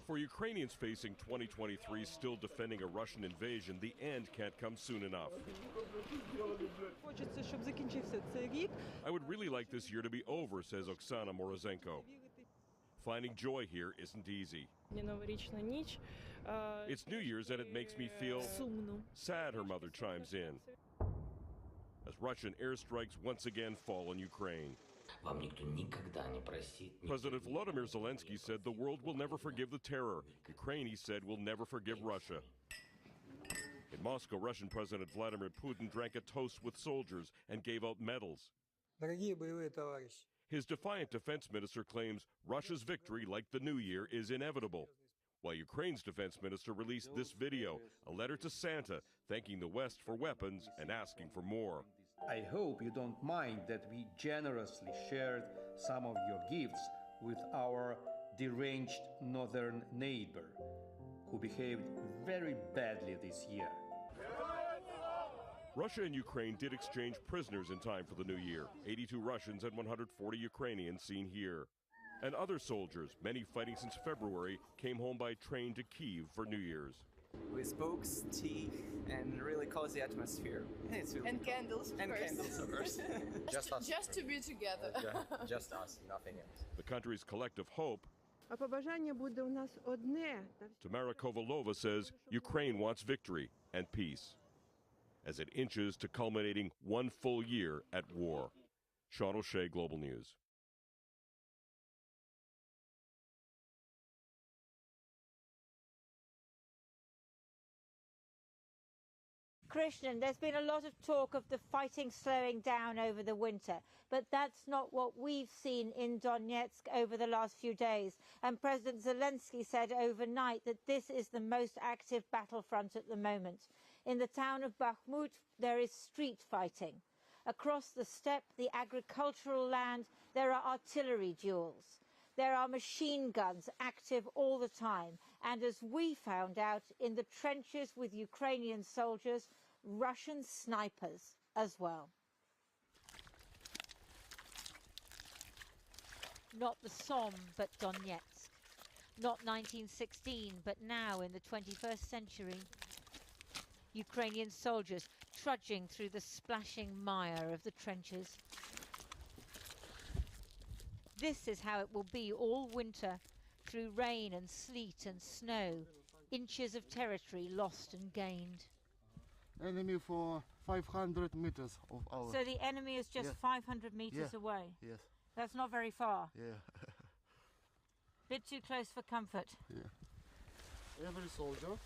For Ukrainians facing 2023 still defending a Russian invasion, the end can't come soon enough. I would really like this year to be over, says Oksana Morozenko. Finding joy here isn't easy. It's New Year's and it makes me feel sad, her mother chimes in, as Russian airstrikes once again fall on Ukraine. President Volodymyr Zelensky said the world will never forgive the terror. Ukraine, he said, will never forgive Russia. In Moscow, Russian President Vladimir Putin drank a toast with soldiers and gave out medals. His defiant defense minister claims Russia's victory, like the New Year, is inevitable. While Ukraine's defense minister released this video, a letter to Santa, thanking the West for weapons and asking for more. I hope you don't mind that we generously shared some of your gifts with our deranged northern neighbor, who behaved very badly this year. Russia and Ukraine did exchange prisoners in time for the new year. 82 Russians and 140 Ukrainians seen here. And other soldiers, many fighting since February, came home by train to Kyiv for New Year's. With books, tea, and really cozy atmosphere. And candles, of course. Candles, of course. Just to be together. Just us, nothing else. The country's collective hope. Tamara Kovalova says Ukraine wants victory and peace, as it inches to culminating one full year at war. Sean O'Shea, Global News. Krishnan, there's been a lot of talk of the fighting slowing down over the winter, but that's not what we've seen in Donetsk over the last few days. And President Zelensky said overnight that this is the most active battlefront at the moment. In the town of Bakhmut, there is street fighting. Across the steppe, the agricultural land, there are artillery duels. There are machine guns active all the time. And as we found out, in the trenches with Ukrainian soldiers, Russian snipers as well. Not the Somme, but Donetsk. Not 1916, but now in the 21st century. Ukrainian soldiers trudging through the splashing mire of the trenches. This is how it will be all winter, through rain and sleet and snow, inches of territory lost and gained. Enemy for 500 meters of our... So the enemy is just 500 meters away? Yes. That's not very far? Yeah. Bit too close for comfort? Yeah. Every soldier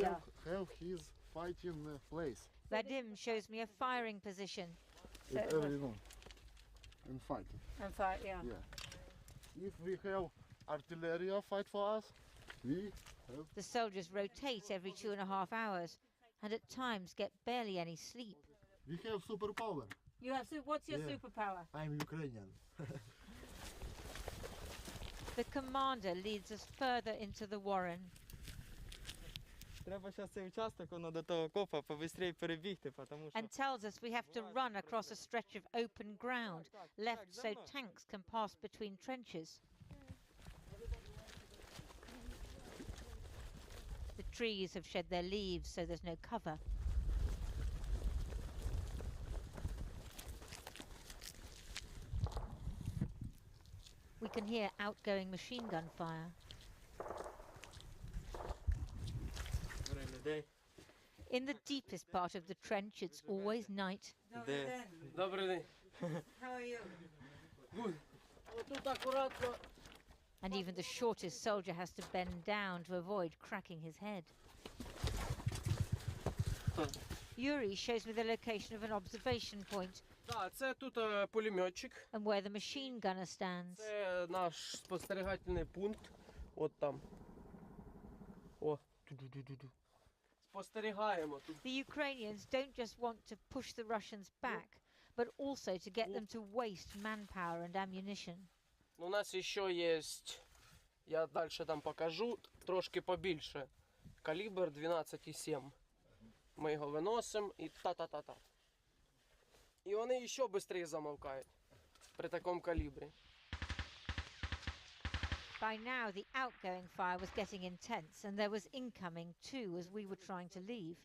have his fighting place. Vadim shows me a firing position. So everyone. And fighting. And fight, yeah. If we have artillery fight for us, we have... The soldiers rotate every 2.5 hours and at times get barely any sleep. We have superpower. You have what's your superpower? I'm Ukrainian. The commander leads us further into the warren. And tells us we have to run across a stretch of open ground, left so tanks can pass between trenches. The trees have shed their leaves, so there's no cover. We can hear outgoing machine gun fire. In the deepest part of the trench, it's always night. How are you? And even the shortest soldier has to bend down to avoid cracking his head. Yuri shows me the location of an observation point. Це тут пулеметчик. And where the machine gunner stands. Це наш спостерігательний пункт. От там. О. Спостерігаємо тут. The Ukrainians don't just want to push the Russians back, but also to get them to waste manpower and ammunition. У нас ще є, я далі там покажу, трошки побільше. Калібр 12,7. Ми його виносимо і та-та-та-та. І вони ще швидше замовкають при такому калібрі. By now, the outgoing fire was getting intense, and there was incoming too as we were trying to leave.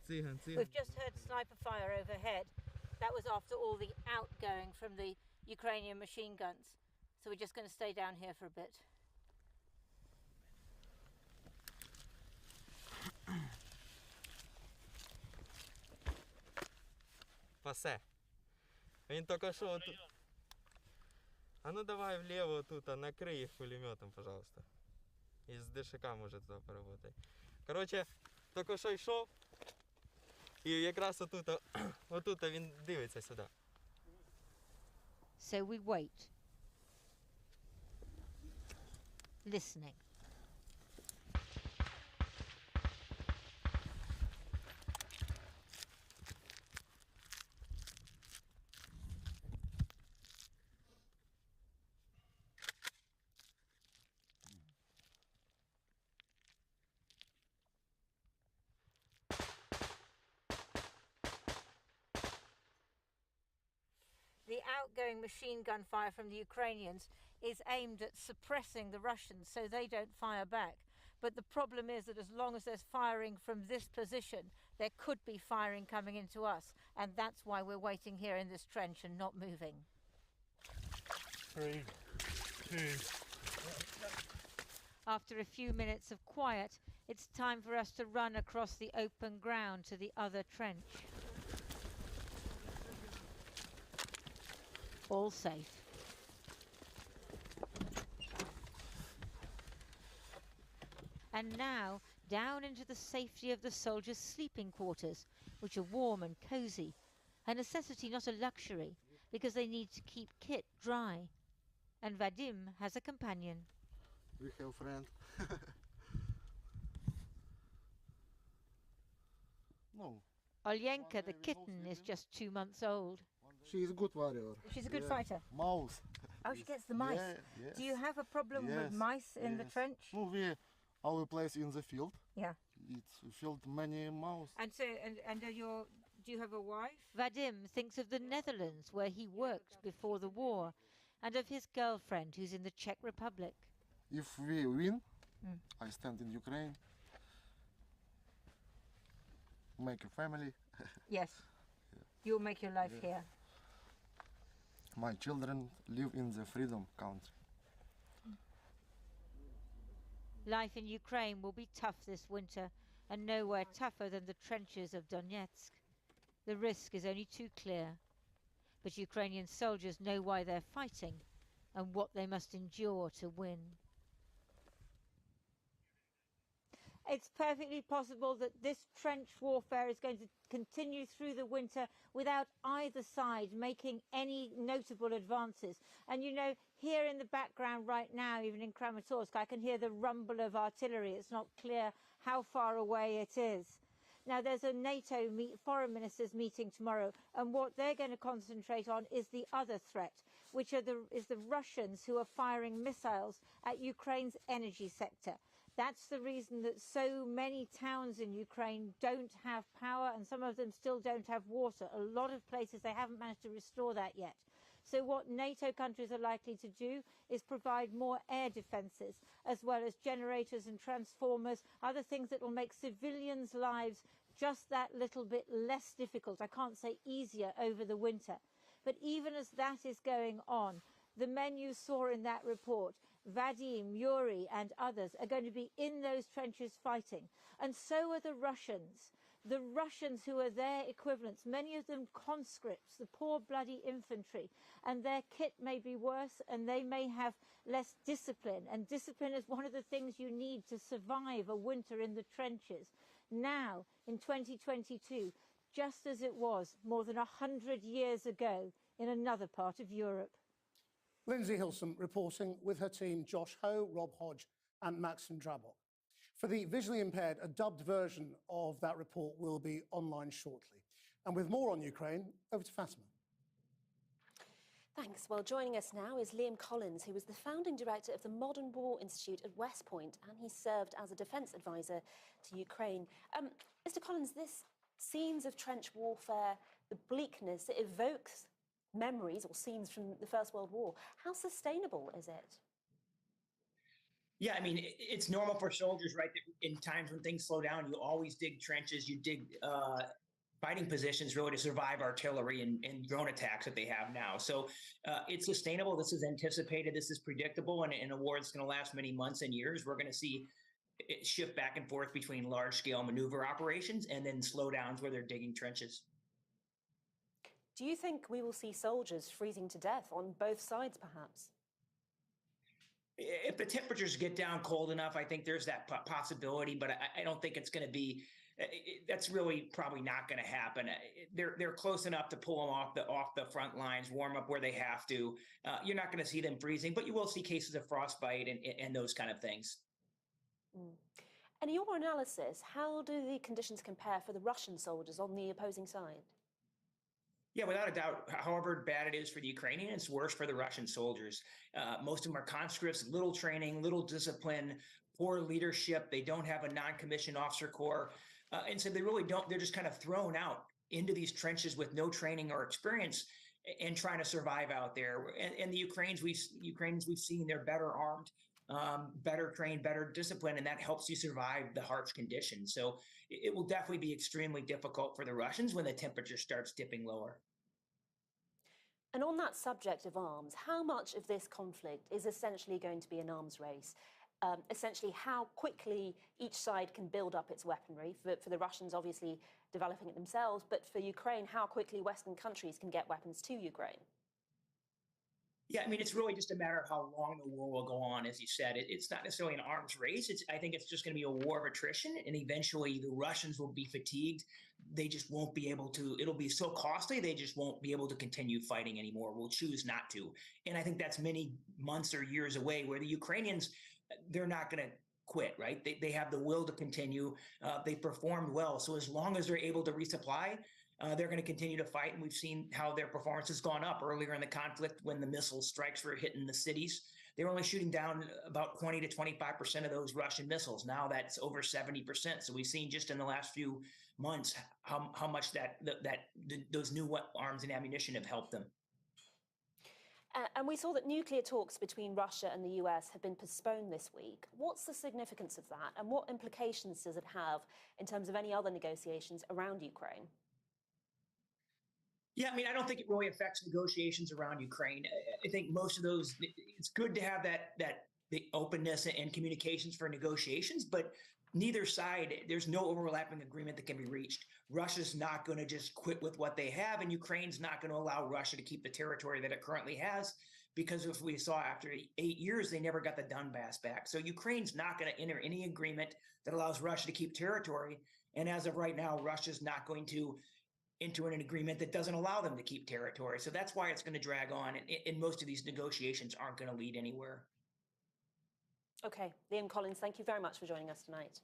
We've just heard sniper fire overhead. That was after all the outgoing from the Ukrainian machine guns. So we're just going to stay down here for a bit. Пасе. Він тільки що тут. А ну давай вліво тут, накрий їх пулеметом, пожалуйста. Із ДШК може туди переботати. Коротше, тільки що йшов. І якраз отут він дивиться сюди. So we wait. Listening. The outgoing machine gun fire from the Ukrainians is aimed at suppressing the Russians so they don't fire back. But the problem is that as long as there's firing from this position, there could be firing coming into us. And that's why we're waiting here in this trench and not moving. 3, 2. After a few minutes of quiet, it's time for us to run across the open ground to the other trench. All safe. And now, down into the safety of the soldiers' sleeping quarters, which are warm and cosy, a necessity, not a luxury, because they need to keep kit dry. And Vadim has a companion. We have friend. No, Olyenka, the kitten, is just 2 months old. she is good warrior. She's a good fighter. Mouse. Oh, she gets the mice. Yeah, yes. Do you have a problem with Yes, mice in the yes. trench? No, our place in the field. Yeah. It's filled many mouse. And so, do you have a wife? Vadim thinks of the Netherlands, where he worked before the war, and of his girlfriend, who's in the Czech Republic. If we win, I stand in Ukraine. Make a family. Yes. You'll make your life here. My children live in the freedom country. Life in Ukraine will be tough this winter, and nowhere tougher than the trenches of Donetsk. The risk is only too clear. But Ukrainian soldiers know why they're fighting and what they must endure to win. It's perfectly possible that this trench warfare is going to continue through the winter without either side making any notable advances. And you know, here in the background right now, even in Kramatorsk, I can hear the rumble of artillery. It's not clear how far away it is. Now, there's a NATO foreign ministers meeting tomorrow, and what they're going to concentrate on is the other threat, which is the Russians who are firing missiles at Ukraine's energy sector. That's the reason that so many towns in Ukraine don't have power, and some of them still don't have water. A lot of places they haven't managed to restore that yet. So what NATO countries are likely to do is provide more air defences, as well as generators and transformers, other things that will make civilians' lives just that little bit less difficult. I can't say easier over the winter. But even as that is going on, the men you saw in that report, Vadim, Yuri and others, are going to be in those trenches fighting. And so are the Russians. The Russians who are their equivalents, many of them conscripts, the poor bloody infantry, and their kit may be worse and they may have less discipline. And discipline is one of the things you need to survive a winter in the trenches. Now, in 2022, just as it was more than 100 years ago in another part of Europe. Lindsay Hilson reporting with her team Josh Ho, Rob Hodge and Maxim Drabok. For the visually impaired, a dubbed version of that report will be online shortly. And with more on Ukraine, over to Fatima. Thanks. Well, joining us now is Liam Collins, who was the founding director of the Modern War Institute at West Point, and he served as a defence advisor to Ukraine. Mr. Collins, this scenes of trench warfare, the bleakness, it evokes memories or scenes from the First World War. How sustainable is it? Yeah, I mean, it's normal for soldiers, right? In times when things slow down, you always dig trenches, you dig fighting positions really to survive artillery and drone attacks that they have now. So it's sustainable. This is anticipated. This is predictable. And in a war that's going to last many months and years, we're going to see it shift back and forth between large scale maneuver operations and then slowdowns where they're digging trenches. Do you think we will see soldiers freezing to death on both sides, perhaps? If the temperatures get down cold enough, I think there's that possibility, but I don't think it's going to be. That's really probably not going to happen. They're close enough to pull them off the front lines, warm up where they have to. You're not going to see them freezing, but you will see cases of frostbite and those kind of things. Mm. And in your analysis, how do the conditions compare for the Russian soldiers on the opposing side? Yeah, without a doubt, however bad it is for the Ukrainians, it's worse for the Russian soldiers. Most of them are conscripts, little training, little discipline, poor leadership. They don't have a non-commissioned officer corps. And so they really don't, they're just kind of thrown out into these trenches with no training or experience and trying to survive out there. And the Ukrainians we've seen, they're better armed, better trained, better disciplined, and that helps you survive the harsh conditions. So it will definitely be extremely difficult for the Russians when the temperature starts dipping lower. And on that subject of arms, how much of this conflict is essentially going to be an arms race? Essentially, how quickly each side can build up its weaponry. For the Russians, obviously, developing it themselves, but for Ukraine, how quickly Western countries can get weapons to Ukraine. Yeah, I mean, it's really just a matter of how long the war will go on, as you said. It's not necessarily an arms race. I think it's just going to be a war of attrition, and eventually the Russians will be fatigued. They just won't be able to. It'll be so costly, they just won't be able to continue fighting anymore. Will choose not to. And I think that's many months or years away, where the Ukrainians, they're not going to quit, right? They have the will to continue. They performed well. So as long as they're able to resupply, they're going to continue to fight. And we've seen how their performance has gone up earlier in the conflict when the missile strikes were hitting the cities. They were only shooting down about 20 to 25% of those Russian missiles. Now that's over 70%. So we've seen just in the last few months how much those new arms and ammunition have helped them. And we saw that nuclear talks between Russia and the US have been postponed this week. What's the significance of that, and what implications does it have in terms of any other negotiations around Ukraine? Yeah, I mean, I don't think it really affects negotiations around Ukraine. I think most of those, it's good to have the openness and communications for negotiations, but neither side, there's no overlapping agreement that can be reached. Russia's not going to just quit with what they have, and Ukraine's not going to allow Russia to keep the territory that it currently has, because if we saw after 8 years, they never got the Donbass back. So Ukraine's not going to enter any agreement that allows Russia to keep territory. And as of right now, Russia's not going to enter an agreement that doesn't allow them to keep territory. So that's why it's going to drag on, and most of these negotiations aren't going to lead anywhere. Okay, Liam Collins, thank you very much for joining us tonight.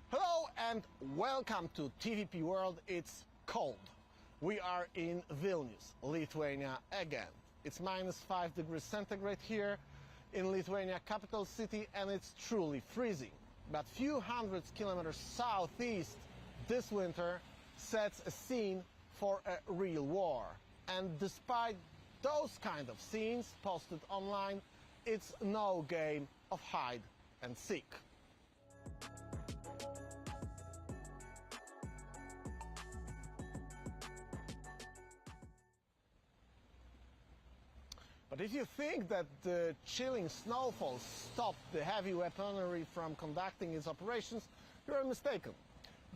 Hello and welcome to TVP World. It's cold. We are in Vilnius, Lithuania again. It's -5 degrees centigrade here in Lithuania capital city, and it's truly freezing. But few hundreds kilometers southeast this winter sets a scene for a real war. And despite those kind of scenes posted online, it's no game of hide and seek. But if you think that the chilling snowfall stopped the heavy weaponry from conducting its operations, you are mistaken.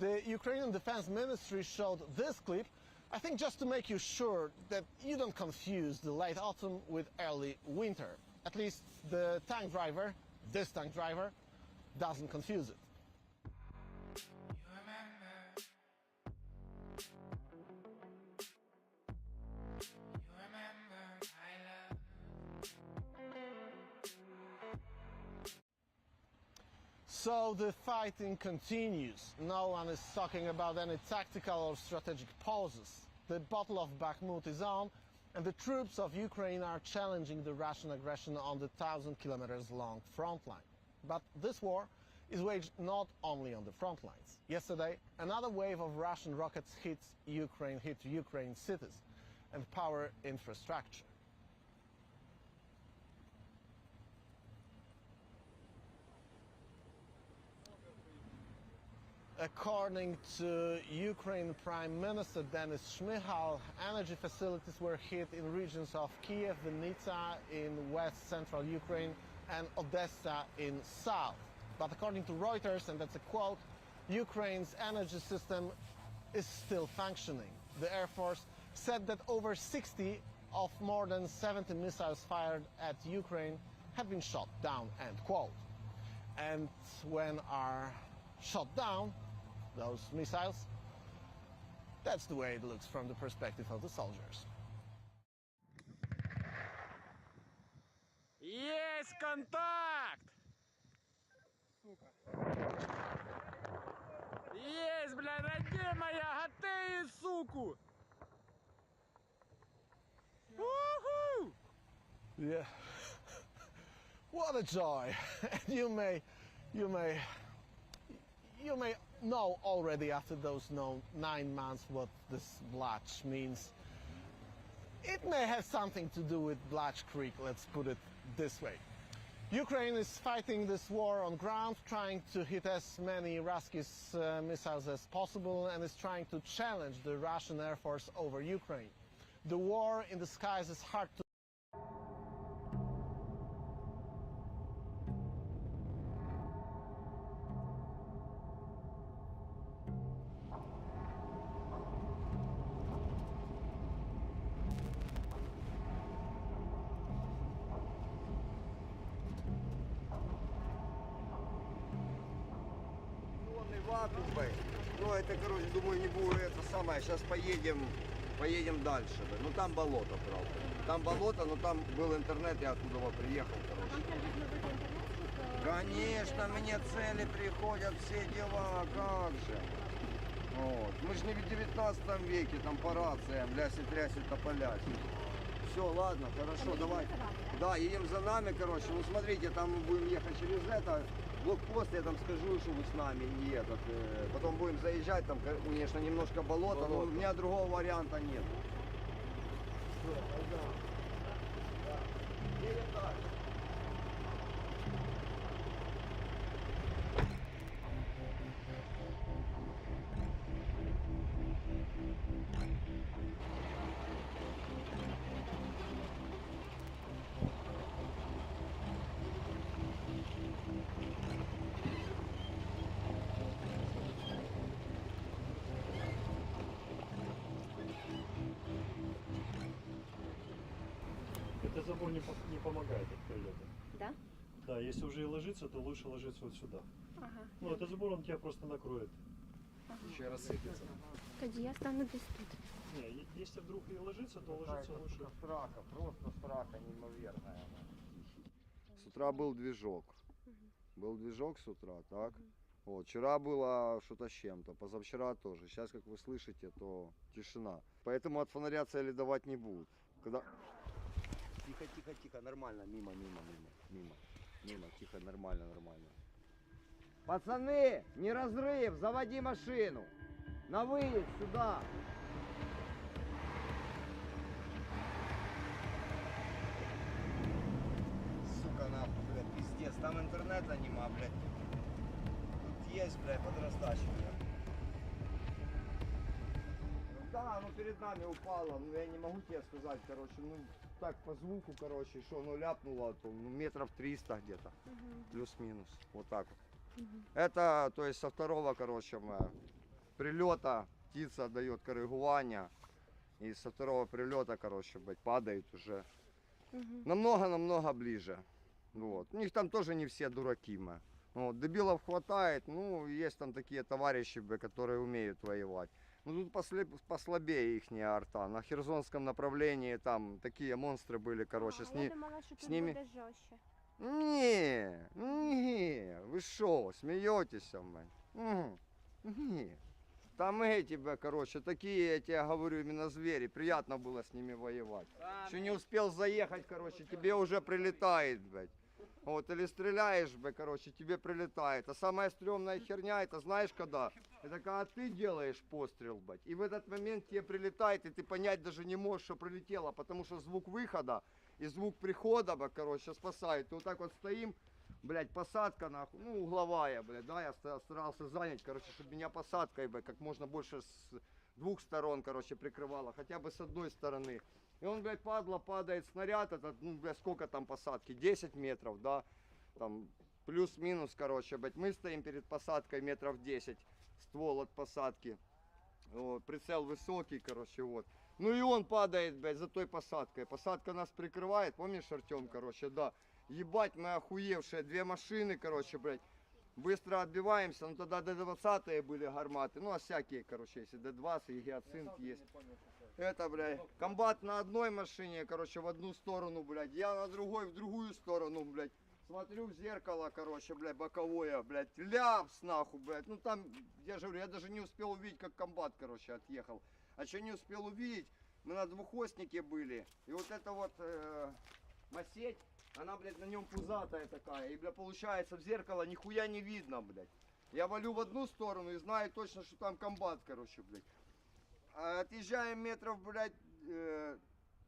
The Ukrainian Defense Ministry showed this clip, I think just to make you sure that you don't confuse the late autumn with early winter. At least the tank driver, this tank driver, doesn't confuse it. So the fighting continues. No one is talking about any tactical or strategic pauses. The Battle of Bakhmut is on, and the troops of Ukraine are challenging the Russian aggression on the 1,000 kilometers long front line. But this war is waged not only on the front lines. Yesterday, another wave of Russian rockets hit Ukraine cities and power infrastructure. According to Ukraine Prime Minister Denis Shmyhal, energy facilities were hit in regions of Kiev, Vinnytsia in west-central Ukraine and Odessa in south. But according to Reuters, and that's a quote, Ukraine's energy system is still functioning. The Air Force said that over 60 of more than 70 missiles fired at Ukraine have been shot down, end quote. And when are shot down, those missiles, that's the way it looks from the perspective of the soldiers. Есть контакт! Есть, бля, родимая, готи, суку! Woohoo! Yeah. What a joy! You may know already after those 9 months what this Blach means. It may have something to do with Blach Creek, let's put it this way. Ukraine is fighting this war on ground, trying to hit as many Ruskies missiles as possible, and is trying to challenge the Russian Air Force over Ukraine. The war in the skies is hard to Ну, это, короче, думаю, не будет это самое. Сейчас поедем дальше. Ну, там болото, правда. Там болото, но там был интернет, я оттуда приехал, короче. Конечно, мне цели приходят, все дела, как же. Вот. Мы же не в 19 веке, там по рациям, ляси-тряси, тополяси. Все, ладно, хорошо, давай. Да, едем за нами, короче. Ну, смотрите, там мы будем ехать через это. Блокпост, я там скажу, что вы с нами, и этот, потом будем заезжать, там, конечно, немножко болото, но у меня другого варианта нет. Это забор не помогает от прилета. Да? Да, если уже и ложиться, то лучше ложиться вот сюда. Ага. Ну, этот забор, он тебя просто накроет. Еще рассыпется. Тоді я стану десь тут. Не, если вдруг и ложиться, то ложиться лучше. Страха, просто страха неимоверная. С утра был движок. Был движок с утра, так? Вот, вчера было что-то с чем-то, позавчера тоже. Сейчас, как вы слышите, то тишина. Поэтому от фонаря цели давать не будут. Когда... Тихо, тихо, тихо, нормально, мимо, тихо, нормально. Пацаны, не разрыв, заводи машину. На выезд сюда. Сука, нахуй, блядь, пиздец, там интернета нема, блядь. Тут есть, блядь, под раздачей. Да, ну перед нами упало, ну я не могу тебе сказать, короче, ну так по звуку, короче, что оно ляпнуло, то, ну, метров 300 где-то, плюс-минус, вот так вот. Это, то есть со второго, короче, прилета птица дает коррегирование, и со второго прилета, короче, блядь, падает уже намного ближе. Вот. У них там тоже не все дураки, вот. Дебилов хватает, ну, есть там такие товарищи, которые умеют воевать. Ну, тут послабее ихняя арта. На Херсонском направлении там такие монстры были, короче, Я думала, что с ними... будет жестче. Не, не, вы шо, смеетесь, блядь? Не. Там эти, короче, такие, я тебе говорю, именно звери. Приятно было с ними воевать. Еще не успел заехать, короче, тебе уже прилетает, блядь. Вот, или стреляешь, короче, тебе прилетает. А самая стрёмная херня, это знаешь когда? Это когда ты делаешь пострел, блядь. И в этот момент тебе прилетает, и ты понять даже не можешь, что прилетело. Потому что звук выхода и звук прихода, короче, спасает. И вот так вот стоим. Блять, посадка нахуй, ну угловая, блядь, да, я старался занять, короче, чтобы меня посадкой, блядь, как можно больше с двух сторон, короче, прикрывала, хотя бы с одной стороны. И он, блядь, падла, падает снаряд, этот, ну, блядь, сколько там посадки, 10 метров, да, там, плюс-минус, короче, блядь, мы стоим перед посадкой метров 10, ствол от посадки, вот, прицел высокий, короче, вот. Ну и он падает, блядь, за той посадкой, посадка нас прикрывает, помнишь, Артем, короче, да. Ебать, мы охуевшие, две машины, короче, блядь, быстро отбиваемся, ну тогда Д-20 были гарматы, ну а всякие, короче, если Д-20 и Геоцинт есть. Это, блядь, комбат на одной машине, короче, в одну сторону, блядь, я на другой, в другую сторону, блядь, смотрю в зеркало, короче, блядь, боковое, блядь, ляпс, нахуй, блядь, ну там, я же говорю, я даже не успел увидеть, как комбат, короче, отъехал, а что не успел увидеть, мы на двухоснике были, и вот это вот масеть, она, блядь, на нем пузатая такая. И, блядь, получается, в зеркало нихуя не видно, блядь. Я валю в одну сторону и знаю точно, что там комбат, короче, блядь. А отъезжаем метров, блядь,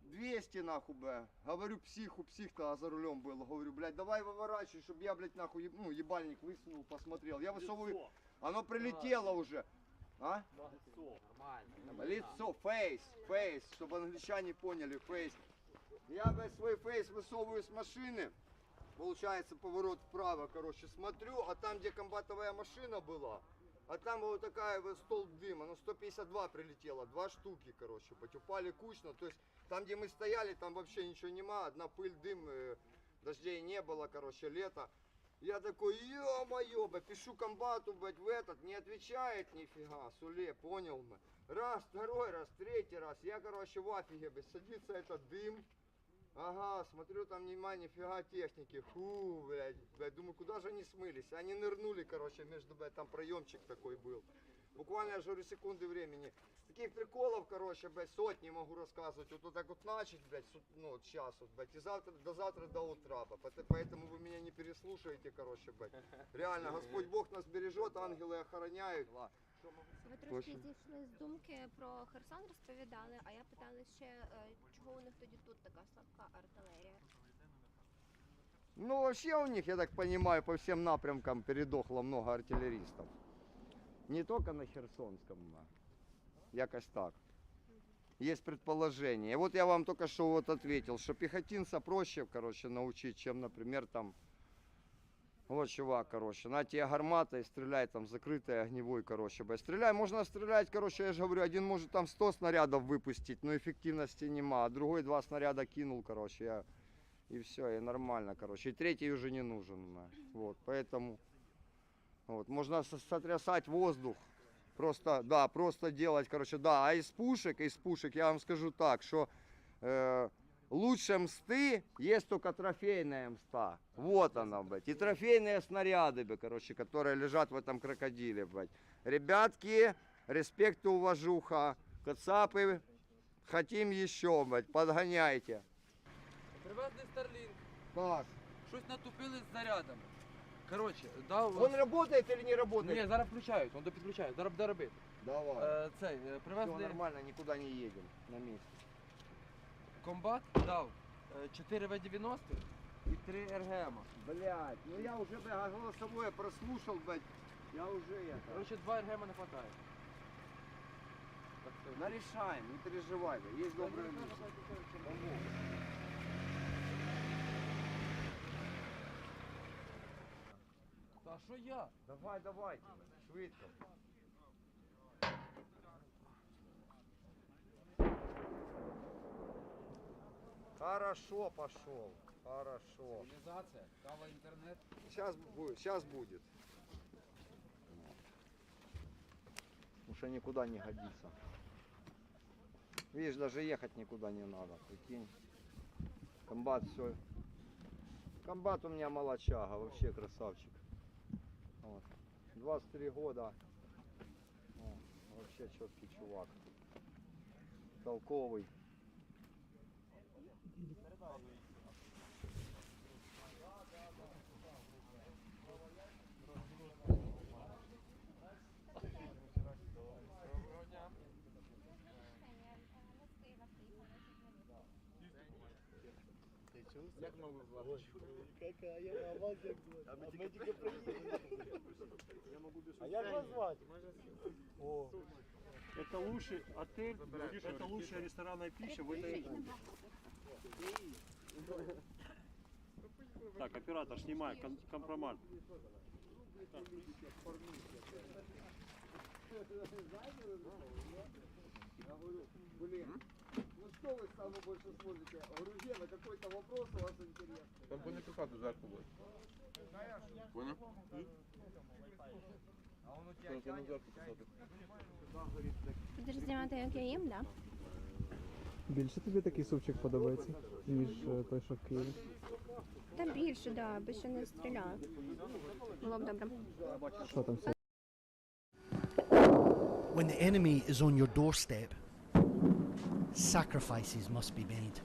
200, нахуй, блядь. Говорю психу, псих-то за рулем был. Говорю, блядь, давай выворачивай, чтобы я, блядь, нахуй, ну, ебальник высунул, посмотрел. Я высовываю, оно прилетело уже. А? Лицо, фейс, чтобы англичане поняли, фейс. Я, блядь, свой фейс высовываю с машины, получается поворот вправо, короче, смотрю, а там, где комбатовая машина была, а там вот такая вот столб дыма, ну 152 прилетело, 2 штуки, короче, упали кучно, то есть там, где мы стояли, там вообще ничего нема, одна пыль, дым, дождей не было, короче, лето. Я такой, ё-моё, блядь, пишу комбату, блядь, в этот, не отвечает нифига, Суле, понял, мы. Раз, второй раз, третий раз, я, короче, в афиге, блядь, садится этот дым. Ага, смотрю, там нема нифига техники. Фу, блядь, думаю, куда же они смылись? Они нырнули, короче, между, блядь, там проемчик такой был. Буквально, я же говорю, секунды времени. Таких приколов, короче, блядь, сотни могу рассказывать. Вот так вот начать, блядь, ну, вот сейчас, вот, блядь, и до завтра до утра. Поэтому вы меня не переслушаете, короче, блядь. Реально, Господь Бог нас бережет, ангелы охороняют. Ви трошки зійшли з думки про Херсон, розповідали, а я питала ще, чого у них тоді тут така слабка артилерія? Ну, вообще у них, я так понимаю, по всем напрямкам передохло много артиллеристов. Не только на Херсонском, якось так. Есть предположение. И вот я вам только что вот ответил, что пехотинца проще, короче, научить, чем, например, там... Вот, чувак, короче, на тебе гармата и стреляй там закрытой огневой, короче, стреляй, можно стрелять, короче, я же говорю, один может там 100 снарядов выпустить, но эффективности нема, а другой 2 снаряда кинул, короче, и все, и нормально, короче, и третий уже не нужен, вот, поэтому, вот, можно сотрясать воздух, просто, да, просто делать, короче, да, а из пушек, я вам скажу так, что... Лучше мсты есть только трофейная мста. Вот она, блядь. И трофейные снаряды, короче, которые лежат в этом крокодиле, блядь. Ребятки, респект и уважуха. Кацапы, хотим еще, блядь, подгоняйте. Привезли Старлінг. Так. Щось натупили з зарядами. Короче, дав... Он работает или не работает? Ні, зараз включають, он допідключають, зараз буде робити. Давай. Привезли... Все нормально, никуда не едем, на месте. Комбат дав 4 В-90 и 3 РГМ. Блять, ну я уже, блядь, голосовое прослушал, блядь. Я уже это. Короче, 2 РГМ не хватает. Нарешаем, не переживай, блядь. Есть добрые люди. Та що я? Давай, швидко. Хорошо пошел, хорошо. Цивилизация, кава, интернет. Сейчас будет. Уж никуда не годится. Видишь, даже ехать никуда не надо, прикинь. Комбат все. Комбат у меня молодчага, вообще красавчик. Вот. 23 года. О, вообще четкий чувак. Толковый. Як могу звати? Какая вас як звати? А ми тільки приїхали. А як вас звати? О. Это лучший отель, это лучшая ресторанная пища в этой... Так, оператор, снимай, компромат. Я говорю, блин, ну что вы самое больше смотрите? Оружие, на какой-то вопрос у вас интересный. Там по написать жарко будет. Понял? А он у тебя Там на жарко посадок. Будеш знімати, як я їм, да? Більше тобі такий супчик подобається, ніж той, що в Києві? Та більше, да, аби ще не стріляли. Було б добре. Що там все? When the enemy is on your doorstep, sacrifices must be made.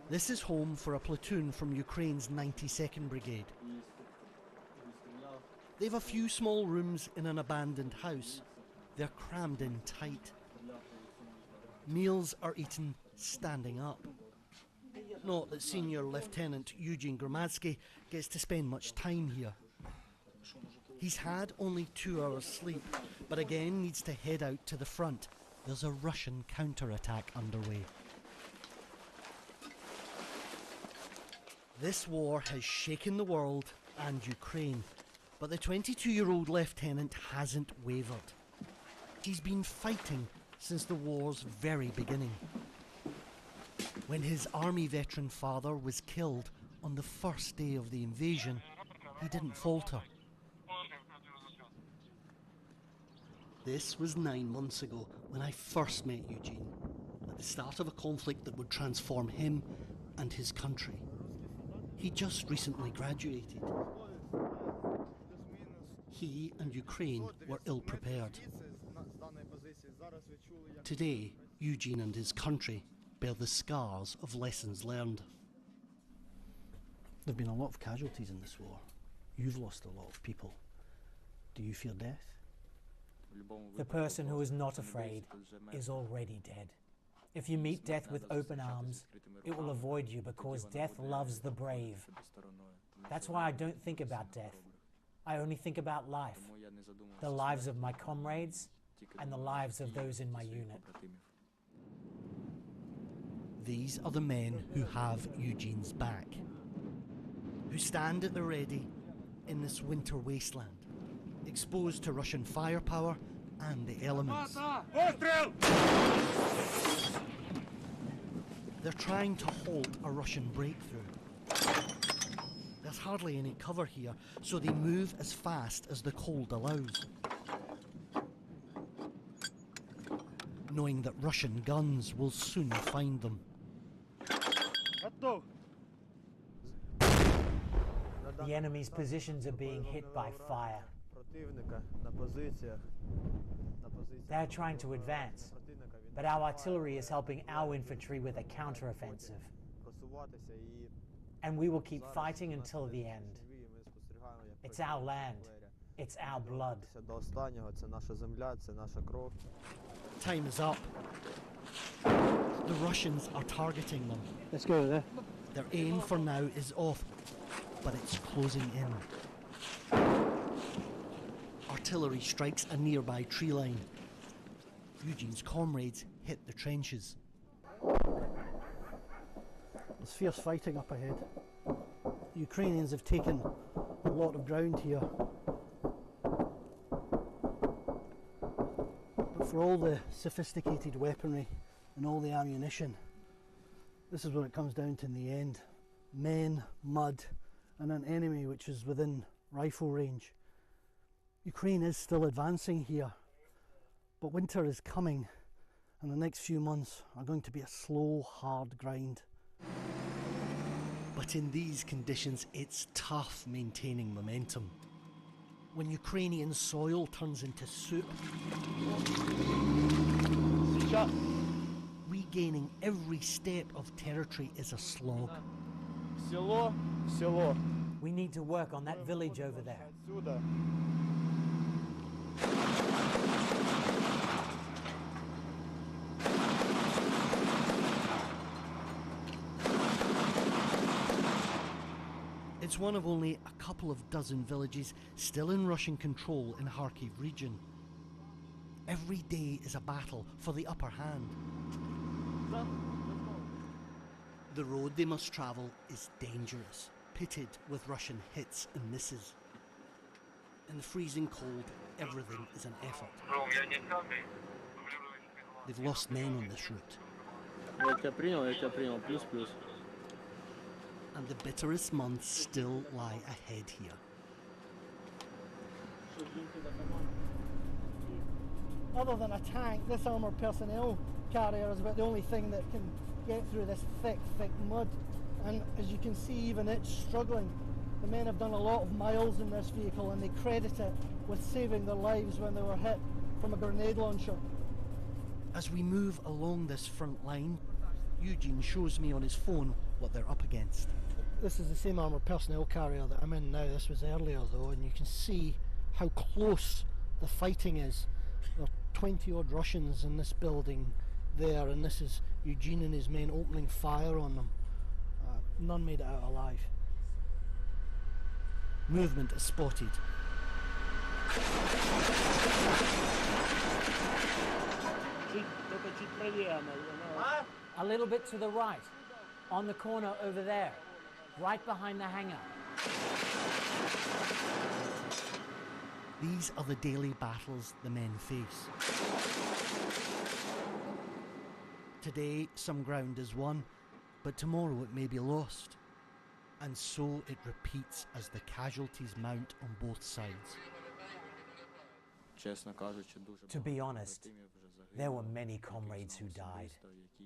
This is home for a platoon from Ukraine's 92nd Brigade. They've a few small rooms in an abandoned house. They're crammed in tight. Meals are eaten standing up. Not that Senior Lieutenant Eugene Gramadsky gets to spend much time here. He's had only 2 hours sleep, but again needs to head out to the front. There's a Russian counterattack underway. This war has shaken the world and Ukraine, but the 22-year-old lieutenant hasn't wavered. He's been fighting since the war's very beginning. When his army veteran father was killed on the first day of the invasion, he didn't falter. This was 9 months ago when I first met Eugene, at the start of a conflict that would transform him and his country. He just recently graduated. He and Ukraine were ill-prepared. Today, Eugene and his country bear the scars of lessons learned. There have been a lot of casualties in this war. You've lost a lot of people. Do you fear death? The person who is not afraid is already dead. If you meet death with open arms, it will avoid you because death loves the brave. That's why I don't think about death. I only think about life, the lives of my comrades and the lives of those in my unit. These are the men who have Eugene's back, who stand at the ready in this winter wasteland, exposed to Russian firepower and the elements. They're trying to halt a Russian breakthrough. There's hardly any cover here, so they move as fast as the cold allows, knowing that Russian guns will soon find them. The enemy's positions are being hit by fire. They're trying to advance, but our artillery is helping our infantry with a counteroffensive. And we will keep fighting until the end. It's our land. It's our blood. Time is up. The Russians are targeting them. Let's go there. Their aim for now is off, but it's closing in. Artillery strikes a nearby tree line. Eugene's comrades hit the trenches. There's fierce fighting up ahead. The Ukrainians have taken a lot of ground here. But for all the sophisticated weaponry and all the ammunition, this is what it comes down to in the end. Men, mud, and an enemy which is within rifle range. Ukraine is still advancing here, but winter is coming, and the next few months are going to be a slow, hard grind. But in these conditions, it's tough maintaining momentum. When Ukrainian soil turns into soup, regaining every step of territory is a slog. We need to work on that village over there. It's one of only a couple of dozen villages still in Russian control in Kharkiv region. Every day is a battle for the upper hand. The road they must travel is dangerous, pitted with Russian hits and misses. In the freezing cold, everything is an effort. They've lost men on this route. And the bitterest months still lie ahead here. Other than a tank, this armoured personnel carrier is about the only thing that can get through this thick mud. And as you can see, even it's struggling. The men have done a lot of miles in this vehicle and they credit it with saving their lives when they were hit from a grenade launcher. As we move along this front line, Eugene shows me on his phone what they're up against. This is the same armoured personnel carrier that I'm in now. This was earlier though, and you can see how close the fighting is. There are 20 odd Russians in this building there, and this is Eugene and his men opening fire on them. None made it out alive. Movement is spotted. A little bit to the right, on the corner over there, right behind the hangar. These are the daily battles the men face. Today, some ground is won, but tomorrow it may be lost. And so it repeats as the casualties mount on both sides. To be honest, there were many comrades who died,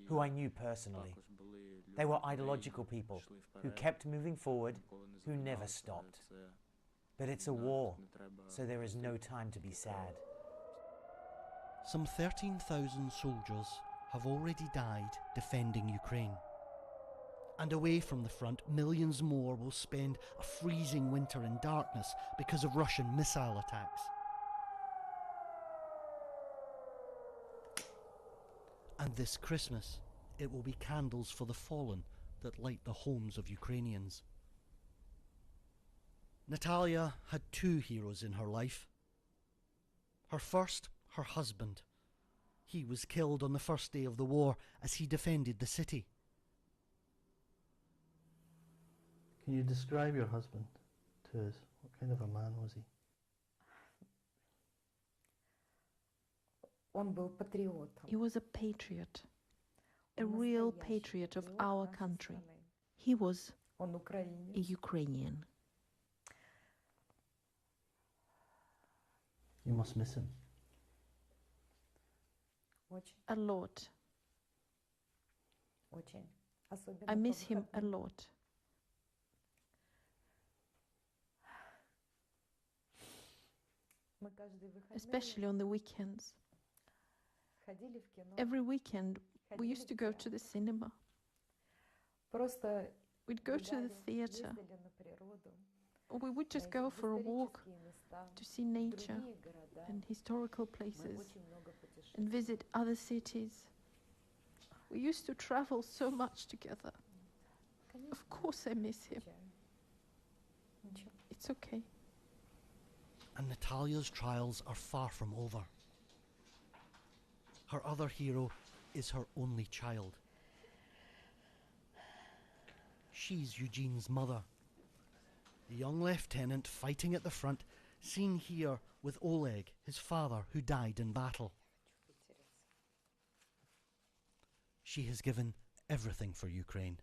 who I knew personally. They were ideological people who kept moving forward, who never stopped. But it's a war, so there is no time to be sad. Some 13,000 soldiers have already died defending Ukraine. And away from the front, millions more will spend a freezing winter in darkness because of Russian missile attacks. And this Christmas, it will be candles for the fallen that light the homes of Ukrainians. Natalia had two heroes in her life. Her first, her husband. He was killed on the first day of the war as he defended the city. Can you describe your husband to us? What kind of a man was he? He was a patriot, a real patriot of our country. He was a Ukrainian. You must miss him. A lot. I miss him a lot. Especially on the weekends. Every weekend we used to go to the cinema. We'd go to the theater. Or we would just go for a walk to see nature and historical places and visit other cities. We used to travel so much together. Of course I miss him. It's okay. And Natalia's trials are far from over. Her other hero is her only child. She's Eugene's mother. The young lieutenant fighting at the front, seen here with Oleg, his father, who died in battle. She has given everything for Ukraine.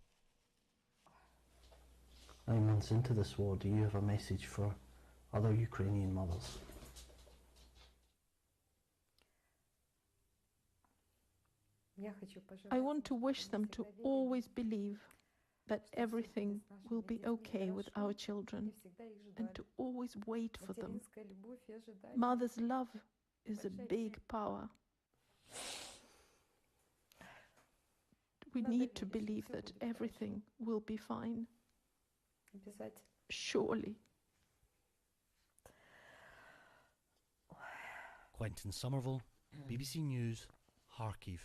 9 months into this war, do you have a message for other Ukrainian mothers? I want to wish them to always believe that everything will be okay with our children and to always wait for them. Mother's love is a big power. We need to believe that everything will be fine. Surely. Quentin Somerville, BBC News, Kharkiv.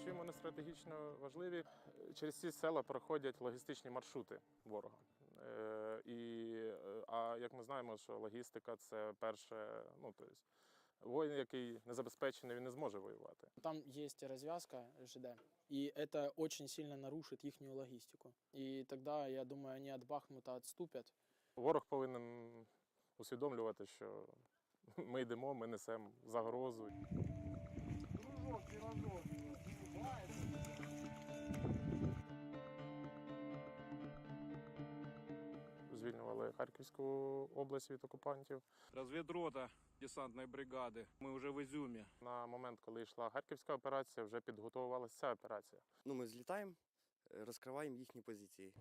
Чим вони стратегічно важливі? Через ці села проходять логістичні маршрути ворога. А як ми знаємо, що логістика – це перше, тобто, воїн, який не забезпечений, він не зможе воювати. Там есть развязка ЖД, и это очень сильно нарушит их логистику. И тогда, я думаю, они от Бахмута отступят. Ворог повинен усвідомлювати, що ми йдемо, ми несемо загрозу. Звільнювали Харківську область від окупантів. Розвідрота десантної бригади. Ми вже в Ізюмі. На момент, коли йшла Харківська операція, вже підготовувалася ця операція. Ми злітаємо, розкриваємо їхні позиції.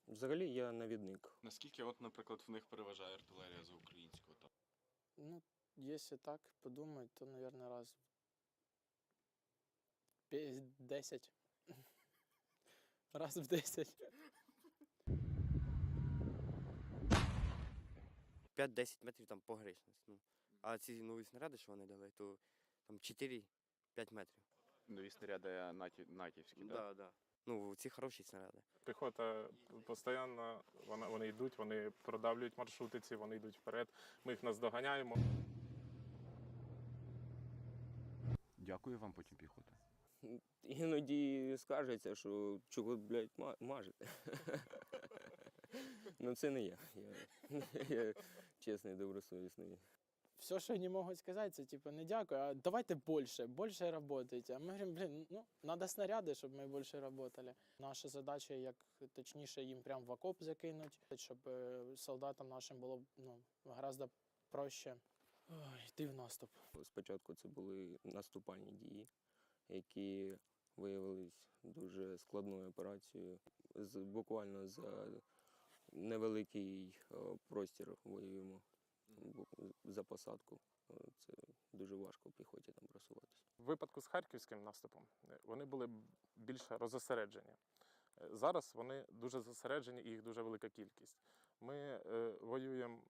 Взагалі я навідник. Наскільки, наприклад, в них переважає артилерія за українську? Если так подумать, то, наверное, раз 10. Раз в 10. 5-10 метрів там погрешність. А ці нові снаряди, що вони дали, то там 4-5 метрів. Нові снаряди натівські, так? Так. Ці хороші снаряди. Піхота постійно, вони йдуть, вони продавлюють маршрути ці, вони йдуть вперед. Ми їх наздоганяємо. Дякую вам потім, піхота. Іноді скаржаться, що чого, блядь, мажете. Це не я. Я чесний, добросовісний. Все, що вони можуть сказати, це типу не дякую, а давайте більше работайте. А ми говоримо, треба снаряди, щоб ми більше працювали. Наша задача, як точніше, їм прямо в окоп закинути, щоб солдатам нашим було гораздо проще йти в наступ. Спочатку це були наступальні дії, які виявились дуже складною операцією. Буквально за невеликий простір воюємо. За посадку. Це дуже важко піхоті там просуватися. В випадку з харківським наступом вони були більш розосереджені. Зараз вони дуже зосереджені і їх дуже велика кількість. Ми воюємо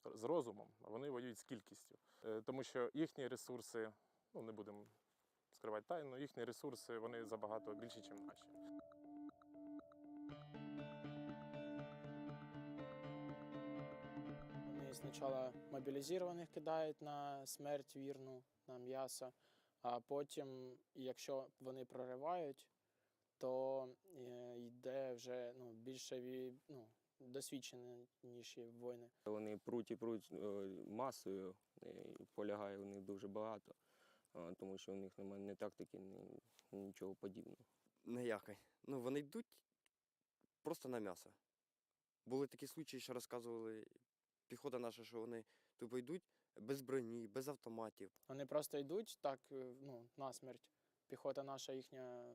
з розумом, а вони воюють з кількістю. Тому що їхні ресурси, не будемо скривати тайну, їхні ресурси вони забагато більші, ніж наші. Спочатку мобілізованих кидають на смерть вірну, на м'ясо, а потім, якщо вони проривають, то йде вже більше досвідченіші воїни. Вони пруть масою, і полягає в них дуже багато, тому що у них немає ні тактики, ні нічого подібного. Ніякої. Вони йдуть просто на м'ясо. Були такі случаї, що розказували піхота наша, що вони тупо йдуть без броні, без автоматів. Вони просто йдуть так, насмерть. Піхота наша їхня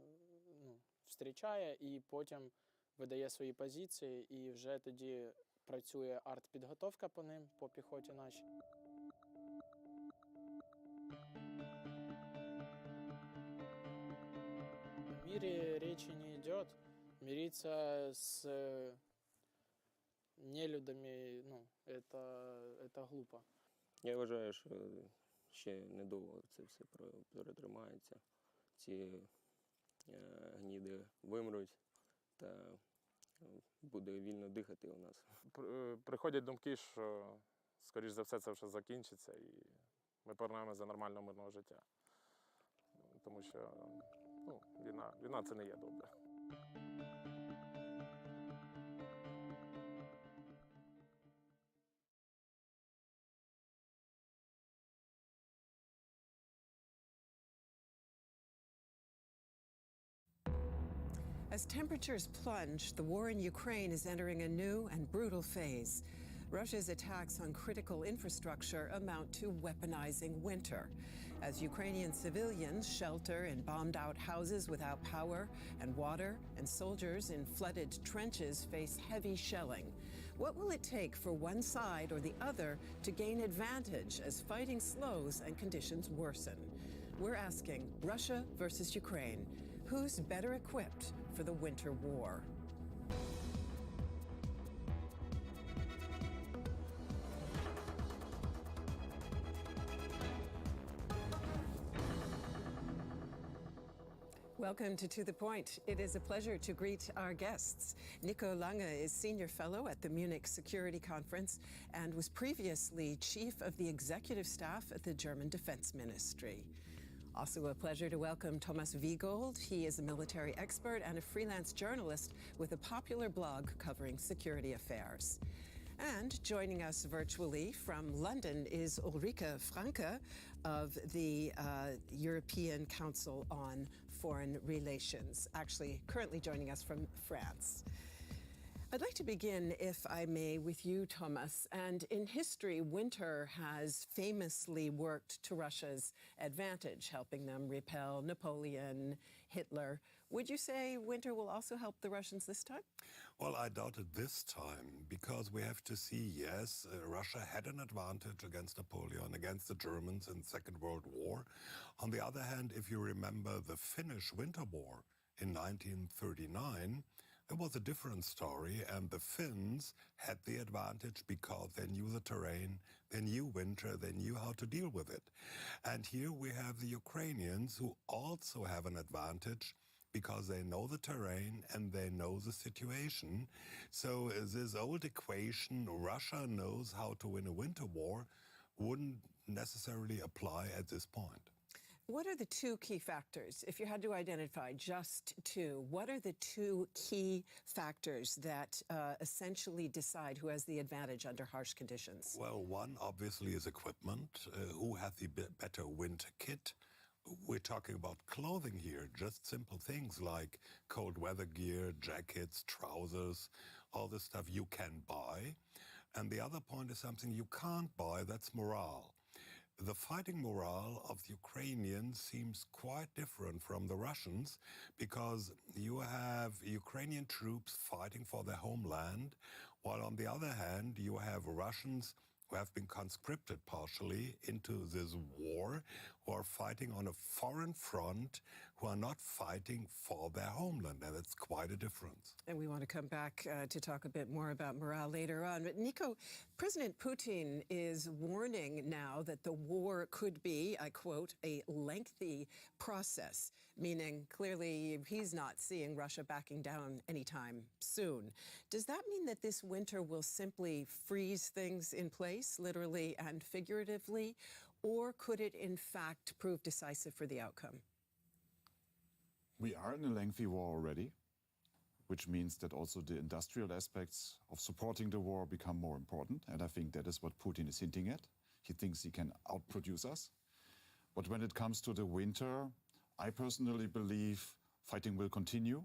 зустрічає і потім видає свої позиції, і вже тоді працює артпідготовка по ним, по піхоті нашій. В мире речи не идет. Мириться с нелюдами, это глупо. Я вважаю, що ще недовго це все перетримається. Ці гніди вимруть та буде вільно дихати у нас. Приходять думки, що скоріш за все, це вже закінчиться і ми повернемося до нормального мирного життя. Тому що війна це не є добре. As temperatures plunge, the war in Ukraine is entering a new and brutal phase. Russia's attacks on critical infrastructure amount to weaponizing winter. As Ukrainian civilians shelter in bombed-out houses without power and water, and soldiers in flooded trenches face heavy shelling. What will it take for one side or the other to gain advantage as fighting slows and conditions worsen? We're asking Russia versus Ukraine. Who's better equipped for the winter war? Welcome to The Point. It is a pleasure to greet our guests. Nico Lange is Senior Fellow at the Munich Security Conference and was previously Chief of the Executive Staff at the German Defense Ministry. Also a pleasure to welcome Thomas Wiegold. He is a military expert and a freelance journalist with a popular blog covering security affairs. And joining us virtually from London is Ulrike Franke of the European Council on Foreign Relations, actually currently joining us from France. I'd like to begin, if I may, with you, Thomas. And in history, winter has famously worked to Russia's advantage, helping them repel Napoleon, Hitler. Would you say winter will also help the Russians this time? Well, I doubt it this time, because we have to see, yes, Russia had an advantage against Napoleon, against the Germans in the Second World War. On the other hand, if you remember the Finnish Winter War in 1939, it was a different story, and the Finns had the advantage because they knew the terrain, they knew winter, they knew how to deal with it. And here we have the Ukrainians who also have an advantage because they know the terrain and they know the situation. So this old equation, Russia knows how to win a winter war, wouldn't necessarily apply at this point. What are the two key factors? If you had to identify just two, what are the two key factors that essentially decide who has the advantage under harsh conditions? Well, one obviously is equipment. Who has the better winter kit? We're talking about clothing here, just simple things like cold weather gear, jackets, trousers, all the stuff you can buy. And the other point is something you can't buy, that's morale. The fighting morale of the Ukrainians seems quite different from the Russians because you have Ukrainian troops fighting for their homeland, while on the other hand, you have Russians who have been conscripted partially into this war, who are fighting on a foreign front, who are not fighting for their homeland. And that's quite a difference. And we want to come back to talk a bit more about morale later on. But Nico, President Putin is warning now that the war could be, I quote, a lengthy process, meaning clearly he's not seeing Russia backing down anytime soon. Does that mean that this winter will simply freeze things in place, literally and figuratively, or could it in fact prove decisive for the outcome? We are in a lengthy war already, which means that also the industrial aspects of supporting the war become more important. And I think that is what Putin is hinting at. He thinks he can outproduce us. But when it comes to the winter, I personally believe fighting will continue.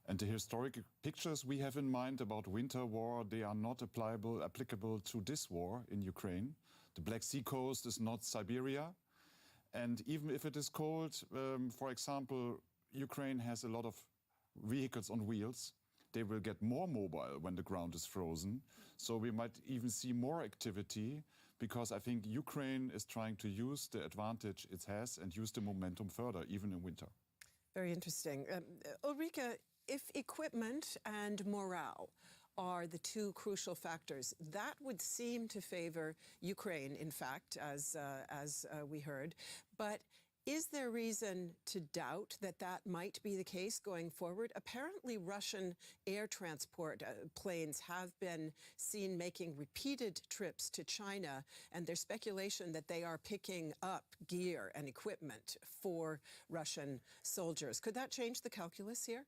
And the historic pictures we have in mind about winter war, they are not applicable to this war in Ukraine. The Black Sea coast is not Siberia. And even if it is cold, for example, Ukraine has a lot of vehicles on wheels. They will get more mobile when the ground is frozen. So we might even see more activity because I think Ukraine is trying to use the advantage it has and use the momentum further, even in winter. Very interesting. Ulrike, if equipment and morale are the two crucial factors, that would seem to favor Ukraine, in fact, as we heard. But Is there reason to doubt that that might be the case going forward? Apparently, Russian air transport planes have been seen making repeated trips to China, and there's speculation that they are picking up gear and equipment for Russian soldiers. Could that change the calculus here?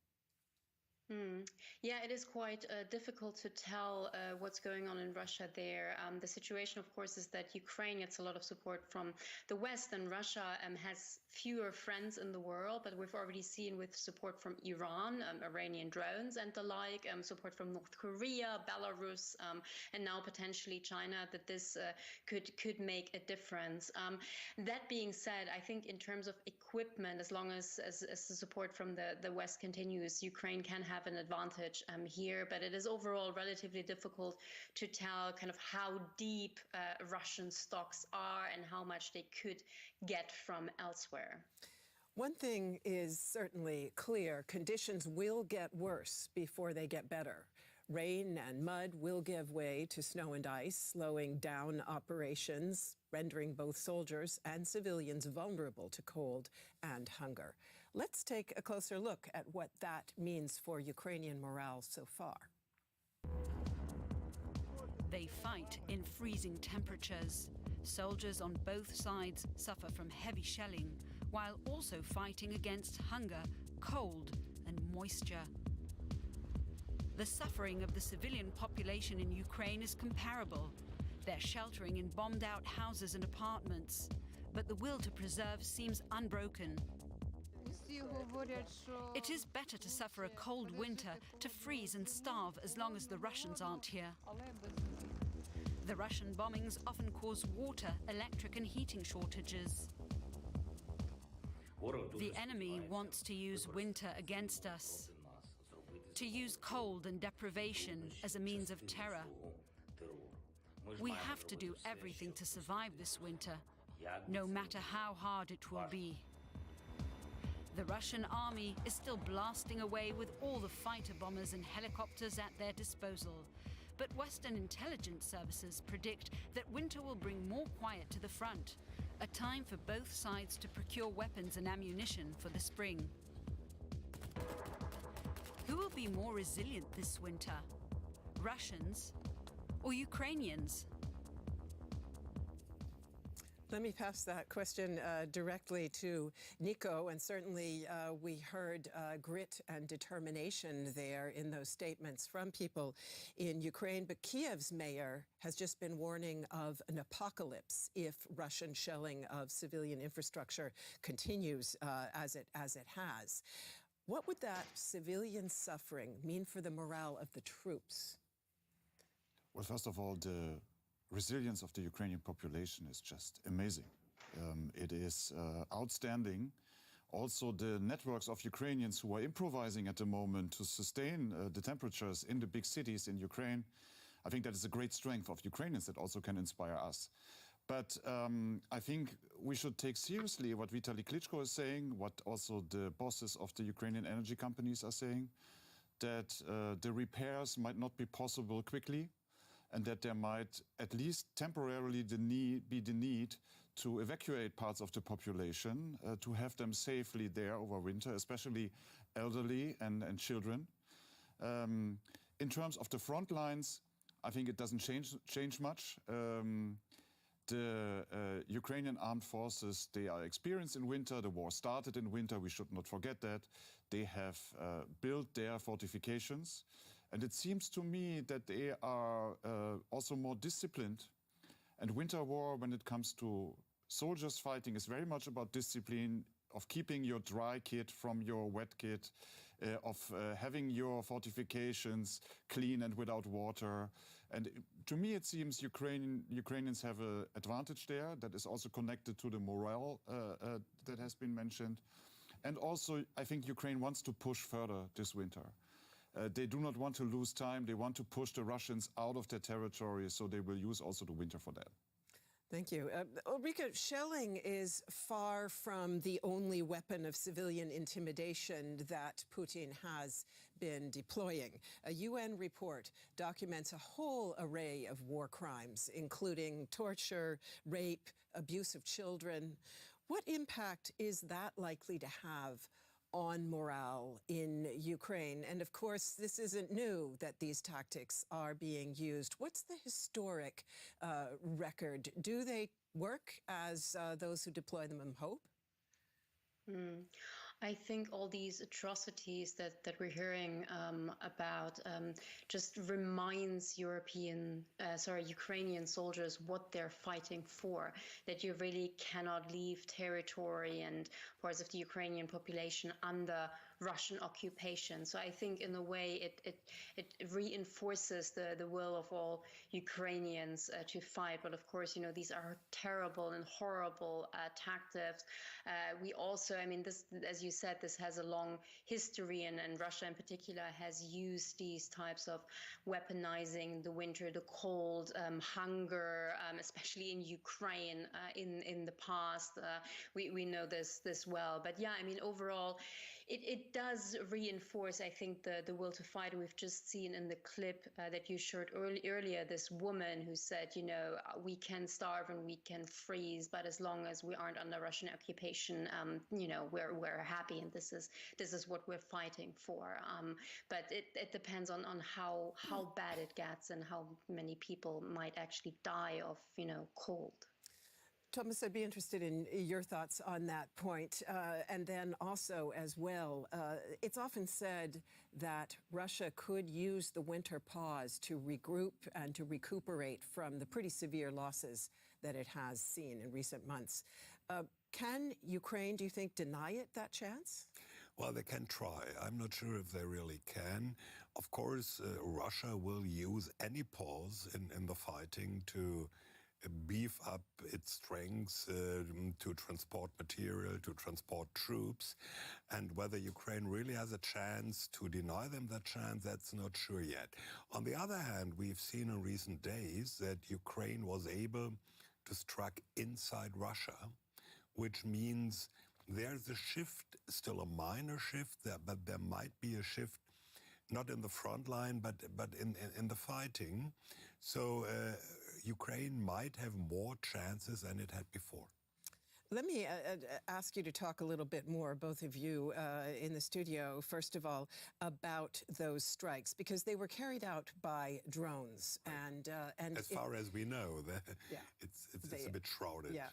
Yeah, it is quite difficult to tell what's going on in Russia there. The situation, of course, is that Ukraine gets a lot of support from the West, and Russia has fewer friends in the world. But we've already seen with support from Iran, Iranian drones and the like, support from North Korea, Belarus, and now potentially China, that this could make a difference. That being said, I think in terms of equipment, as long as the support from the West continues, Ukraine can have an advantage here, but it is overall relatively difficult to tell kind of how deep Russian stocks are and how much they could get from elsewhere. One thing is certainly clear: conditions will get worse before they get better. Rain and mud will give way to snow and ice, slowing down operations, rendering both soldiers and civilians vulnerable to cold and hunger. Let's take a closer look at what that means for Ukrainian morale so far. They fight in freezing temperatures. Soldiers on both sides suffer from heavy shelling, while also fighting against hunger, cold, and moisture. The suffering of the civilian population in Ukraine is comparable. They're sheltering in bombed-out houses and apartments, but the will to preserve seems unbroken. It is better to suffer a cold winter, to freeze and starve as long as the Russians aren't here. The Russian bombings often cause water, electric and heating shortages. The enemy wants to use winter against us, to use cold and deprivation as a means of terror. We have to do everything to survive this winter, no matter how hard it will be. The Russian army is still blasting away with all the fighter bombers and helicopters at their disposal. But Western intelligence services predict that winter will bring more quiet to the front, a time for both sides to procure weapons and ammunition for the spring. Who will be more resilient this winter? Russians or Ukrainians? Let me pass that question directly to Nico, and certainly we heard grit and determination there in those statements from people in Ukraine. But Kiev's mayor has just been warning of an apocalypse if Russian shelling of civilian infrastructure continues as it has. What would that civilian suffering mean for the morale of the troops? Well, first of all, the resilience of the Ukrainian population is just amazing. It is outstanding. Also, the networks of Ukrainians who are improvising at the moment to sustain the temperatures in the big cities in Ukraine, I think that is a great strength of Ukrainians that also can inspire us. But I think we should take seriously what Vitaly Klitschko is saying, what also the bosses of the Ukrainian energy companies are saying, that the repairs might not be possible quickly, and that there might at least temporarily be the need to evacuate parts of the population, to have them safely there over winter, especially elderly and children. In terms of the front lines, I think it doesn't change much. The Ukrainian armed forces, they are experienced in winter. The war started in winter. We should not forget that. They have built their fortifications. And it seems to me that they are also more disciplined. And winter war, when it comes to soldiers fighting, is very much about discipline, of keeping your dry kit from your wet kit, of having your fortifications clean and without water. And to me, it seems Ukrainians have an advantage there that is also connected to the morale that has been mentioned. And also, I think Ukraine wants to push further this winter. They do not want to lose time. They want to push the Russians out of their territory, so they will use also the winter for that. Thank you. Ulrika, shelling is far from the only weapon of civilian intimidation that Putin has been deploying. A UN report documents a whole array of war crimes, including torture, rape, abuse of children. What impact is that likely to have on morale in Ukraine? And of course, this isn't new that these tactics are being used. What's the historic record? Do they work as those who deploy them hope? I think all these atrocities that we're hearing about just reminds Ukrainian soldiers what they're fighting for, that you really cannot leave territory and parts of the Ukrainian population under Russian occupation. So I think in a way it reinforces the will of all Ukrainians to fight. But of course, these are terrible and horrible tactics. We also, this, as you said, this has a long history, and Russia in particular has used these types of weaponizing the winter, the cold, hunger, especially in Ukraine in the past. We know this well. But yeah, overall, it does reinforce, I think, the will to fight. We've just seen in the clip that you showed earlier, this woman who said, we can starve and we can freeze, but as long as we aren't under Russian occupation, we're happy, and this is what we're fighting for. But it depends on how bad it gets and how many people might actually die of, cold. Thomas, I'd be interested in your thoughts on that point. And then also as well, it's often said that Russia could use the winter pause to regroup and to recuperate from the pretty severe losses that it has seen in recent months. Can Ukraine, do you think, deny it that chance? Well, they can try. I'm not sure if they really can. Of course, Russia will use any pause in the fighting to beef up its strengths, to transport material, to transport troops. And whether Ukraine really has a chance to deny them that chance, that's not sure yet. On the other hand, we've seen in recent days that Ukraine was able to strike inside Russia, which means there's a shift, still a minor shift, but there might be a shift not in the front line, but in the fighting. So Ukraine might have more chances than it had before. Let me ask you to talk a little bit more, both of you in the studio, first of all, about those strikes, because they were carried out by drones. And as far as we know, it's a bit shrouded. Yeah.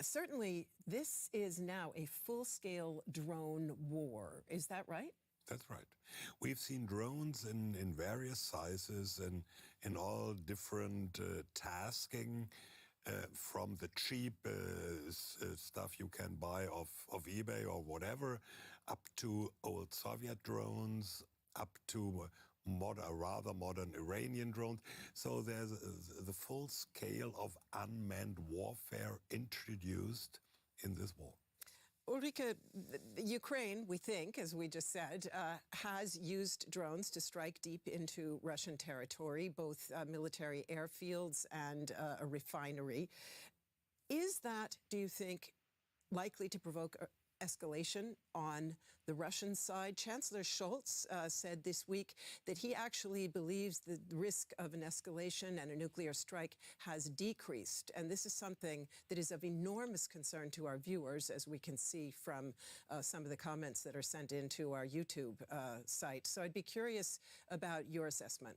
Certainly, this is now a full-scale drone war. Is that right? That's right. We've seen drones in various sizes and in all different tasking, from the cheap stuff you can buy of eBay or whatever, up to old Soviet drones, up to rather modern Iranian drones. So there's the full scale of unmanned warfare introduced in this war. Ulrike, Ukraine, we think, as we just said, has used drones to strike deep into Russian territory, both military airfields and a refinery. Is that, do you think, likely to provoke escalation on the Russian side? Chancellor Scholz said this week that he actually believes the risk of an escalation and a nuclear strike has decreased. And this is something that is of enormous concern to our viewers, as we can see from some of the comments that are sent into our YouTube site. So I'd be curious about your assessment.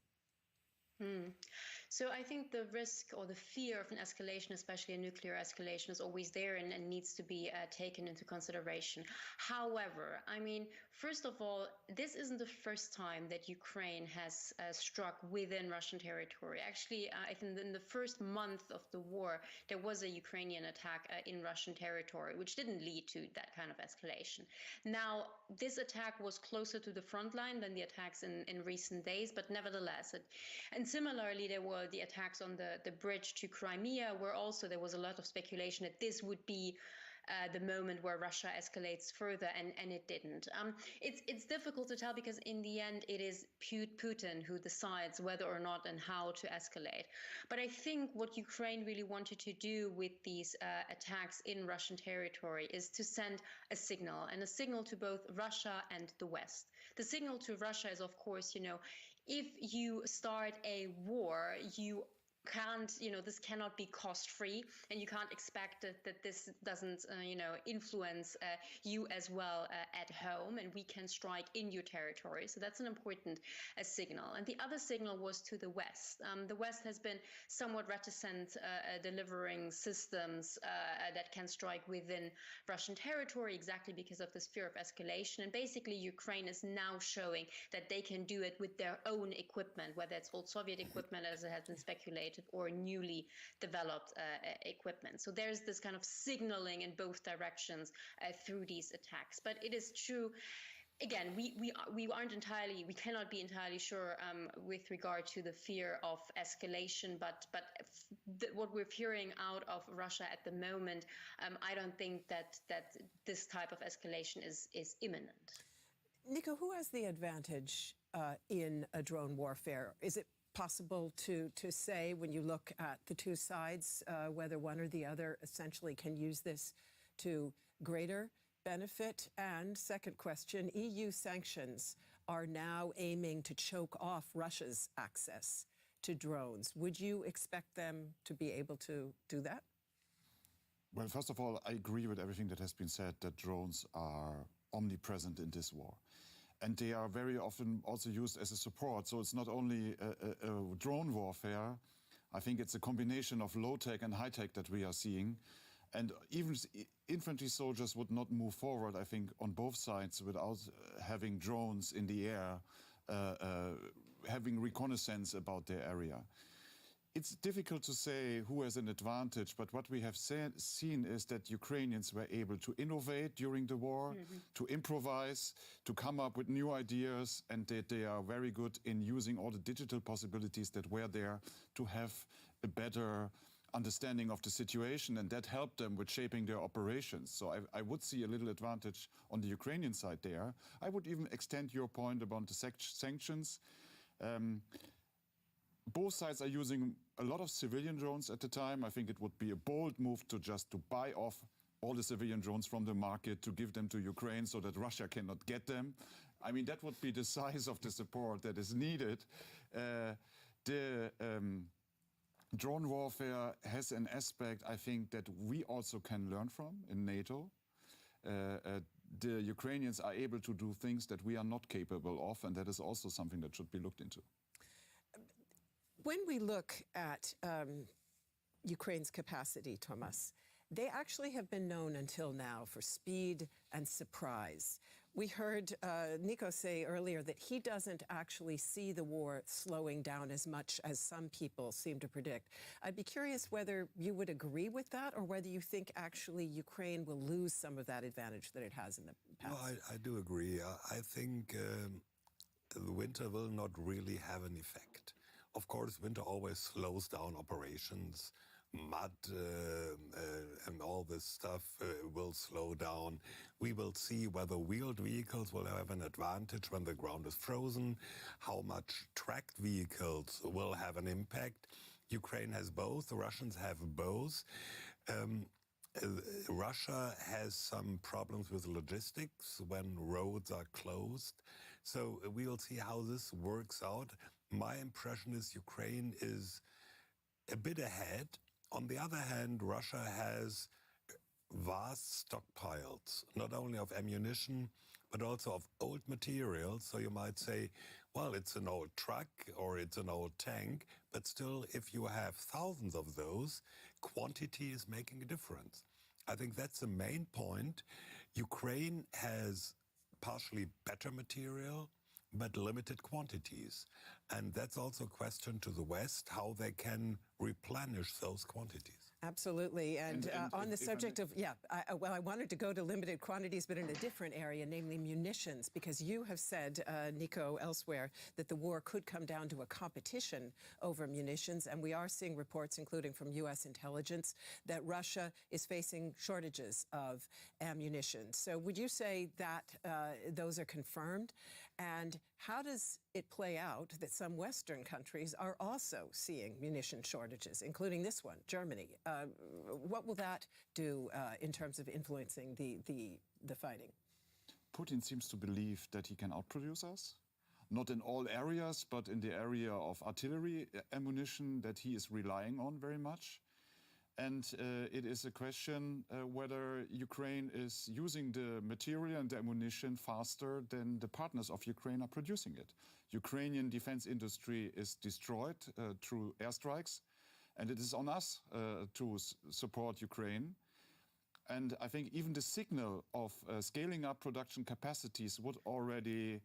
So I think the risk or the fear of an escalation, especially a nuclear escalation, is always there and needs to be taken into consideration. However, first of all, this isn't the first time that Ukraine has struck within Russian territory. Actually, I think in the first month of the war, there was a Ukrainian attack in Russian territory, which didn't lead to that kind of escalation. Now, this attack was closer to the front line than the attacks in recent days, but nevertheless, and similarly, there were the attacks on the bridge to Crimea, where also there was a lot of speculation that this would be the moment where Russia escalates further, and it didn't. It's difficult to tell because in the end it is Putin who decides whether or not and how to escalate. But I think what Ukraine really wanted to do with these attacks in Russian territory is to send a signal, and a signal to both Russia and the West. The signal to Russia is, of course, if you start a war, you can't, this cannot be cost-free, and you can't expect that this doesn't, influence you as well at home, and we can strike in your territory. So that's an important signal. And the other signal was to the West. The West has been somewhat reticent delivering systems that can strike within Russian territory, exactly because of this fear of escalation. And basically, Ukraine is now showing that they can do it with their own equipment, whether it's old Soviet equipment, as it has been speculated, or newly developed equipment. So there's this kind of signaling in both directions through these attacks. But it is true. Again, we cannot be entirely sure with regard to the fear of escalation, but what we're hearing out of Russia at the moment, I don't think that this type of escalation is imminent. Nico, who has the advantage in a drone warfare? Is it possible to say, when you look at the two sides, whether one or the other essentially can use this to greater benefit? And second question, EU sanctions are now aiming to choke off Russia's access to drones. Would you expect them to be able to do that? Well, first of all, I agree with everything that has been said, that drones are omnipresent in this war. And they are very often also used as a support. So it's not only a drone warfare. I think it's a combination of low-tech and high-tech that we are seeing. And even infantry soldiers would not move forward, I think, on both sides without having drones in the air, having reconnaissance about their area. It's difficult to say who has an advantage, but what we have seen is that Ukrainians were able to innovate during the war, to improvise, to come up with new ideas, and that they are very good in using all the digital possibilities that were there to have a better understanding of the situation, and that helped them with shaping their operations. So I would see a little advantage on the Ukrainian side there. I would even extend your point about the sanctions. Both sides are using a lot of civilian drones at the time. I think it would be a bold move to buy off all the civilian drones from the market, to give them to Ukraine so that Russia cannot get them. I mean, that would be the size of the support that is needed. Drone warfare has an aspect, I think, that we also can learn from in NATO. The Ukrainians are able to do things that we are not capable of, and that is also something that should be looked into. When we look at Ukraine's capacity, Thomas, they actually have been known until now for speed and surprise. We heard Nico say earlier that he doesn't actually see the war slowing down as much as some people seem to predict. I'd be curious whether you would agree with that, or whether you think actually Ukraine will lose some of that advantage that it has in the past. No, I do agree. I think the winter will not really have an effect. Of course, winter always slows down operations. Mud and all this stuff will slow down. We will see whether wheeled vehicles will have an advantage when the ground is frozen, how much tracked vehicles will have an impact. Ukraine has both, the Russians have both. Russia has some problems with logistics when roads are closed. So we'll see how this works out. My impression is Ukraine is a bit ahead. On the other hand, Russia has vast stockpiles, not only of ammunition, but also of old materials. So you might say, well, it's an old truck or it's an old tank, but still, if you have thousands of those, quantity is making a difference. I think that's the main point. Ukraine has partially better material, but limited quantities. And that's also a question to the West, how they can replenish those quantities. Absolutely. And on the subject of, I wanted to go to limited quantities, but in a different area, namely munitions, because you have said, Nico, elsewhere, that the war could come down to a competition over munitions. And we are seeing reports, including from U.S. intelligence, that Russia is facing shortages of ammunition. So would you say that those are confirmed? And how does it play out that some Western countries are also seeing munition shortages, including this one, Germany? What will that do in terms of influencing the fighting? Putin seems to believe that he can outproduce us. not in all areas, but in the area of artillery ammunition that he is relying on very much. And it is a question whether Ukraine is using the material and the ammunition faster than the partners of Ukraine are producing it. Ukrainian defense industry is destroyed through airstrikes, and it is on us to support Ukraine. And I think even the signal of scaling up production capacities would already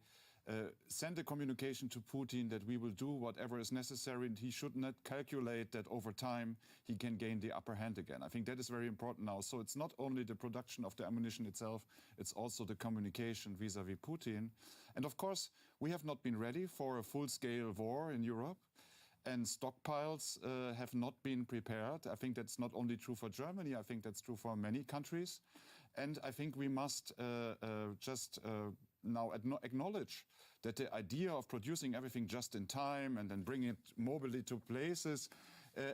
send a communication to Putin that we will do whatever is necessary, and he should not calculate that over time he can gain the upper hand again. I think that is very important now. So it's not only the production of the ammunition itself, it's also the communication vis-à-vis Putin. And of course, we have not been ready for a full-scale war in Europe, and stockpiles have not been prepared. I think that's not only true for Germany, I think that's true for many countries. And I think we must just now acknowledge that the idea of producing everything just in time and then bringing it mobilely to places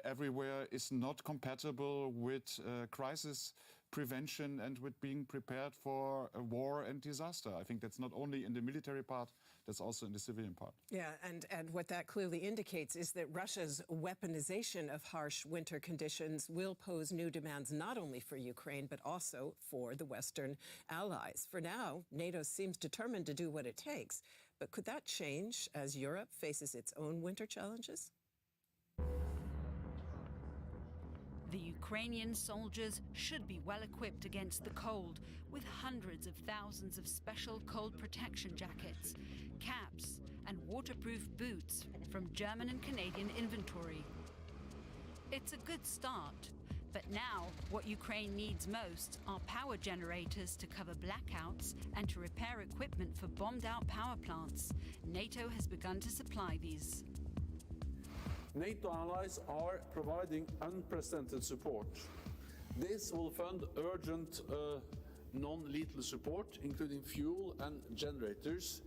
everywhere is not compatible with crisis prevention and with being prepared for a war and disaster. I think that's not only in the military part, that's also in the civilian part. Yeah, and what that clearly indicates is that Russia's weaponization of harsh winter conditions will pose new demands not only for Ukraine, but also for the Western allies. For now, NATO seems determined to do what it takes. But could that change as Europe faces its own winter challenges? The Ukrainian soldiers should be well equipped against the cold, with hundreds of thousands of special cold protection jackets, caps, and waterproof boots from German and Canadian inventory. It's a good start, but now what Ukraine needs most are power generators to cover blackouts and to repair equipment for bombed-out power plants. NATO has begun to supply these. NATO allies are providing unprecedented support. This will fund urgent non-lethal support, including fuel and generators.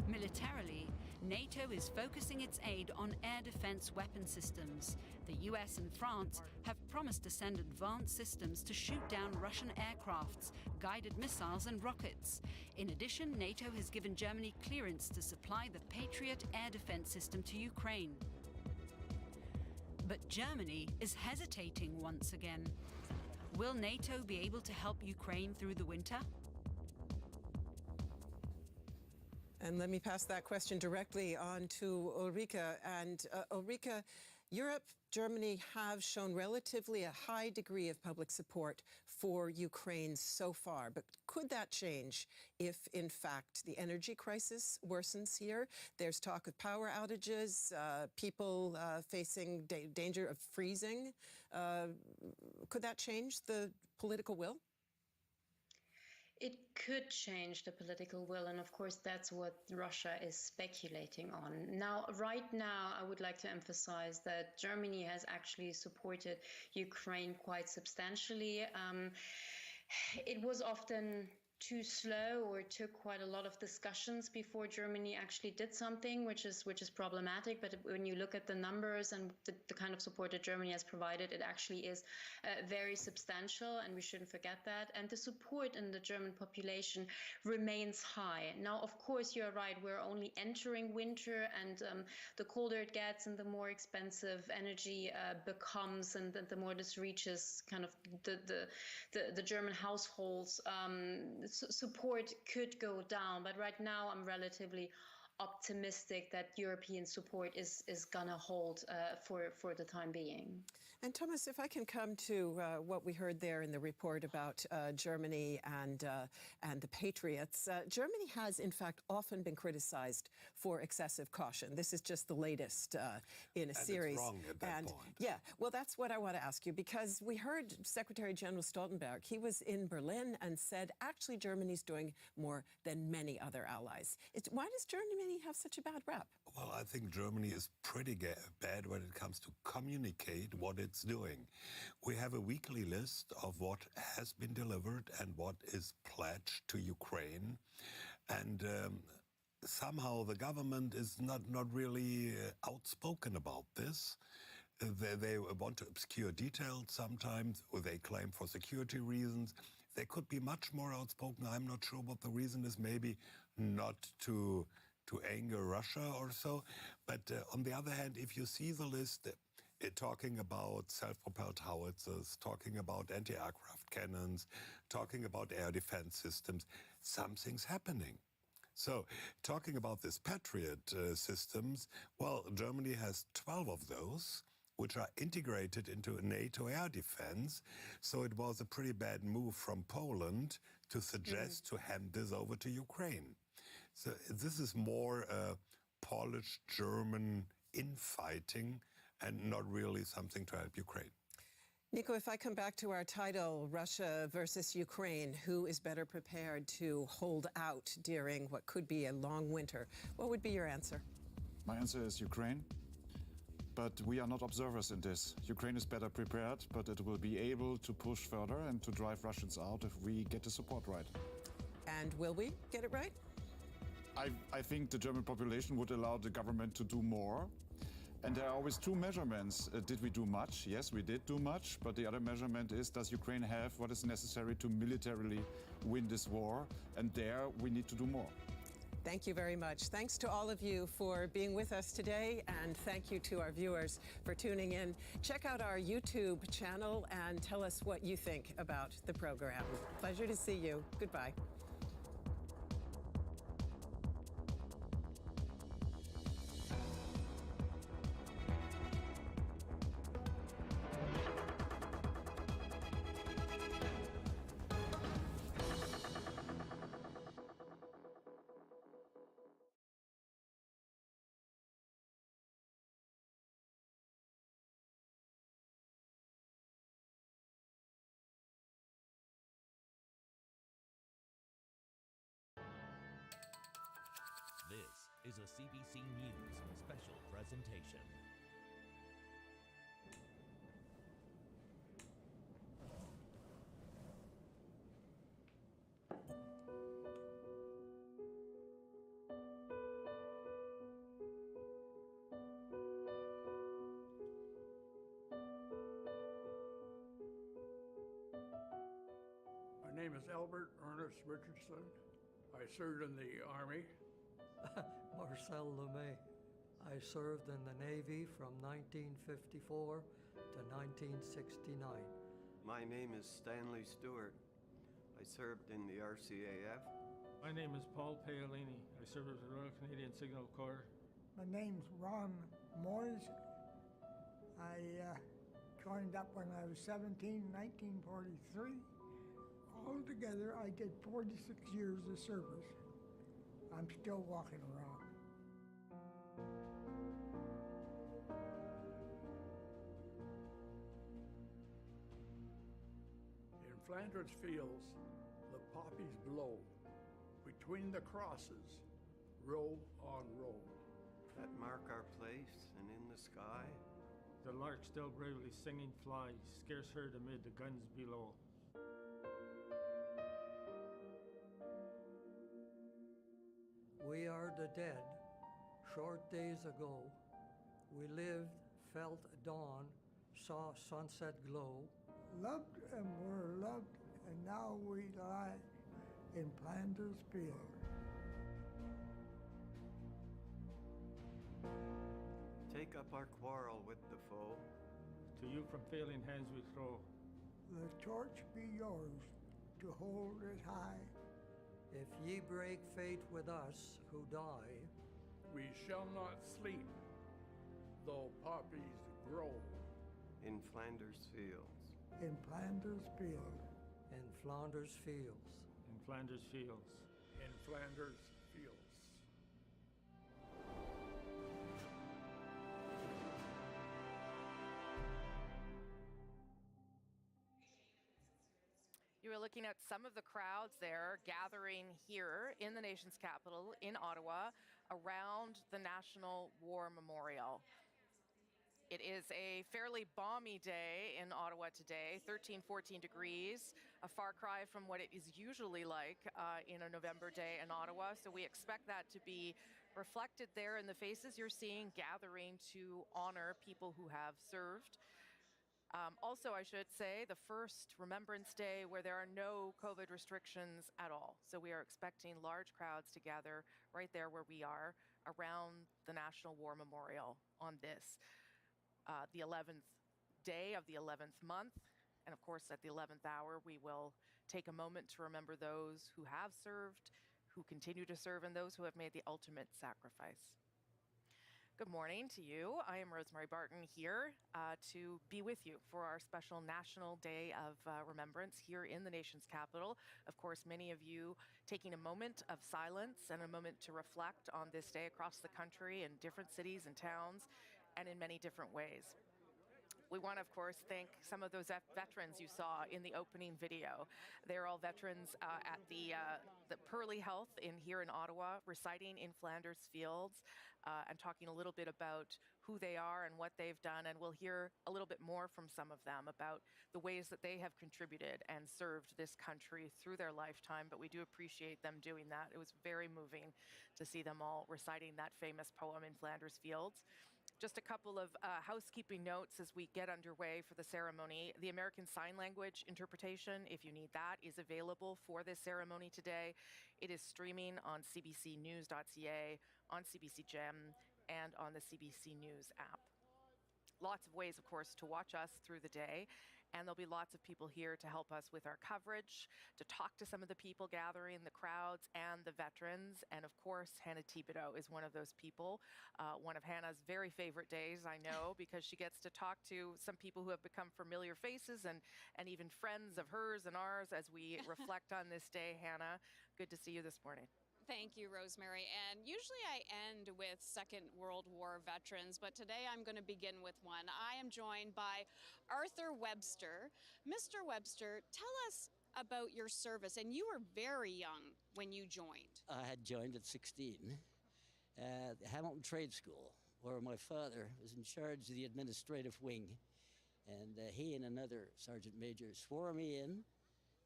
Militarily, NATO is focusing its aid on air defense weapon systems. The US and France have promised to send advanced systems to shoot down Russian aircrafts, guided missiles and rockets. In addition, NATO has given Germany clearance to supply the Patriot air defense system to Ukraine. But Germany is hesitating once again. Will NATO be able to help Ukraine through the winter? And let me pass that question directly on to Ulrika. And Ulrika, Europe, Germany have shown relatively a high degree of public support for Ukraine so far. But could that change if, in fact, the energy crisis worsens here? There's talk of power outages, people facing danger of freezing. Could that change the political will? It could change the political will, and of course that's what Russia is speculating on. Now, right now, I would like to emphasize that Germany has actually supported Ukraine quite substantially. It was often too slow, or it took quite a lot of discussions before Germany actually did something, which is problematic. But when you look at the numbers and the kind of support that Germany has provided, it actually is very substantial, and we shouldn't forget that. And the support in the German population remains high. Now, of course, you're right, we're only entering winter, and the colder it gets and the more expensive energy becomes, and the more this reaches kind of the German households, support could go down. But right now I'm relatively optimistic that European support is gonna hold for the time being. And Thomas, if I can come to what we heard there in the report about Germany and the Patriots, Germany has in fact often been criticized for excessive caution. This is just the latest in a series. It's wrong at that point. Yeah, well, that's what I want to ask you, because we heard Secretary General Stoltenberg. He was in Berlin and said, actually, Germany's doing more than many other allies. Why does Germany have such a bad rap? Well, I think Germany is pretty bad when it comes to communicate what it's doing. We have a weekly list of what has been delivered and what is pledged to Ukraine. And somehow the government is not really outspoken about this. They want to obscure details sometimes, or they claim for security reasons. They could be much more outspoken. I'm not sure what the reason is. Maybe not to anger Russia or so. But on the other hand, if you see the list, talking about self-propelled howitzers, talking about anti-aircraft cannons, talking about air defense systems, something's happening. So, talking about these Patriot systems, well, Germany has 12 of those, which are integrated into NATO air defense. So it was a pretty bad move from Poland to suggest to hand this over to Ukraine. So this is more Polish-German infighting and not really something to help Ukraine. Nico, if I come back to our title, Russia versus Ukraine, who is better prepared to hold out during what could be a long winter, what would be your answer? My answer is Ukraine. But we are not observers in this. Ukraine is better prepared, but it will be able to push further and to drive Russians out if we get the support right. And will we get it right? I think the German population would allow the government to do more. And there are always two measurements. Did we do much? Yes, we did do much. But the other measurement is, does Ukraine have what is necessary to militarily win this war? And there we need to do more. Thank you very much. Thanks to all of you for being with us today, and thank you to our viewers for tuning in. Check out our YouTube channel and tell us what you think about the program. Pleasure to see you. Goodbye. This is a CBC News special presentation. My name is Albert Ernest Richardson. I served in the Army. Marcel Lemay. I served in the Navy from 1954 to 1969. My name is Stanley Stewart. I served in the RCAF. My name is Paul Paolini. I served with the Royal Canadian Signal Corps. My name's Ron Moyes. I joined up when I was 17, 1943. Altogether, I did 46 years of service. I'm still walking around. In Flanders fields, the poppies blow. Between the crosses, row on row. That mark our place, and in the sky, the lark still bravely singing flies, scarce heard amid the guns below. We are the dead. Short days ago, we lived, felt dawn, saw sunset glow. Loved and were loved, and now we lie in Flanders field. take up our quarrel with the foe. To you from failing hands we throw. The torch be yours to hold it high. If ye break faith with us who die, we shall not sleep, though poppies grow. In Flanders fields. In Flanders field. in Flanders fields. In Flanders fields. In Flanders fields. You are looking at some of the crowds there gathering here in the nation's capital, in Ottawa, around the National War Memorial. It is a fairly balmy day in Ottawa today, 13, 14 degrees, a far cry from what it is usually like in a November day in Ottawa. So we expect that to be reflected there in the faces you're seeing gathering to honor people who have served. Also, I should say, the first Remembrance Day where there are no COVID restrictions at all. So we are expecting large crowds to gather right there where we are around the National War Memorial on this, the 11th day of the 11th month. And of course, at the 11th hour, we will take a moment to remember those who have served, who continue to serve, and those who have made the ultimate sacrifice. Good morning to you. I am Rosemary Barton here to be with you for our special National Day of Remembrance here in the nation's capital. Of course, many of you taking a moment of silence and a moment to reflect on this day across the country in different cities and towns and in many different ways. We want to, of course, thank some of those veterans you saw in the opening video. They're all veterans at the Pearly Health here in Ottawa, reciting in Flanders Fields and talking a little bit about who they are and what they've done. And we'll hear a little bit more from some of them about the ways that they have contributed and served this country through their lifetime. But we do appreciate them doing that. It was very moving to see them all reciting that famous poem in Flanders Fields. Just a couple of housekeeping notes as we get underway for the ceremony. The American Sign Language interpretation, if you need that, is available for this ceremony today. It is streaming on cbcnews.ca, on CBC Gem, and on the CBC News app. Lots of ways, of course, to watch us through the day. And there'll be lots of people here to help us with our coverage, to talk to some of the people gathering, the crowds and the veterans. And of course, Hannah Thibodeau is one of those people. One of Hannah's very favorite days, I know, because she gets to talk to some people who have become familiar faces and even friends of hers and ours as we reflect on this day. Hannah, good to see you this morning. Thank you, Rosemary. And usually I end with Second World War veterans, but today I'm going to begin with one. I am joined by Arthur Webster. Mr. Webster, tell us about your service. And you were very young when you joined. I had joined at 16 at the Hamilton Trade School, where my father was in charge of the administrative wing. And he and another sergeant major swore me in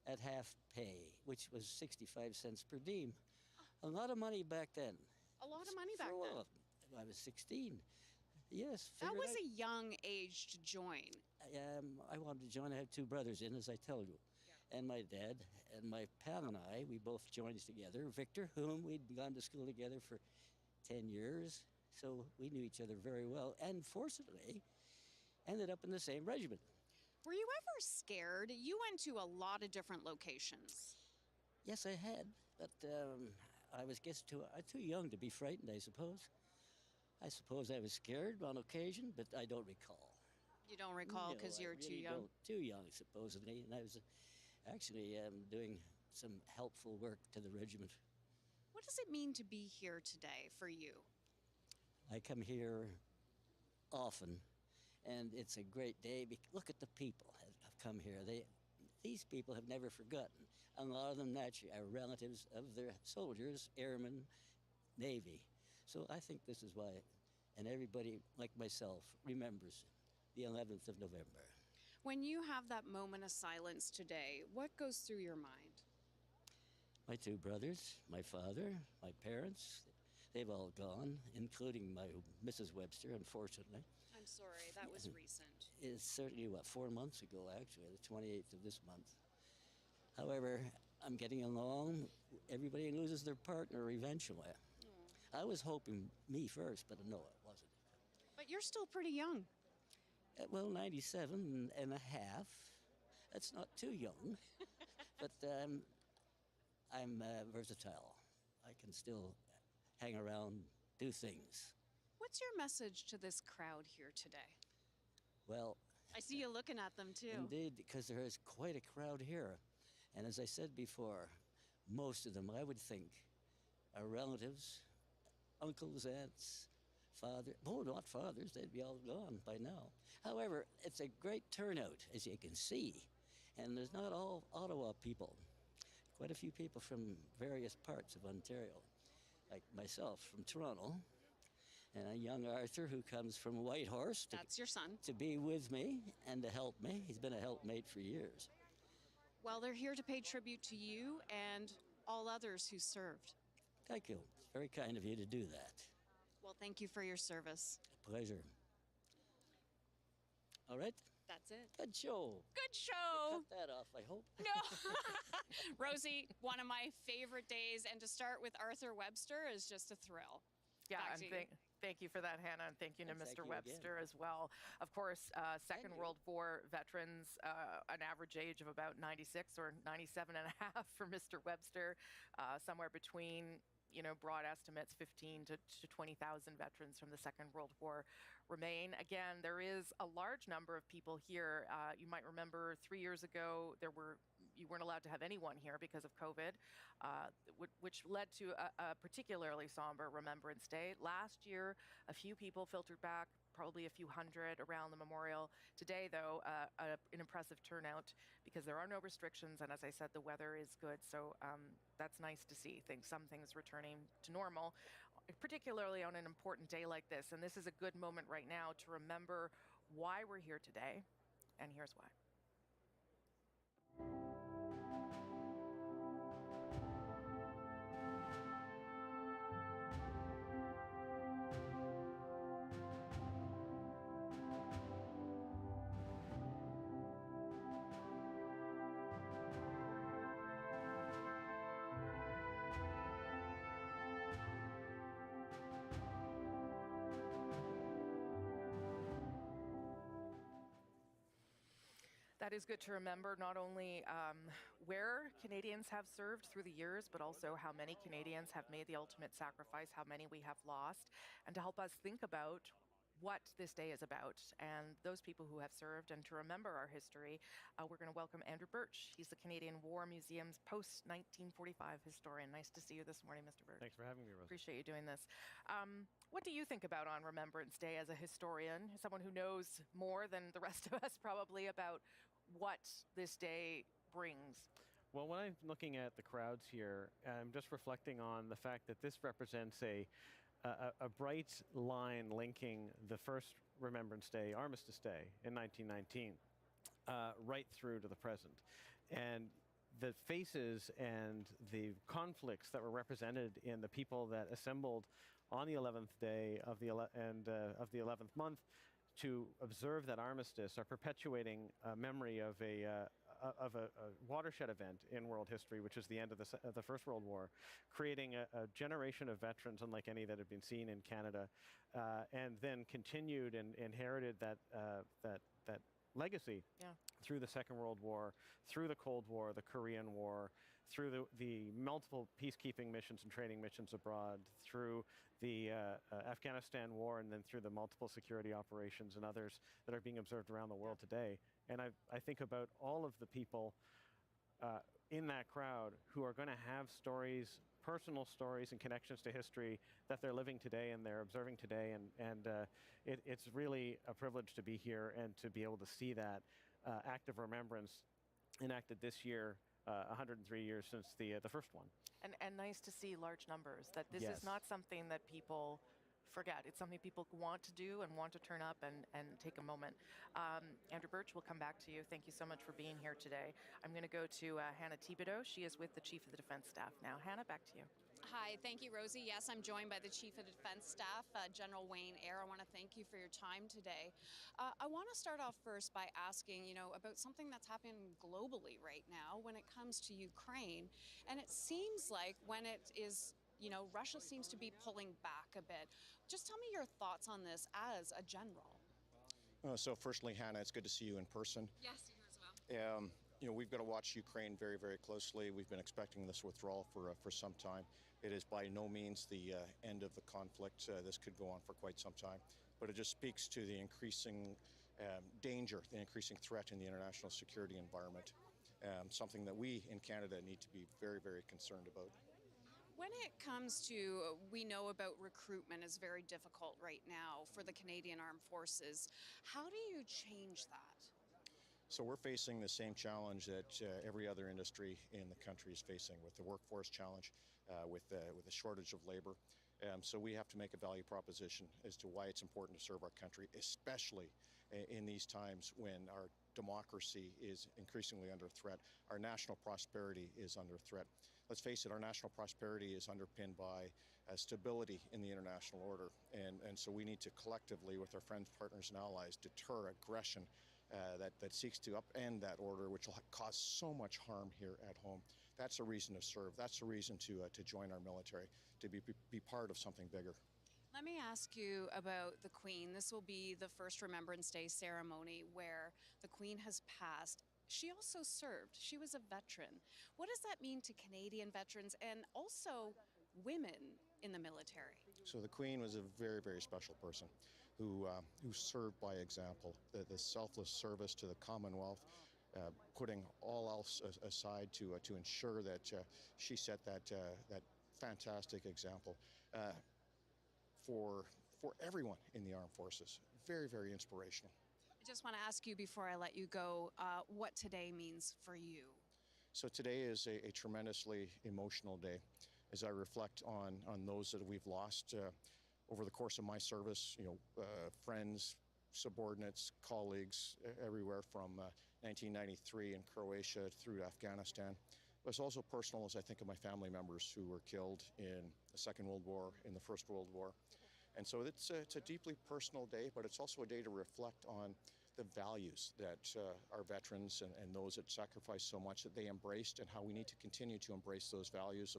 at half pay, which was 65 cents per diem. A lot of money back then. A lot of money back then? I was 16. Yes. That was a young age to join. I wanted to join. I have two brothers in, as I told you. Yeah. And my dad and my pal and I, we both joined together. Victor, whom we'd gone to school together for 10 years. So we knew each other very well. And fortunately, ended up in the same regiment. Were you ever scared? You went to a lot of different locations. Yes, I had. But I was too young to be frightened, I suppose. I suppose I was scared on occasion, but I don't recall. You don't recall because you're really too young? Too young, supposedly. And I was actually doing some helpful work to the regiment. What does it mean to be here today for you? I come here often, and it's a great day. Look at the people that have come here. These people have never forgotten. And a lot of them, naturally, are relatives of their soldiers, airmen, Navy. So I think this is why, and everybody like myself remembers the 11th of November. When you have that moment of silence today, what goes through your mind? My two brothers, my father, my parents, they've all gone, including my Mrs. Webster, unfortunately. I'm sorry, that was recent. It's certainly, 4 months ago, actually, the 28th of this month. However, I'm getting along. Everybody loses their partner eventually. I was hoping me first, but no, it wasn't. But you're still pretty young. Well, 97 and a half. That's not too young. But I'm versatile. I can still hang around, do things. What's your message to this crowd here today? Well, I see you looking at them too. Indeed, because there is quite a crowd here. And as I said before, most of them, I would think, are relatives, uncles, aunts, not fathers, they'd be all gone by now. However, it's a great turnout, as you can see. And there's not all Ottawa people. Quite a few people from various parts of Ontario, like myself from Toronto, and a young Arthur who comes from Whitehorse. That's your son. To be with me and to help me. He's been a helpmate for years. Well, they're here to pay tribute to you and all others who served. Thank you. It's very kind of you to do that. Well, thank you for your service. Pleasure. All right? That's That's it. Good show. Good show. Cut that off, I hope. No. Rosie, one of my favorite days, and to start with Arthur Webster is just a thrill. Yeah, Back and to you. thank you for that, Hannah, and thank you to And thank Mr. you again. Webster as well. Of course, Second you. World War veterans, an average age of about 96 or 97 and a half for Mr. Webster, somewhere between, broad estimates, 15 to 20,000 veterans from the Second World War remain. Again, there is a large number of people here. You might remember 3 years ago, you weren't allowed to have anyone here because of COVID, which led to a particularly somber Remembrance Day. Last year, a few people filtered back, probably a few hundred around the memorial. Today, though, an impressive turnout because there are no restrictions, and as I said, the weather is good, so that's nice to see. Some things returning to normal, particularly on an important day like this. And this is a good moment right now to remember why we're here today, and here's why. That is good to remember, not only where Canadians have served through the years, but also how many Canadians have made the ultimate sacrifice, how many we have lost, and to help us think about what this day is about and those people who have served, and to remember our history, we're going to welcome Andrew Birch. He's the Canadian War Museum's post-1945 historian. Nice to see you this morning, Mr. Birch. Thanks for having me, Rosie. Appreciate you doing this. What do you think about on Remembrance Day as a historian, someone who knows more than the rest of us probably about what this day brings? Well, when I'm looking at the crowds here, I'm just reflecting on the fact that this represents a bright line linking the first Remembrance Day, Armistice Day in 1919, right through to the present. And the faces and the conflicts that were represented in the people that assembled on the 11th day of the 11th month to observe that armistice are perpetuating a memory of a watershed event in world history, which is the end of the First World War, creating a generation of veterans unlike any that had been seen in Canada, and then continued and inherited that legacy through the Second World War, through the Cold War, the Korean War, through the multiple peacekeeping missions and training missions abroad, through the Afghanistan war, and then through the multiple security operations and others that are being observed around the world today. And I think about all of the people in that crowd who are going to have stories, personal stories and connections to history that they're living today and they're observing today. And it's really a privilege to be here and to be able to see that act of remembrance enacted this year, 103 years since the first one. And nice to see large numbers, that this Yes. is not something that people forget. It's something people want to do and want to turn up and take a moment. Andrew Birch, we'll come back to you. Thank you so much for being here today. I'm going to go to Hannah Thibodeau. She is with the Chief of the Defense Staff now. Hannah, back to you. Hi, thank you, Rosie. Yes, I'm joined by the Chief of Defense Staff, General Wayne Eyre. I want to thank you for your time today. I want to start off first by asking, about something that's happening globally right now when it comes to Ukraine. And it seems like when it is, Russia seems to be pulling back a bit. Just tell me your thoughts on this as a general. So firstly, Hannah, it's good to see you in person. Yes, you as well. We've got to watch Ukraine very, very closely. We've been expecting this withdrawal for some time. It is by no means the end of the conflict. This could go on for quite some time. But it just speaks to the increasing danger, the increasing threat in the international security environment, something that we in Canada need to be very, very concerned about. When it comes to, we know about recruitment is very difficult right now for the Canadian Armed Forces. How do you change that? So we're facing the same challenge that every other industry in the country is facing, with the workforce challenge, with a shortage of labor. So we have to make a value proposition as to why it's important to serve our country, especially in these times when our democracy is increasingly under threat. Our national prosperity is under threat. Let's face it, our national prosperity is underpinned by stability in the international order. And so we need to collectively, with our friends, partners, and allies, deter aggression that seeks to upend that order, which will cause so much harm here at home. That's a reason to serve. That's a reason to join our military, to be part of something bigger. Let me ask you about the Queen. This will be the first Remembrance Day ceremony where the Queen has passed. She also served. She was a veteran. What does that mean to Canadian veterans and also women in the military? So the Queen was a very, very special person who served by example, the selfless service to the Commonwealth, putting all else aside to ensure that she set that fantastic example for everyone in the armed forces. Very, very inspirational. I just want to ask you before I let you go what today means for you. So today is a tremendously emotional day as I reflect on those that we've lost over the course of my service, friends, subordinates, colleagues, everywhere from 1993 in Croatia through Afghanistan. But it's also personal as I think of my family members who were killed in the Second World War, in the First World War. And so it's a deeply personal day, but it's also a day to reflect on the values that our veterans and those that sacrificed so much that they embraced, and how we need to continue to embrace those values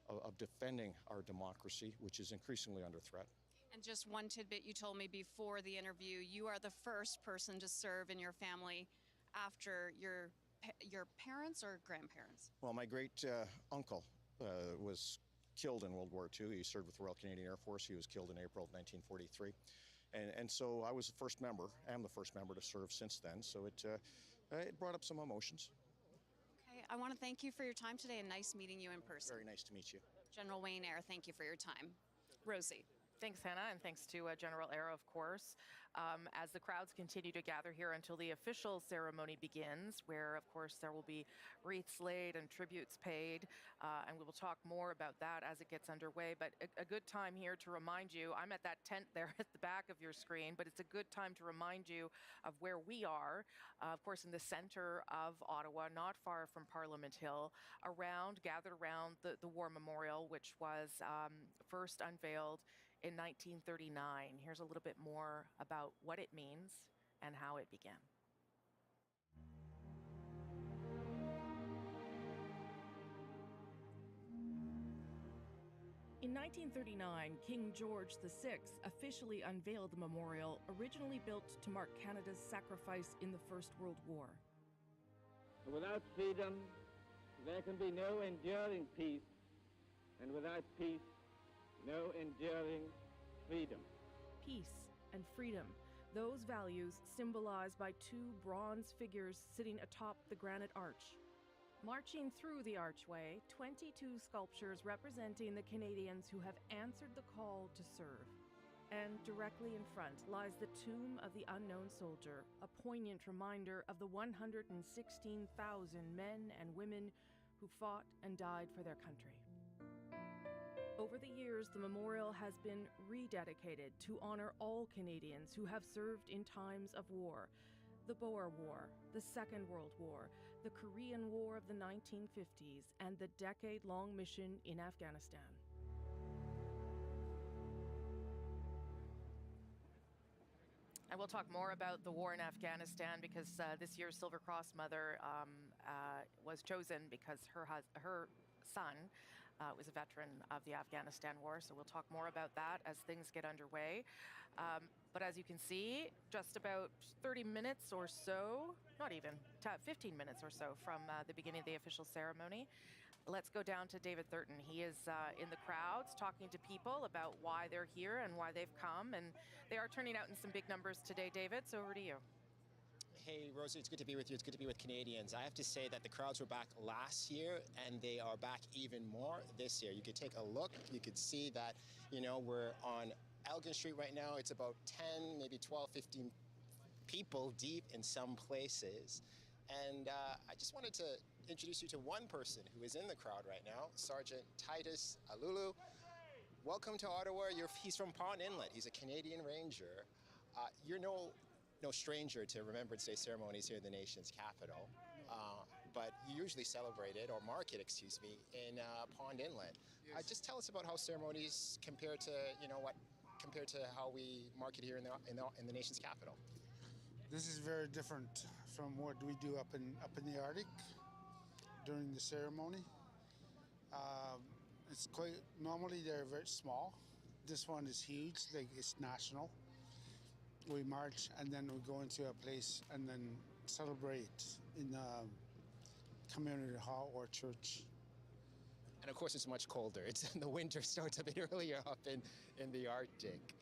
of defending our democracy, which is increasingly under threat. And just one tidbit you told me before the interview, you are the first person to serve in your family after your parents or grandparents? Well, my great uncle was killed in World War II. He served with the Royal Canadian Air Force. He was killed in April of 1943. And so I was the first member, am the first member to serve since then. So it brought up some emotions. Okay, I want to thank you for your time today and nice meeting you in person. Very nice to meet you. General Wayne Eyre, thank you for your time. Rosie. Thanks, Hannah, and thanks to General Eyre, of course. As the crowds continue to gather here until the official ceremony begins, where, of course, there will be wreaths laid and tributes paid, and we will talk more about that as it gets underway. But a good time here to remind you, I'm at that tent there at the back of your screen, but it's a good time to remind you of where we are, of course, in the center of Ottawa, not far from Parliament Hill, gathered around the War Memorial, which was first unveiled in 1939. Here's a little bit more about what it means and how it began. In 1939, King George VI officially unveiled the memorial, originally built to mark Canada's sacrifice in the First World War. Without freedom, there can be no enduring peace, and without peace, no enduring freedom. Peace and freedom, those values symbolized by two bronze figures sitting atop the granite arch. Marching through the archway, 22 sculptures representing the Canadians who have answered the call to serve. And directly in front lies the tomb of the unknown soldier, a poignant reminder of the 116,000 men and women who fought and died for their country. Over the years, the memorial has been rededicated to honor all Canadians who have served in times of war. The Boer War, the Second World War, the Korean War of the 1950s, and the decade-long mission in Afghanistan. And we'll talk more about the war in Afghanistan because this year's Silver Cross Mother was chosen because her son was a veteran of the Afghanistan war, so we'll talk more about that as things get underway. But as you can see, just about 30 minutes or so, not even, 15 minutes or so from the beginning of the official ceremony. Let's go down to David Thurton. He is in the crowds talking to people about why they're here and why they've come, and they are turning out in some big numbers today. David, so over to you. Hey, Rosie, it's good to be with you. It's good to be with Canadians. I have to say that the crowds were back last year, and they are back even more this year. You could take a look. You could see that, we're on Elgin Street right now. It's about 10, maybe 12, 15 people deep in some places. And I just wanted to introduce you to one person who is in the crowd right now, Sergeant Titus Alulu. Welcome to Ottawa. He's from Pond Inlet. He's a Canadian Ranger. You're no stranger to Remembrance Day ceremonies here in the nation's capital, but you usually celebrate it, or mark it, in Pond Inlet. Yes. Just tell us about how ceremonies compare to, compared to how we mark it here in the nation's capital. This is very different from what we do up in the Arctic during the ceremony. It's quite normally they're very small. This one is huge. Like it's national. We march and then we go into a place and then celebrate in a community hall or church. And of course, it's much colder. The winter starts a bit earlier up in the Arctic.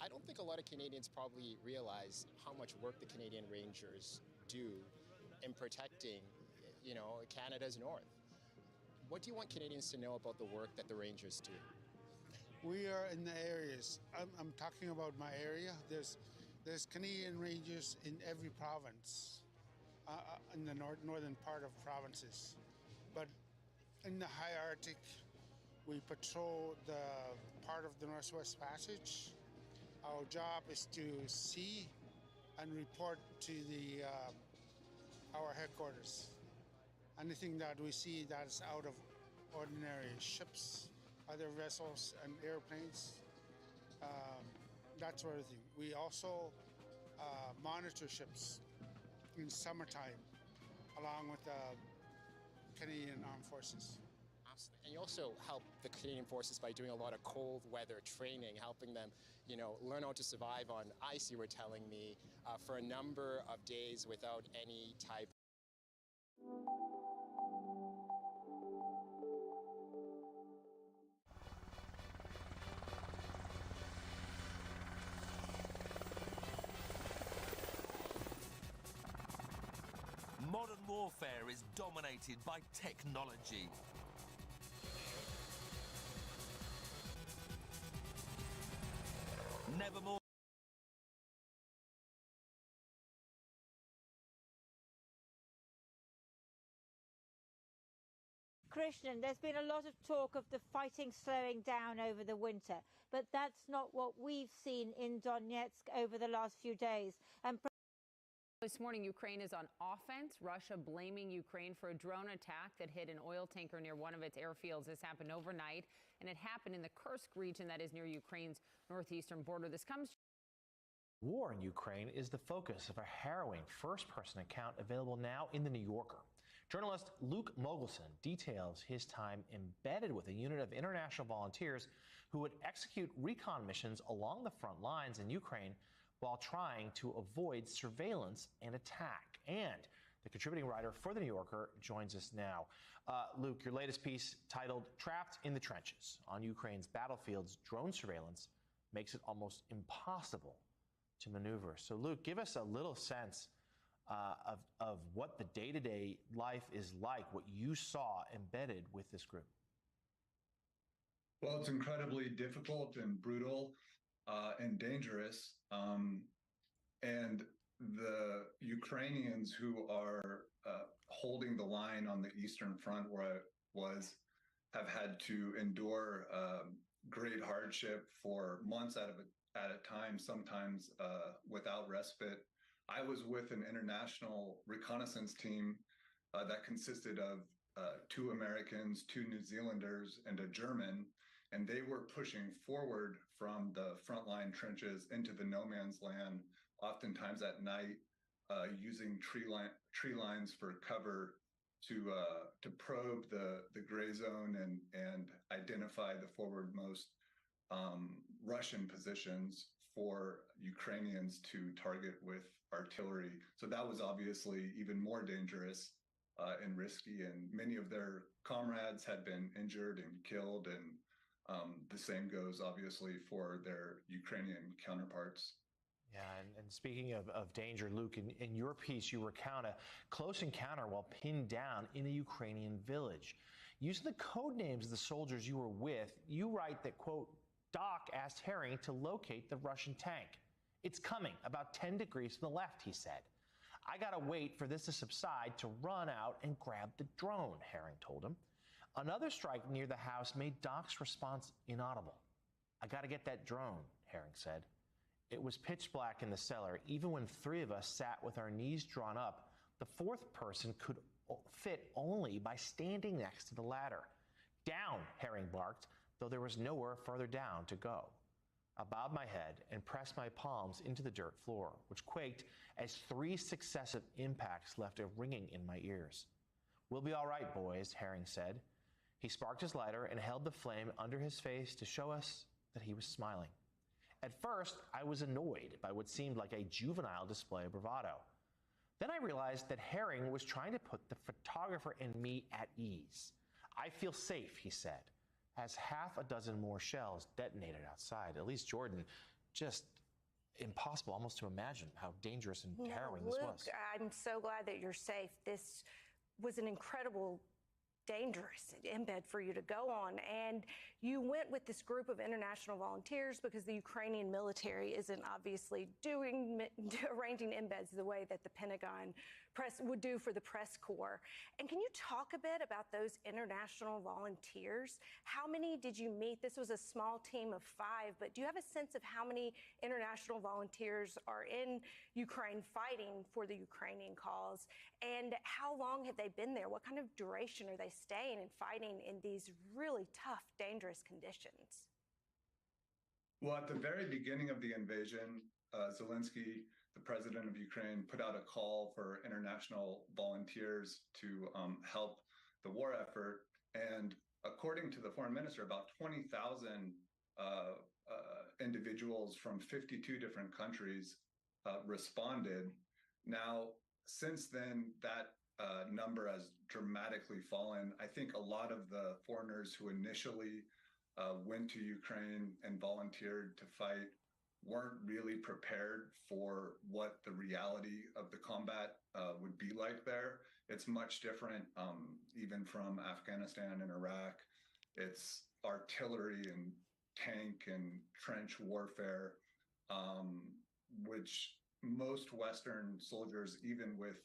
I don't think a lot of Canadians probably realize how much work the Canadian Rangers do in protecting, Canada's north. What do you want Canadians to know about the work that the Rangers do? We are in the areas. I'm talking about my area. There's Canadian Rangers in every province, in the northern part of provinces. But in the high Arctic, we patrol the part of the Northwest Passage. Our job is to see and report to our headquarters. Anything that we see that is out of ordinary ships, other vessels and airplanes, that sort of thing. We also monitor ships in summertime along with the Canadian Armed Forces. Absolutely. And you also help the Canadian Forces by doing a lot of cold weather training, helping them, learn how to survive on ice, you were telling me, for a number of days without any type. Modern warfare is dominated by technology. Never more. Krishnan, there's been a lot of talk of the fighting slowing down over the winter, but that's not what we've seen in Donetsk over the last few days. And this morning, Ukraine is on offense. Russia blaming Ukraine for a drone attack that hit an oil tanker near one of its airfields. This happened overnight, and it happened in the Kursk region that is near Ukraine's northeastern border. This comes. War in Ukraine is the focus of a harrowing first-person account available now in The New Yorker. Journalist Luke Mogelson details his time embedded with a unit of international volunteers who would execute recon missions along the front lines in Ukraine while trying to avoid surveillance and attack. And the contributing writer for The New Yorker joins us now. Luke, your latest piece titled Trapped in the Trenches on Ukraine's battlefields, drone surveillance makes it almost impossible to maneuver. So Luke, give us a little sense of what the day-to-day life is like, what you saw embedded with this group. Well, it's incredibly difficult and brutal and dangerous. And the Ukrainians who are holding the line on the Eastern Front where I was have had to endure great hardship for months at a time, sometimes without respite. I was with an international reconnaissance team that consisted of 2 Americans, 2 New Zealanders, and a German, and they were pushing forward from the frontline trenches into the no man's land, oftentimes at night, using tree lines for cover to probe the gray zone and identify the forwardmost Russian positions for Ukrainians to target with artillery. So that was obviously even more dangerous and risky, and many of their comrades had been injured and killed, and the same goes obviously for their Ukrainian counterparts. Yeah, and speaking of danger, Luke, in your piece, you recount a close encounter while pinned down in a Ukrainian village. Using the code names of the soldiers you were with, you write that, quote, Doc asked Herring to locate the Russian tank. It's coming, about 10 degrees to the left, he said. I gotta wait for this to subside to run out and grab the drone, Herring told him. Another strike near the house made Doc's response inaudible. I gotta get that drone, Herring said. It was pitch black in the cellar. Even when 3 of us sat with our knees drawn up, the 4th person could fit only by standing next to the ladder. Down, Herring barked, though there was nowhere further down to go. I bowed my head and pressed my palms into the dirt floor, which quaked as 3 successive impacts left a ringing in my ears. "We'll be all right, boys," Herring said. He sparked his lighter and held the flame under his face to show us that he was smiling. At first, I was annoyed by what seemed like a juvenile display of bravado. Then I realized that Herring was trying to put the photographer and me at ease. "I feel safe," he said, as half a dozen more shells detonated outside. At least Jordan, just impossible almost to imagine how dangerous and harrowing this was. Luke, I'm so glad that you're safe. This was an incredible, dangerous embed for you to go on. And you went with this group of international volunteers because the Ukrainian military isn't obviously arranging embeds the way that the Pentagon press would do for the press corps. And can you talk a bit about those international volunteers? How many did you meet? This was a small team of 5, but do you have a sense of how many international volunteers are in Ukraine fighting for the Ukrainian cause? And how long have they been there? What kind of duration are they staying and fighting in these really tough, dangerous conditions? Well, at the very beginning of the invasion, Zelensky, the president of Ukraine, put out a call for international volunteers to help the war effort. And according to the foreign minister, about 20,000 individuals from 52 different countries responded. Now, since then, that number has dramatically fallen. I think a lot of the foreigners who initially went to Ukraine and volunteered to fight weren't really prepared for what the reality of the combat would be like there. It's much different, even from Afghanistan and Iraq. It's artillery and tank and trench warfare, which most Western soldiers, even with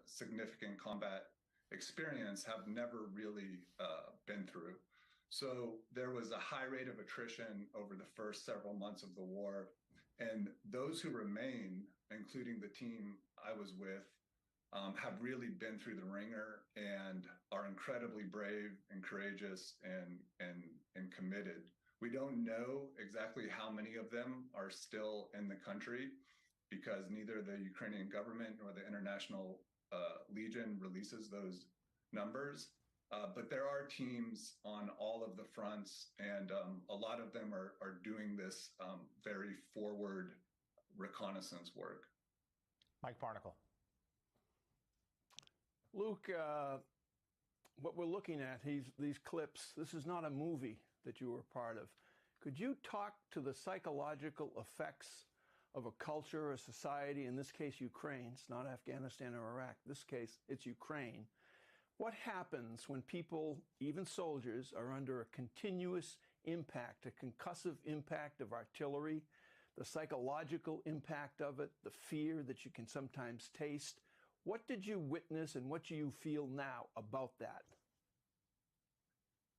significant combat experience, have never really been through. So there was a high rate of attrition over the first several months of the war. And those who remain, including the team I was with, have really been through the ringer and are incredibly brave and courageous and committed. We don't know exactly how many of them are still in the country because neither the Ukrainian government nor the International Legion releases those numbers. But there are teams on all of the fronts, and a lot of them are doing this very forward reconnaissance work. Mike Barnacle. Luke, what we're looking at, these clips, this is not a movie that you were part of. Could you talk to the psychological effects of a culture, a society, in this case, Ukraine? It's not Afghanistan or Iraq. In this case, it's Ukraine. What happens when people, even soldiers, are under a continuous impact, a concussive impact of artillery, the psychological impact of it, the fear that you can sometimes taste? What did you witness and what do you feel now about that?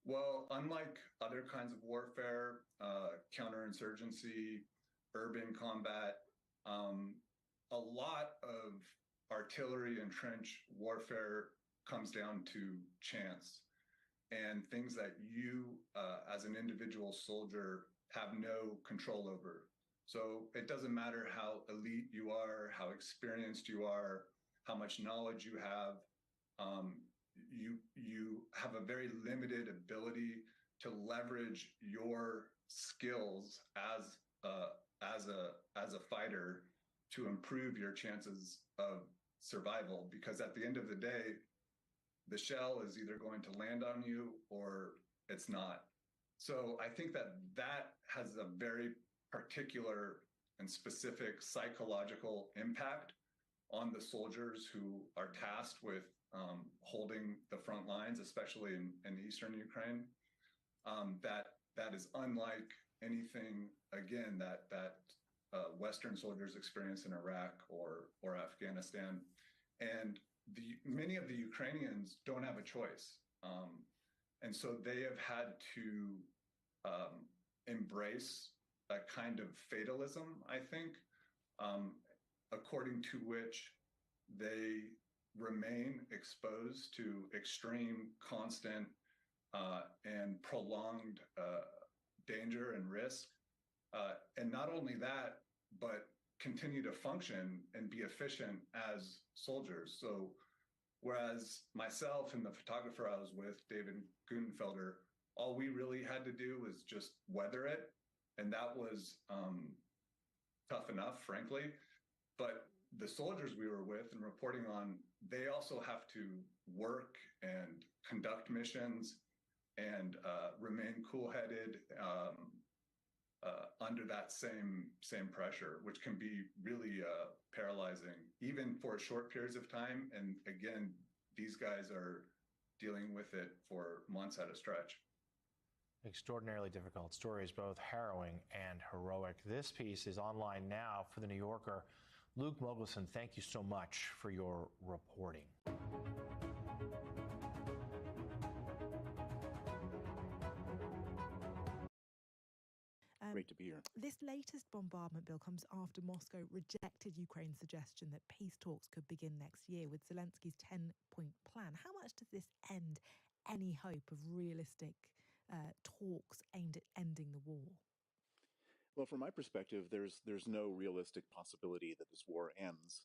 Well, unlike other kinds of warfare, counterinsurgency, urban combat, a lot of artillery and trench warfare comes down to chance and things that you, as an individual soldier, have no control over. So it doesn't matter how elite you are, how experienced you are, how much knowledge you have. You have a very limited ability to leverage your skills as a fighter to improve your chances of survival. Because at the end of the day, the shell is either going to land on you or it's not. So I think that has a very particular and specific psychological impact on the soldiers who are tasked with holding the front lines, especially in eastern Ukraine. That is unlike anything, again, that Western soldiers experience in Iraq or Afghanistan. And many of the Ukrainians don't have a choice. And so they have had to embrace a kind of fatalism, I think, according to which they remain exposed to extreme, constant, and prolonged danger and risk And not only that, but continue to function and be efficient as soldiers. So whereas myself and the photographer I was with, David Gutenfelder, all we really had to do was just weather it. And that was tough enough, frankly. But the soldiers we were with and reporting on, they also have to work and conduct missions and remain cool-headed under that same pressure, which can be really paralyzing, even for short periods of time. And again, these guys are dealing with it for months at a stretch. Extraordinarily difficult stories, both harrowing and heroic. This piece is online now for The New Yorker. Luke Mogelson, thank you so much for your reporting. Great to be here. This latest bombardment bill comes after Moscow rejected Ukraine's suggestion that peace talks could begin next year with Zelensky's 10-point plan. How much does this end any hope of realistic talks aimed at ending the war? Well, from my perspective, there's no realistic possibility that this war ends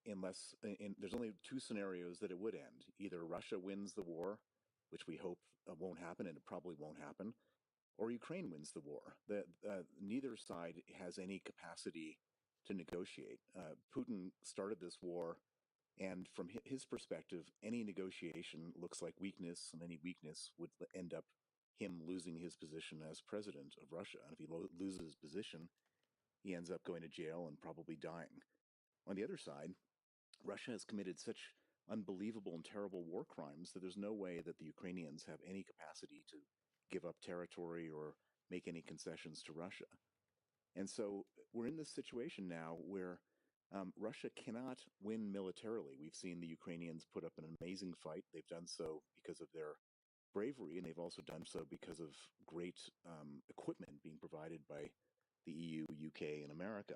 unless there's only two scenarios that it would end. Either Russia wins the war, which we hope won't happen, and it probably won't happen, or Ukraine wins the war. Neither side has any capacity to negotiate. Putin started this war, and from his perspective, any negotiation looks like weakness, and any weakness would end up him losing his position as president of Russia. And if he loses his position, he ends up going to jail and probably dying. On the other side, Russia has committed such unbelievable and terrible war crimes that there's no way that the Ukrainians have any capacity to give up territory or make any concessions to Russia. And so we're in this situation now where Russia cannot win militarily. We've seen the Ukrainians put up an amazing fight. They've done so because of their bravery, and they've also done so because of great equipment being provided by the EU, UK, and America.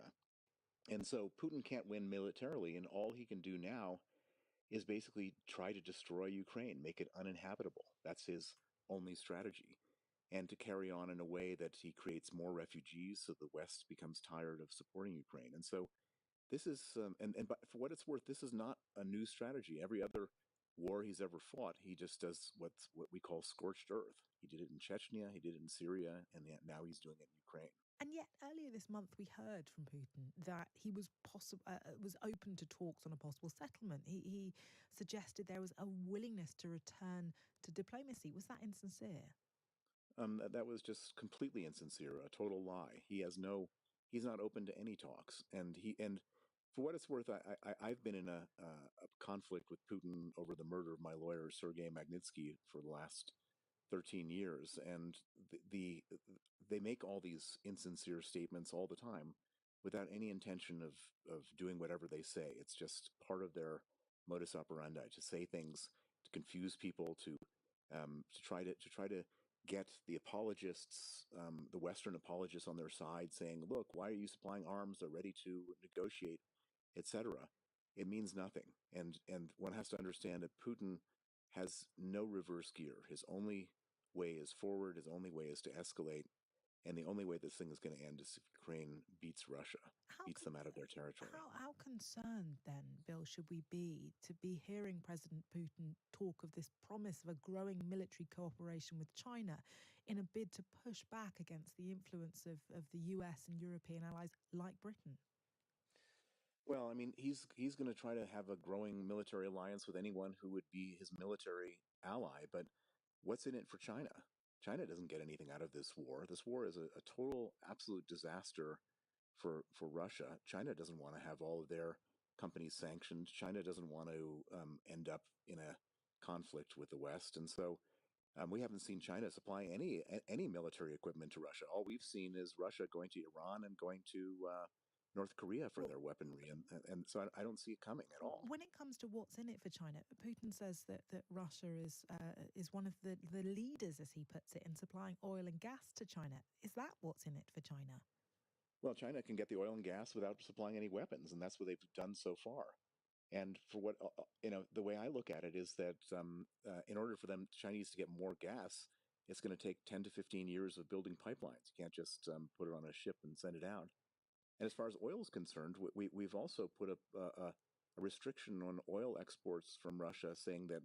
And so Putin can't win militarily, and all he can do now is basically try to destroy Ukraine, make it uninhabitable. That's his only strategy. And to carry on in a way that he creates more refugees so the West becomes tired of supporting Ukraine. And so this is, but for what it's worth, this is not a new strategy. Every other war he's ever fought, he just does what we call scorched earth. He did it in Chechnya, he did it in Syria, and now he's doing it in Ukraine. And yet, earlier this month, we heard from Putin that he was open to talks on a possible settlement. He suggested there was a willingness to return to diplomacy. Was that insincere? That was just completely insincere, a total lie. He's not open to any talks, and for what it's worth, I've been in a conflict with Putin over the murder of my lawyer Sergei Magnitsky for the last 13 years, and they make all these insincere statements all the time without any intention of doing whatever they say. It's just part of their modus operandi to say things to confuse people, to try to get the apologists, the Western apologists on their side saying, look, why are you supplying arms? They're ready to negotiate, etc. It means nothing. And one has to understand that Putin has no reverse gear. His only way is forward. His only way is to escalate. And the only way this thing is going to end is if Ukraine beats Russia, beats them out of their territory. How concerned then, Bill, should we be to be hearing President Putin talk of this promise of a growing military cooperation with China in a bid to push back against the influence of the US and European allies like Britain? Well, I mean, he's going to try to have a growing military alliance with anyone who would be his military ally. But what's in it for China? China doesn't get anything out of this war. This war is a total, absolute disaster for Russia. China doesn't want to have all of their companies sanctioned. China doesn't want to end up in a conflict with the West. And so we haven't seen China supply any military equipment to Russia. All we've seen is Russia going to Iran and going to North Korea for their weaponry, and so I don't see it coming at all. When it comes to what's in it for China, Putin says that Russia is one of the leaders, as he puts it, in supplying oil and gas to China. Is that what's in it for China? Well, China can get the oil and gas without supplying any weapons, and that's what they've done so far. And for what the way I look at it is that in order for Chinese to get more gas, it's going to take 10 to 15 years of building pipelines. You can't just put it on a ship and send it out. And as far as oil is concerned, we've also put a restriction on oil exports from Russia, saying that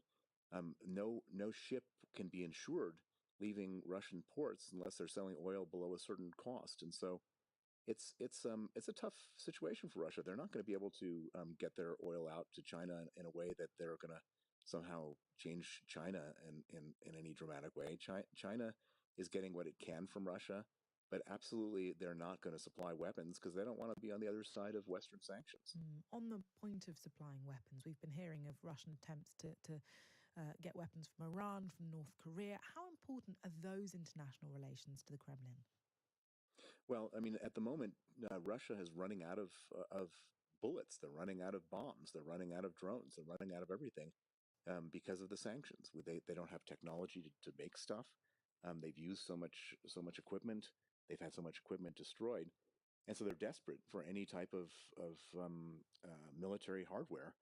no ship can be insured leaving Russian ports unless they're selling oil below a certain cost. And so it's a tough situation for Russia. They're not going to be able to get their oil out to China in a way that they're going to somehow change China in any dramatic way. China is getting what it can from Russia, but absolutely they're not going to supply weapons because they don't want to be on the other side of Western sanctions. On the point of supplying weapons, we've been hearing of Russian attempts to get weapons from Iran, from North Korea. How important are those international relations to the Kremlin? Well, I mean, at the moment, Russia is running out of bullets. They're running out of bombs. They're running out of drones. They're running out of everything because of the sanctions. They don't have technology to make stuff. They've used so much equipment. They've had so much equipment destroyed, and so they're desperate for any type of military hardware.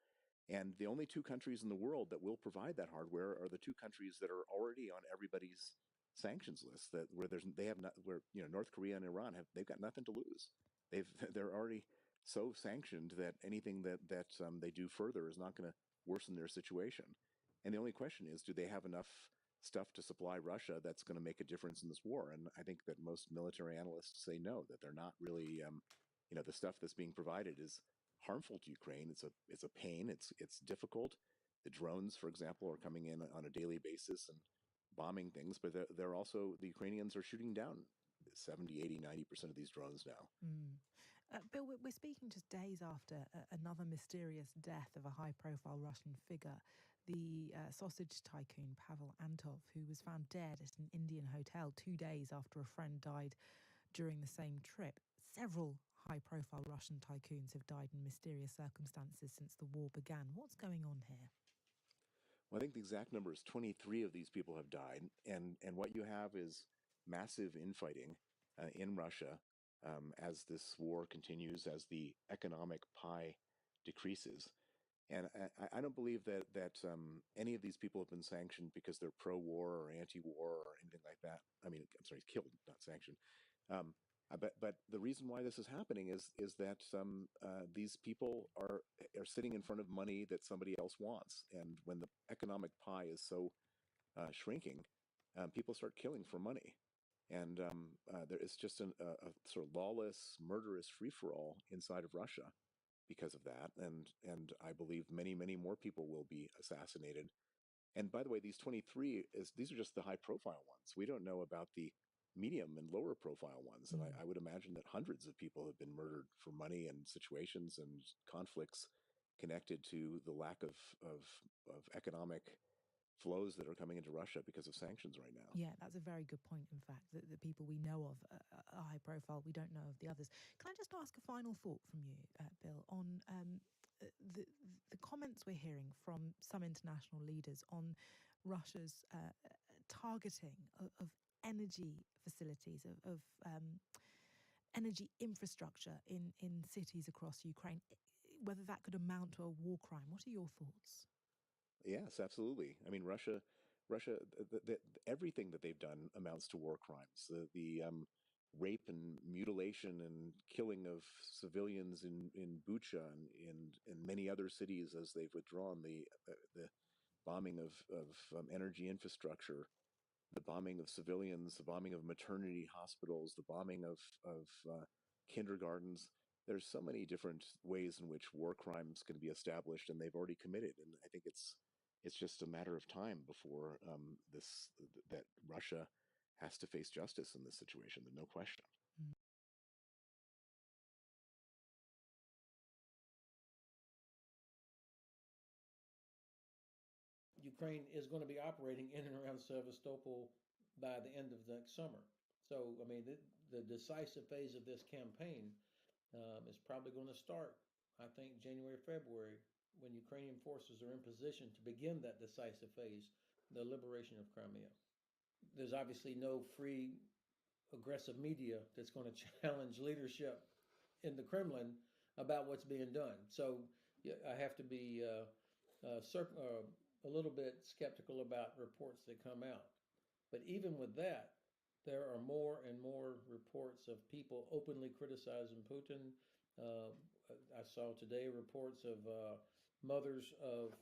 And the only two countries in the world that will provide that hardware are the two countries that are already on everybody's sanctions list. Where North Korea and Iran they've got nothing to lose. They're already so sanctioned that anything that they do further is not going to worsen their situation. And the only question is, do they have enough stuff to supply Russia that's going to make a difference in this war? And I think that most military analysts say no, that they're not really. The stuff that's being provided is harmful to Ukraine. It's a pain. It's difficult. The drones, for example, are coming in on a daily basis and bombing things, but they're also, the Ukrainians are shooting down 70, 80, 90% of these drones now. Bill, we're speaking just days after another mysterious death of a high-profile Russian figure, the sausage tycoon Pavel Antov, who was found dead at an Indian hotel 2 days after a friend died during the same trip. Several high-profile Russian tycoons have died in mysterious circumstances since the war began. What's going on here? Well, I think the exact number is 23 of these people have died, and what you have is massive infighting in Russia as this war continues, as the economic pie decreases. And I don't believe that any of these people have been sanctioned because they're pro-war or anti-war or anything like that. I mean, I'm sorry, killed, not sanctioned. But the reason why this is happening is that these people are sitting in front of money that somebody else wants, and when the economic pie is so shrinking, people start killing for money, and there is just a sort of lawless, murderous free-for-all inside of Russia because of that, and I believe many more people will be assassinated. And by the way, these 23 these are just the high-profile ones. We don't know about the medium and lower profile ones. And I would imagine that hundreds of people have been murdered for money and situations and conflicts connected to the lack of economic flows that are coming into Russia because of sanctions right now. Yeah, that's a very good point, in fact, that the people we know of are high profile. We don't know of the others. Can I just ask a final thought from you, Bill, on the comments we're hearing from some international leaders on Russia's targeting of energy facilities, of energy infrastructure in cities across Ukraine, whether that could amount to a war crime? What are your thoughts? Yes, absolutely. I mean, Russia, everything that they've done amounts to war crimes. The rape and mutilation and killing of civilians in Bucha and in many other cities as they've withdrawn, the bombing of energy infrastructure, the bombing of civilians, the bombing of maternity hospitals, the bombing of kindergartens. There's so many different ways in which war crimes can be established, and they've already committed. And I think it's just a matter of time before that Russia has to face justice in this situation. There's no question. Ukraine is going to be operating in and around Sevastopol by the end of next summer. So, I mean, the decisive phase of this campaign is probably going to start, I think, January, February, when Ukrainian forces are in position to begin that decisive phase, the liberation of Crimea. There's obviously no free, aggressive media that's going to challenge leadership in the Kremlin about what's being done. So I have to be a little bit skeptical about reports that come out. But even with that, there are more and more reports of people openly criticizing Putin. Uh, I saw today reports of mothers of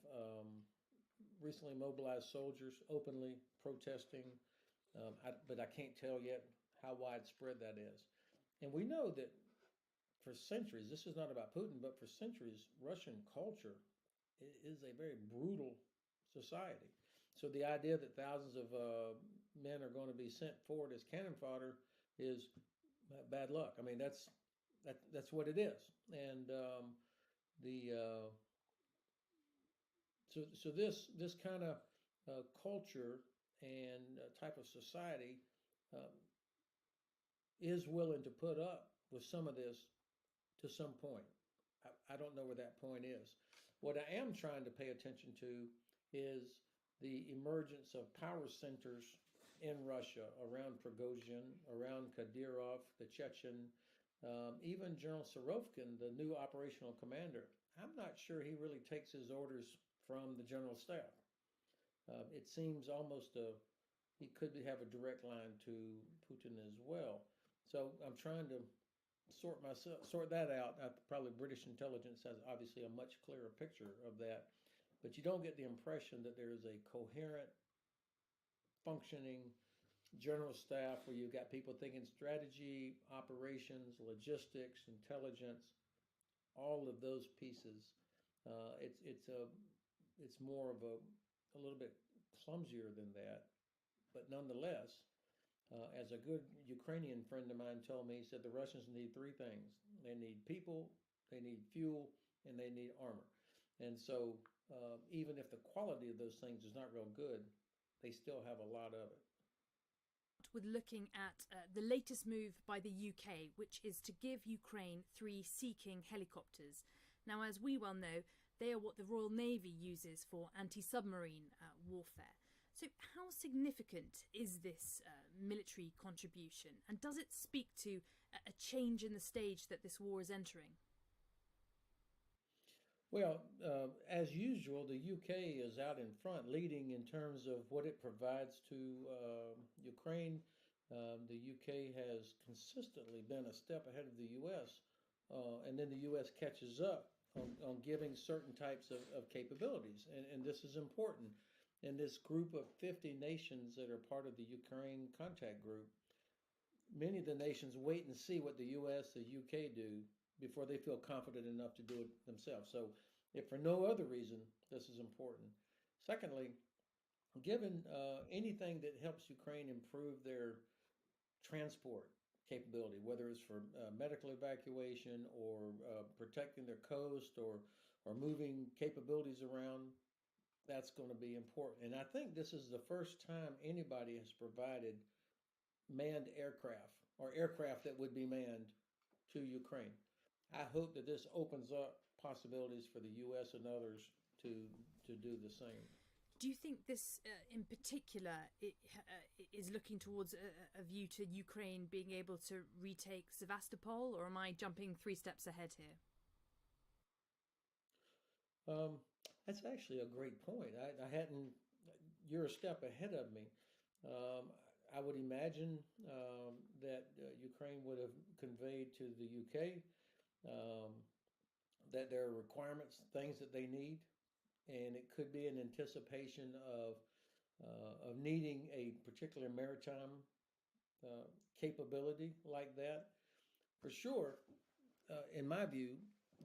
recently mobilized soldiers openly protesting, but I can't tell yet how widespread that is. And we know that for centuries, this is not about Putin, but for centuries, Russian culture is a very brutal society. So the idea that thousands of men are going to be sent forward as cannon fodder is bad luck. I mean, that's what it is. And the so this kind of culture and type of society uh, is willing to put up with some of this to some point. I don't know where that point is. What I am trying to pay attention to is the emergence of power centers in Russia around Prigozhin, around Kadyrov, the Chechen, even General Surovkin, the new operational commander. I'm not sure he really takes his orders from the general staff. It seems almost he could have a direct line to Putin as well. So I'm trying to sort that out. Probably British intelligence has obviously a much clearer picture of that, but you don't get the impression that there is a coherent, functioning general staff where you've got people thinking strategy, operations, logistics, intelligence, all of those pieces. It's more of a little bit clumsier than that, but nonetheless, as a good Ukrainian friend of mine told me, he said the Russians need three things. They need people, they need fuel, and they need armor. And so even if the quality of those things is not real good, they still have a lot of it. With looking at the latest move by the UK, which is to give Ukraine 3 Sea King helicopters. Now, as we well know, they are what the Royal Navy uses for anti-submarine warfare. So how significant is this military contribution, and does it speak to a change in the stage that this war is entering? Well, as usual, the UK is out in front, leading in terms of what it provides to Ukraine. The UK has consistently been a step ahead of the US, and then the US catches up on giving certain types of capabilities. And this is important. In this group of 50 nations that are part of the Ukraine contact group, many of the nations wait and see what the US, the UK do before they feel confident enough to do it themselves. So if for no other reason, this is important. Secondly, given anything that helps Ukraine improve their transport capability, whether it's for medical evacuation or protecting their coast or moving capabilities around, that's going to be important. And I think this is the first time anybody has provided manned aircraft or aircraft that would be manned to Ukraine. I hope that this opens up possibilities for the U.S. and others to do the same. Do you think this in particular is looking towards a view to Ukraine being able to retake Sevastopol, or am I jumping 3 steps ahead here? That's actually a great point. I hadn't, you're a step ahead of me. I would imagine that Ukraine would have conveyed to the UK that there are requirements, things that they need, and it could be an anticipation of needing a particular maritime capability like that. For sure, in my view,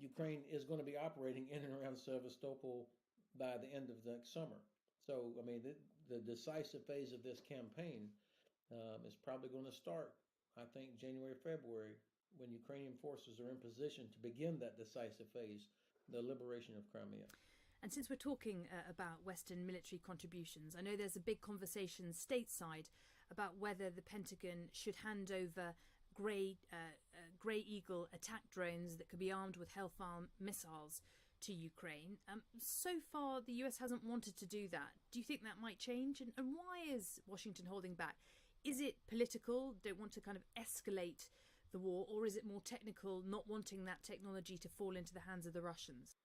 Ukraine is going to be operating in and around Sevastopol by the end of next summer. So, I mean, the decisive phase of this campaign is probably going to start, I think, January, February, when Ukrainian forces are in position to begin that decisive phase, the liberation of Crimea. And since we're talking about Western military contributions, I know there's a big conversation stateside about whether the Pentagon should hand over Grey Eagle attack drones that could be armed with Hellfire missiles to Ukraine. So far, the US hasn't wanted to do that. Do you think that might change? And why is Washington holding back? Is it political, don't want to kind of escalate the war, or is it more technical, not wanting that technology to fall into the hands of the Russians?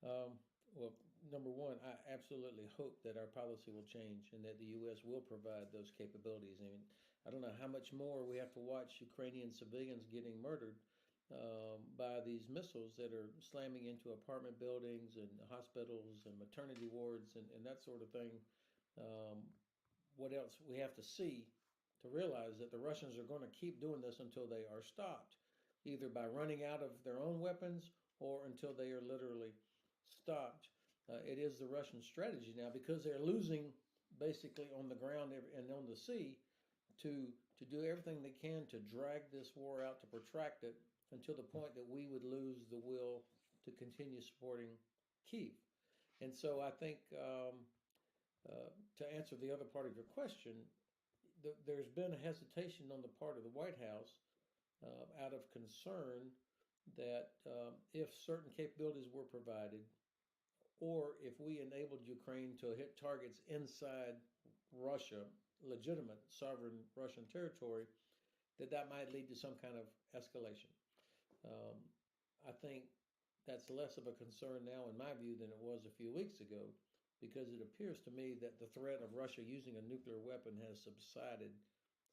Well, number one, I absolutely hope that our policy will change and that the U.S. will provide those capabilities. I mean, I don't know how much more we have to watch Ukrainian civilians getting murdered by these missiles that are slamming into apartment buildings and hospitals and maternity wards and that sort of thing. Um, what else we have to see to realize that the Russians are going to keep doing this until they are stopped, either by running out of their own weapons or until they are literally stopped. It is the Russian strategy now because they're losing basically on the ground and on the sea to do everything they can to drag this war out, to protract it until the point that we would lose the will to continue supporting Kyiv. And so I think to answer the other part of your question, there's been a hesitation on the part of the White House out of concern that if certain capabilities were provided, or if we enabled Ukraine to hit targets inside Russia, legitimate sovereign Russian territory, that might lead to some kind of escalation. I think that's less of a concern now, in my view, than it was a few weeks ago, because it appears to me that the threat of Russia using a nuclear weapon has subsided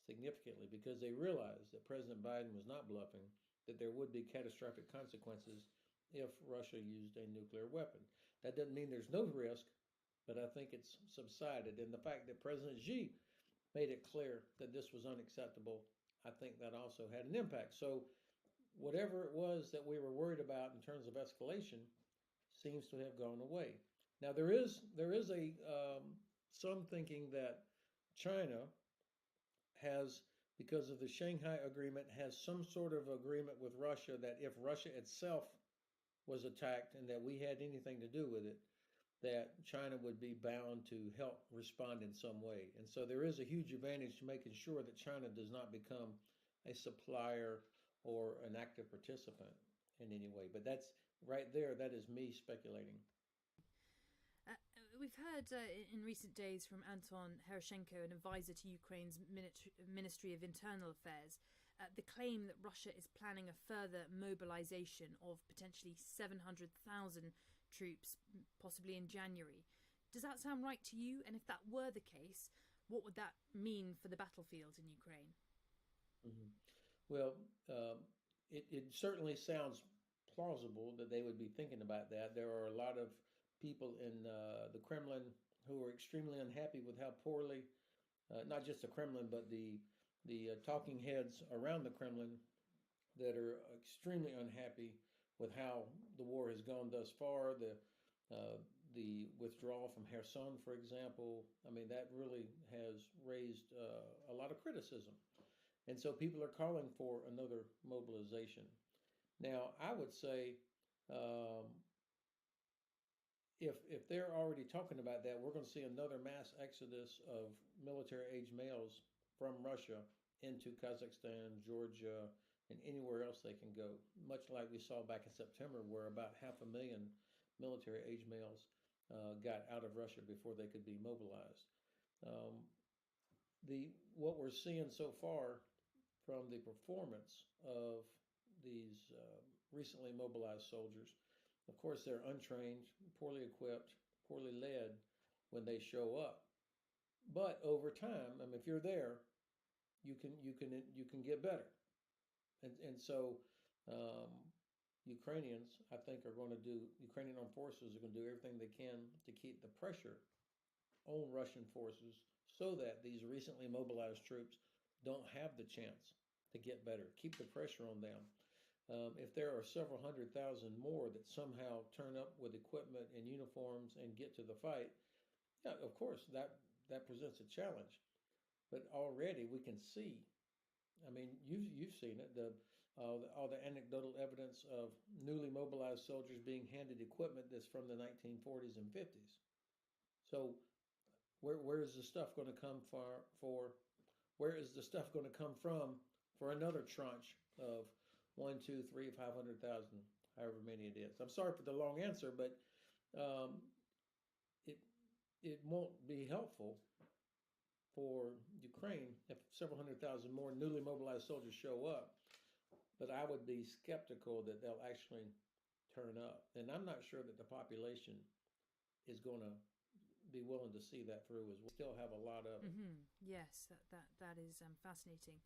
significantly because they realized that President Biden was not bluffing, that there would be catastrophic consequences if Russia used a nuclear weapon. That doesn't mean there's no risk, but I think it's subsided. And the fact that President Xi made it clear that this was unacceptable, I think that also had an impact. So whatever it was that we were worried about in terms of escalation seems to have gone away. Now there is a some thinking that China has, because of the Shanghai Agreement, has some sort of agreement with Russia that if Russia itself was attacked and that we had anything to do with it, that China would be bound to help respond in some way. And so there is a huge advantage to making sure that China does not become a supplier or an active participant in any way. But that's right there, that is me speculating. We've heard in recent days from Anton Heroshenko, an advisor to Ukraine's Ministry of Internal Affairs, the claim that Russia is planning a further mobilization of potentially 700,000 troops, possibly in January. Does that sound right to you? And if that were the case, what would that mean for the battlefield in Ukraine? Mm-hmm. Well, it certainly sounds plausible that they would be thinking about that. There are a lot of people in the Kremlin who are extremely unhappy with how poorly, not just the Kremlin, but the talking heads around the Kremlin that are extremely unhappy with how the war has gone thus far. The withdrawal from Kherson, for example, I mean, that really has raised a lot of criticism. And so people are calling for another mobilization. Now, I would say if they're already talking about that, we're going to see another mass exodus of military-age males from Russia into Kazakhstan, Georgia, and anywhere else they can go, much like we saw back in September, where about 500,000 military-age males got out of Russia before they could be mobilized. What we're seeing so far from the performance of these recently mobilized soldiers, of course, they're untrained, poorly equipped, poorly led when they show up. But over time, I mean, if you're there, you can get better. And so Ukrainian armed forces are going to do everything they can to keep the pressure on Russian forces so that these recently mobilized troops don't have the chance to get better. Keep the pressure on them. If there are several 100,000 more that somehow turn up with equipment and uniforms and get to the fight, yeah, of course, that presents a challenge. But already we can see, I mean, you've seen it, all the anecdotal evidence of newly mobilized soldiers being handed equipment that's from the 1940s and 50s. So where is the stuff going to come where is the stuff going to come from for another tranche of 1, 2, 3, 500,000, however many it is? I'm sorry for the long answer, but it won't be helpful for Ukraine if several 100,000 more newly mobilized soldiers show up. But I would be skeptical that they'll actually turn up. And I'm not sure that the population is going to be willing to see that through. As we still have a lot of it. Yes, that is fascinating.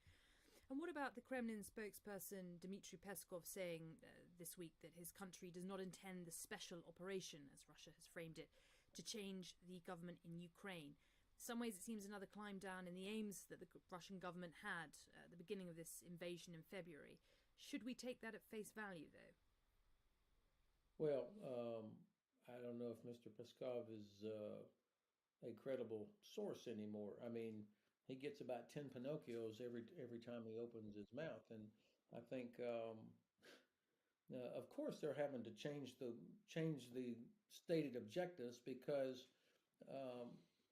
And what about the Kremlin spokesperson Dmitry Peskov saying this week that his country does not intend the special operation, as Russia has framed it, to change the government in Ukraine? In some ways, it seems another climb down in the aims that the Russian government had at the beginning of this invasion in February. Should we take that at face value, though? Well, I don't know if Mr. Peskov is a credible source anymore. I mean, he gets about 10 Pinocchios every time he opens his mouth, and I think, of course, they're having to change the stated objectives because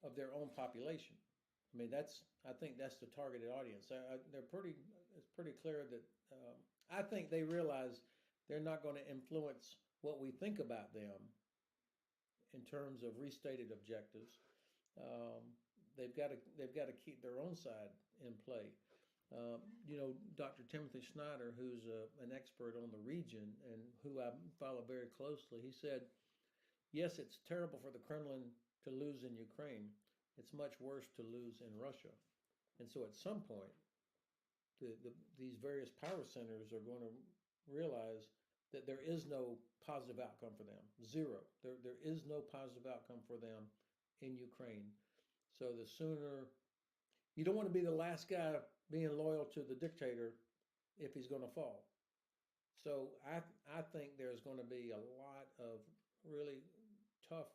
of their own population. I mean, I think that's the targeted audience. It's pretty clear that I think they realize they're not going to influence what we think about them in terms of restated objectives. They've got to keep their own side in play. Dr. Timothy Snyder, who's an expert on the region and who I follow very closely, he said, yes, it's terrible for the Kremlin to lose in Ukraine. It's much worse to lose in Russia. And so at some point, these various power centers are going to realize that there is no positive outcome for them. Zero. There is no positive outcome for them in Ukraine. So the sooner, you don't want to be the last guy being loyal to the dictator if he's going to fall. So I think there's going to be a lot of really tough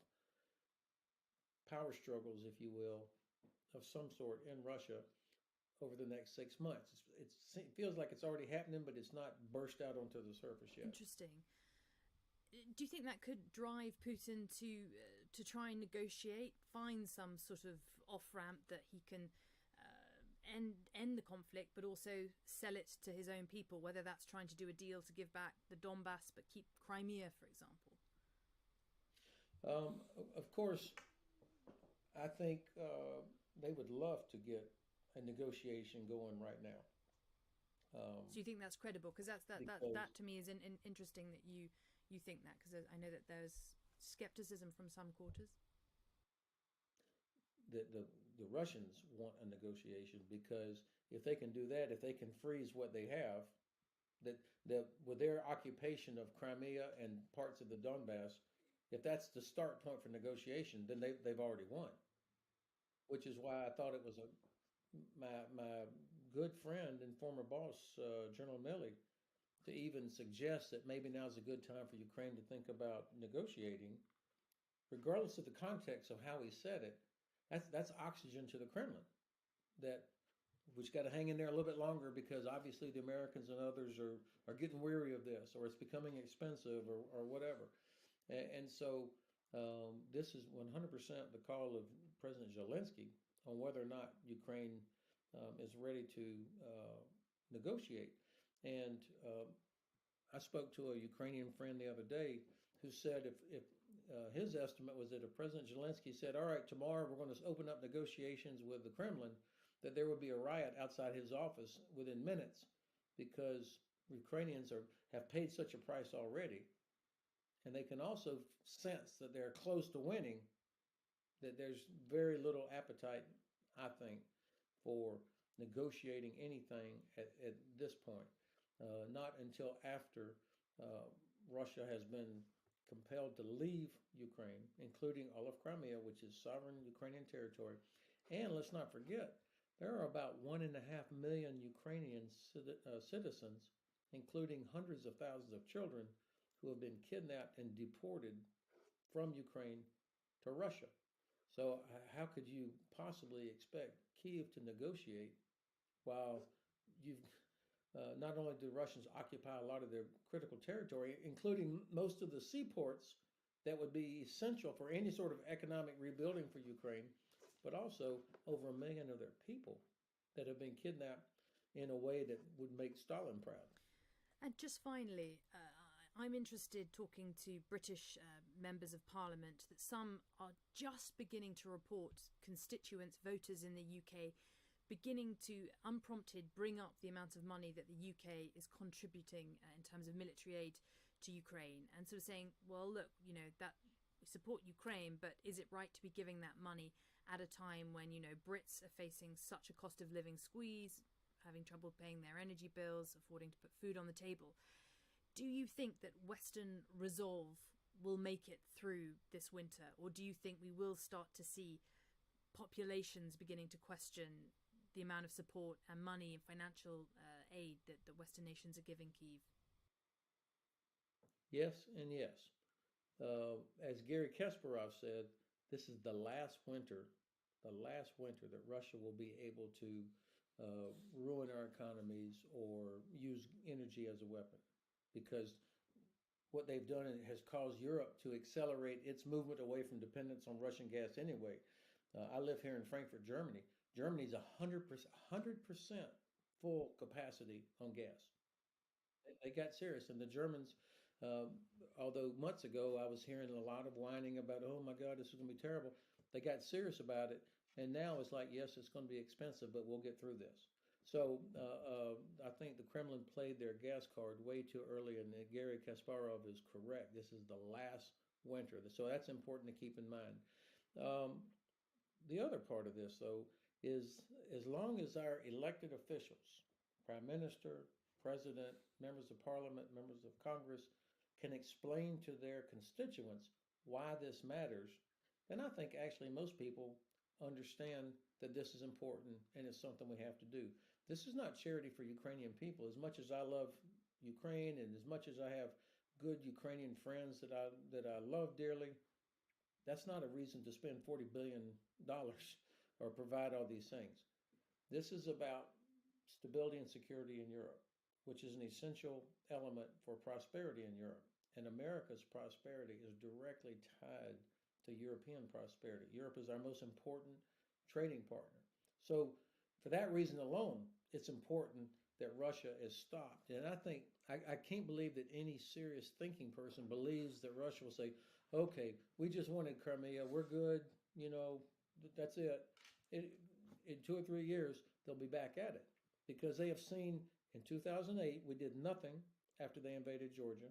power struggles, if you will, of some sort in Russia over the next 6 months. It feels like it's already happening, but it's not burst out onto the surface yet. Interesting. Do you think that could drive Putin to try and negotiate, find some sort of off-ramp that he can end the conflict, but also sell it to his own people, whether that's trying to do a deal to give back the Donbass but keep Crimea, for example? Of course, I think they would love to get a negotiation going right now. So you think that's credible? Because that to me is interesting that you think that, because I know that there's skepticism from some quarters. The Russians want a negotiation because if they can do that, if they can freeze what they have, that with their occupation of Crimea and parts of the Donbass, if that's the start point for negotiation, then they've already won. Which is why I thought it was my good friend and former boss, General Milley, to even suggest that maybe now's a good time for Ukraine to think about negotiating, regardless of the context of how he said it. That's oxygen to the Kremlin. That we've got to hang in there a little bit longer because obviously the Americans and others are getting weary of this, or it's becoming expensive, or whatever. And so this is 100% the call of President Zelensky on whether or not Ukraine is ready to negotiate. And I spoke to a Ukrainian friend the other day who said if his estimate was that if President Zelensky said, all right, tomorrow we're going to open up negotiations with the Kremlin, that there would be a riot outside his office within minutes because Ukrainians have paid such a price already. And they can also sense that they're close to winning, that there's very little appetite, I think, for negotiating anything at this point. Not until after Russia has been compelled to leave Ukraine, including all of Crimea, which is sovereign Ukrainian territory. And let's not forget, there are about 1.5 million Ukrainian citizens, including hundreds of thousands of children, who have been kidnapped and deported from Ukraine to Russia. So how could you possibly expect Kyiv to negotiate while you've not only do Russians occupy a lot of their critical territory, including most of the seaports that would be essential for any sort of economic rebuilding for Ukraine, but also over 1 million of their people that have been kidnapped in a way that would make Stalin proud. And just finally, I'm interested, talking to British members of Parliament, that some are just beginning to report constituents, voters in the UK, beginning to, unprompted, bring up the amount of money that the UK is contributing in terms of military aid to Ukraine, and sort of saying, well, look, that we support Ukraine, but is it right to be giving that money at a time when, you know, Brits are facing such a cost of living squeeze, having trouble paying their energy bills, affording to put food on the table? Do you think that Western resolve will make it through this winter, or do you think we will start to see populations beginning to question the amount of support and money and financial aid that the Western nations are giving Kyiv? Yes and yes. As Gary Kasparov said, this is the last winter that Russia will be able to ruin our economies or use energy as a weapon, because what they've done has caused Europe to accelerate its movement away from dependence on Russian gas anyway. I live here in Frankfurt, Germany. Germany's 100% full capacity on gas. They got serious, and the Germans, although months ago I was hearing a lot of whining about, oh my God, this is going to be terrible, they got serious about it, and now it's like, yes, it's going to be expensive, but we'll get through this. So I think the Kremlin played their gas card way too early, and Gary Kasparov is correct. This is the last winter, so that's important to keep in mind. The other part of this, though, is as long as our elected officials, Prime Minister, President, members of Parliament, members of Congress, can explain to their constituents why this matters, then I think actually most people understand that this is important and it's something we have to do. This is not charity for Ukrainian people. As much as I love Ukraine and as much as I have good Ukrainian friends that I love dearly, that's not a reason to spend $40 billion or provide all these things. This is about stability and security in Europe, which is an essential element for prosperity in Europe. And America's prosperity is directly tied to European prosperity. Europe is our most important trading partner. So for that reason alone, it's important that Russia is stopped. And I think, I can't believe that any serious thinking person believes that Russia will say, okay, we just wanted Crimea, we're good, you know, that's it. In 2 or 3 years, they'll be back at it, because they have seen in 2008, we did nothing after they invaded Georgia.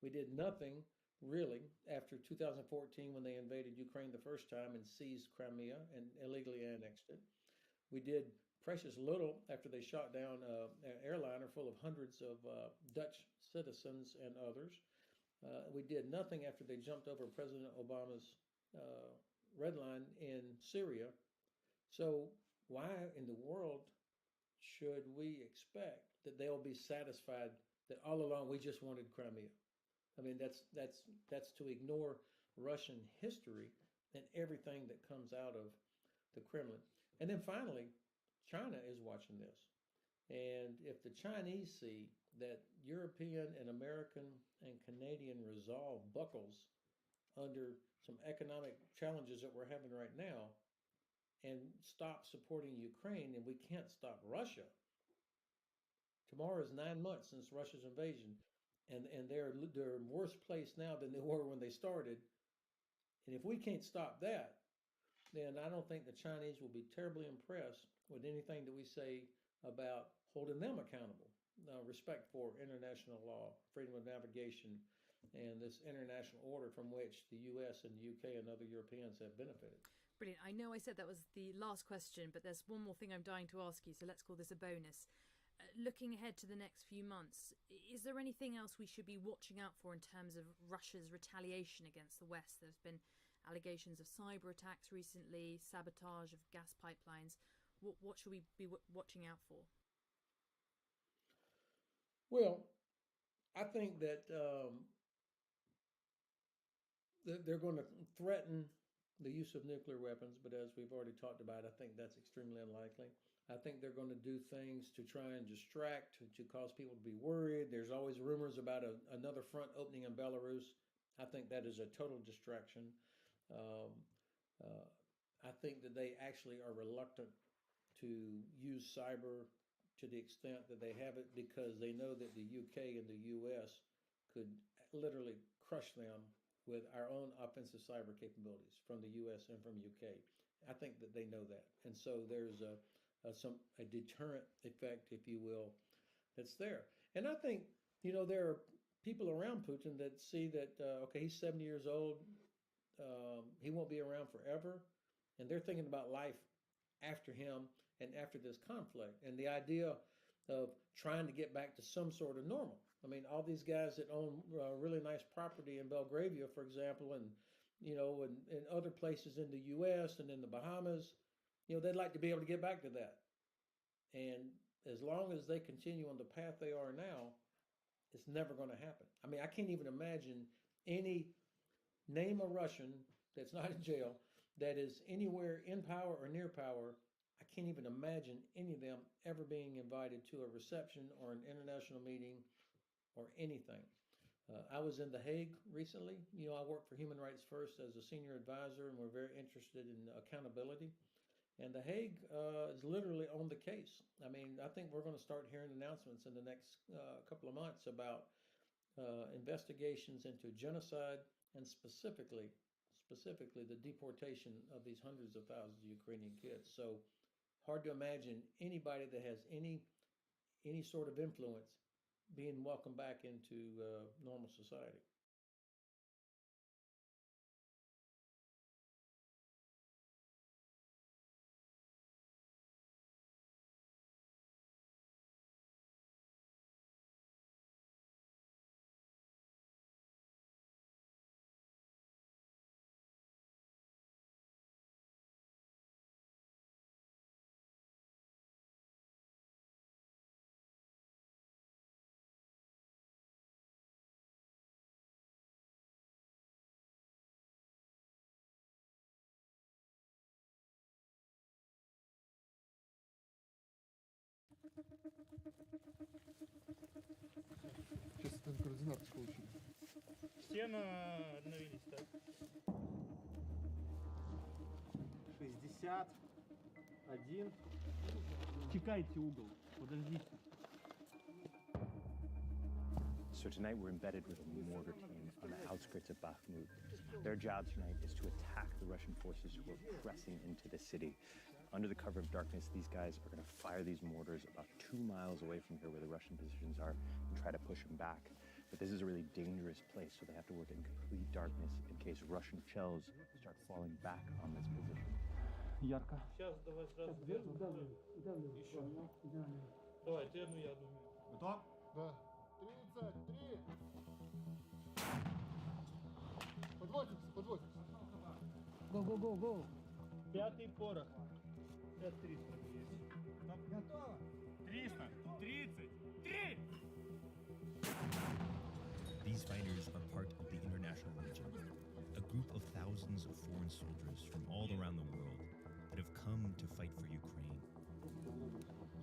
We did nothing really after 2014 when they invaded Ukraine the first time and seized Crimea and illegally annexed it. We did precious little after they shot down an airliner full of hundreds of Dutch citizens and others. We did nothing after they jumped over President Obama's red line in Syria. So why in the world should we expect that they'll be satisfied that all along we just wanted Crimea? I mean, that's to ignore Russian history and everything that comes out of the Kremlin. And then finally, China is watching this. And if the Chinese see that European and American and Canadian resolve buckles under some economic challenges that we're having right now and stop supporting Ukraine, and we can't stop Russia. Tomorrow is 9 months since Russia's invasion, and they're in worse place now than they were when they started. And if we can't stop that, then I don't think the Chinese will be terribly impressed with anything that we say about holding them accountable. Respect for international law, freedom of navigation, and this international order from which the US and the UK and other Europeans have benefited. Brilliant. I know I said that was the last question, but there's one more thing I'm dying to ask you, so let's call this a bonus. Looking ahead to the next few months, is there anything else we should be watching out for in terms of Russia's retaliation against the West? There's been allegations of cyber attacks recently, sabotage of gas pipelines. What should we be watching out for? Well, I think that they're going to threaten the use of nuclear weapons, but as we've already talked about, I think that's extremely unlikely. I think they're going to do things to try and distract, to cause people to be worried. There's always rumors about another front opening in Belarus. I think that is a total distraction. I think that they actually are reluctant to use cyber to the extent that they have it, because they know that the UK and the US could literally crush them with our own offensive cyber capabilities from the US and from UK. I think that they know that. And so there's a deterrent effect, if you will, that's there. And I think, you know, there are people around Putin that see that, okay, he's 70 years old. he won't be around forever, and they're thinking about life after him and after this conflict, and the idea of trying to get back to some sort of normal. I mean, all these guys that own really nice property in Belgravia, for example, and in other places in the U.S. and in the Bahamas, they'd like to be able to get back to that. And as long as they continue on the path they are now, it's never going to happen. I mean, I can't even imagine name a Russian that's not in jail that is anywhere in power or near power. I can't even imagine any of them ever being invited to a reception or an international meeting or anything. I was in The Hague recently. I work for Human Rights First as a senior advisor, and we're very interested in accountability. And The Hague is literally on the case. I mean, I think we're going to start hearing announcements in the next couple of months about investigations into genocide and specifically the deportation of these hundreds of thousands of Ukrainian kids. So hard to imagine anybody that has any sort of influence being welcomed back into normal society. Сейчас даже координаты получили. Стены обновились, так? 61. Чекайте угол. Подождите. So tonight we're embedded with a mortar team on the outskirts of Bakhmut. Their job tonight is to attack the Russian forces who are pressing into the city. Under the cover of darkness, these guys are going to fire these mortars about 2 miles away from here where the Russian positions are and try to push them back. But this is a really dangerous place, so they have to work in complete darkness in case Russian shells start falling back on this position. Ярко. Сейчас давай сразу. Еще. Давай, ты одну, я одну. Готов? Да. 33. Подводимся. Го. Пятый порох. 5300 есть. Готово. 333. These fighters are part of the International Legion, a group of thousands of foreign soldiers from all around the world that have come to fight for Ukraine.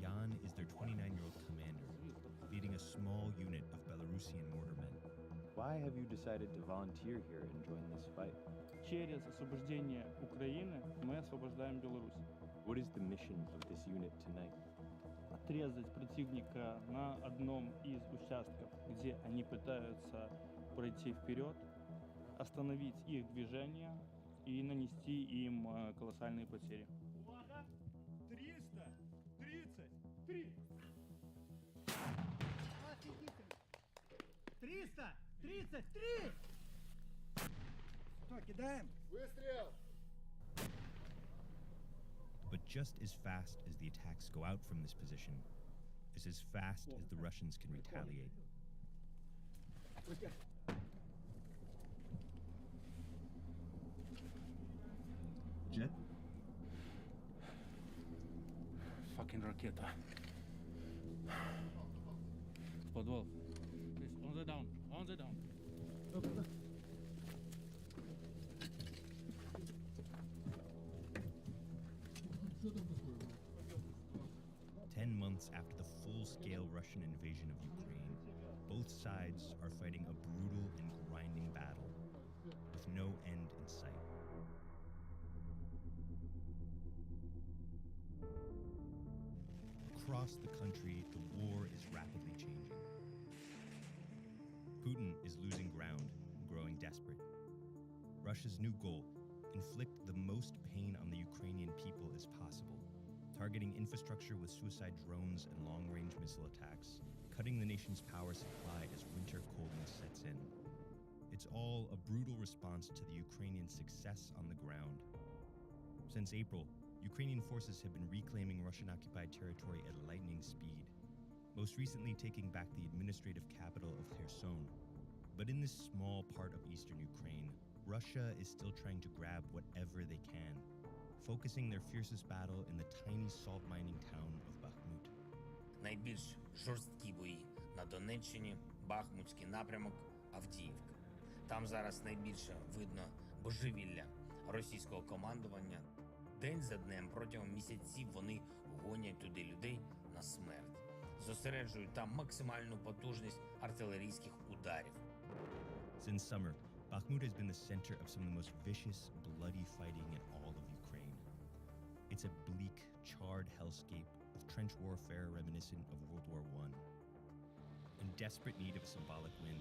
Jan is their 29-year-old commander, leading a small unit of Belarusian mortarmen. Why have you decided to volunteer here and join this fight? Через освобождение Украины мы освобождаем Беларусь. What is the mission of this unit tonight? Отрезать противника на одном из участков, где они пытаются пройти вперед, остановить их движение и нанести им колоссальные потери. 333! 333! Что, кидаем? Выстрел! But just as fast as the attacks go out from this position, is as fast as the Russians can retaliate. Jet? Fucking ракета. Подвал. On the down. 10 months after the full-scale Russian invasion of Ukraine, both sides are fighting a brutal and grinding battle with no end in sight. Across the country, the war is rapidly changing. Putin is losing ground and growing desperate. Russia's new goal: inflict the most pain on the Ukrainian people as possible, targeting infrastructure with suicide drones and long-range missile attacks, cutting the nation's power supply as winter coldness sets in. It's all a brutal response to the Ukrainian success on the ground. Since April, Ukrainian forces have been reclaiming Russian-occupied territory at lightning speed, most recently taking back the administrative capital of Kherson. But in this small part of eastern Ukraine, Russia is still trying to grab whatever they can, focusing their fiercest battle in the tiny salt mining town of Bakhmut. Найбільш жорсткі бої на Донеччині, Бахмутський напрямок, Авдіївка. Там зараз найбільше видно божевілля російського командування. День за днем протягом місяців вони гонять туди людей на смерть. Зосереджують там максимальну потужність артилерійських ударів. Since summer, Bakhmut has been the center of some of the most vicious, bloody fighting in all of Ukraine. It's a bleak, charred hellscape with trench warfare reminiscent of World War I. In desperate need of a symbolic win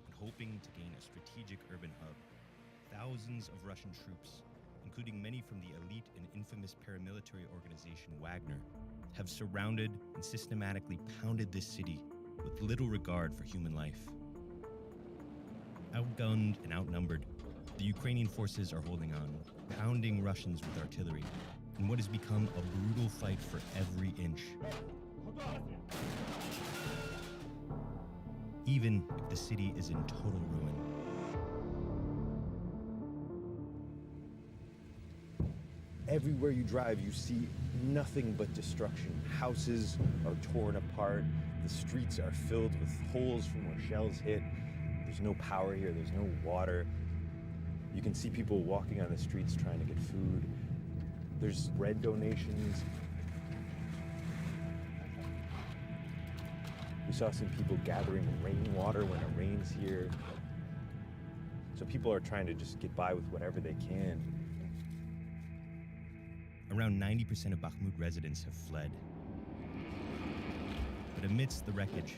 and hoping to gain a strategic urban hub, thousands of Russian troops, including many from the elite and infamous paramilitary organization Wagner, have surrounded and systematically pounded this city with little regard for human life. Outgunned and outnumbered, the Ukrainian forces are holding on, pounding Russians with artillery, in what has become a brutal fight for every inch. Even if the city is in total ruin. Everywhere you drive, you see nothing but destruction. Houses are torn apart. The streets are filled with holes from where shells hit. There's no power here. There's no water. You can see people walking on the streets trying to get food. There's bread donations. We saw some people gathering rainwater when it rains here. So people are trying to just get by with whatever they can. Around 90% of Bakhmut residents have fled. But amidst the wreckage,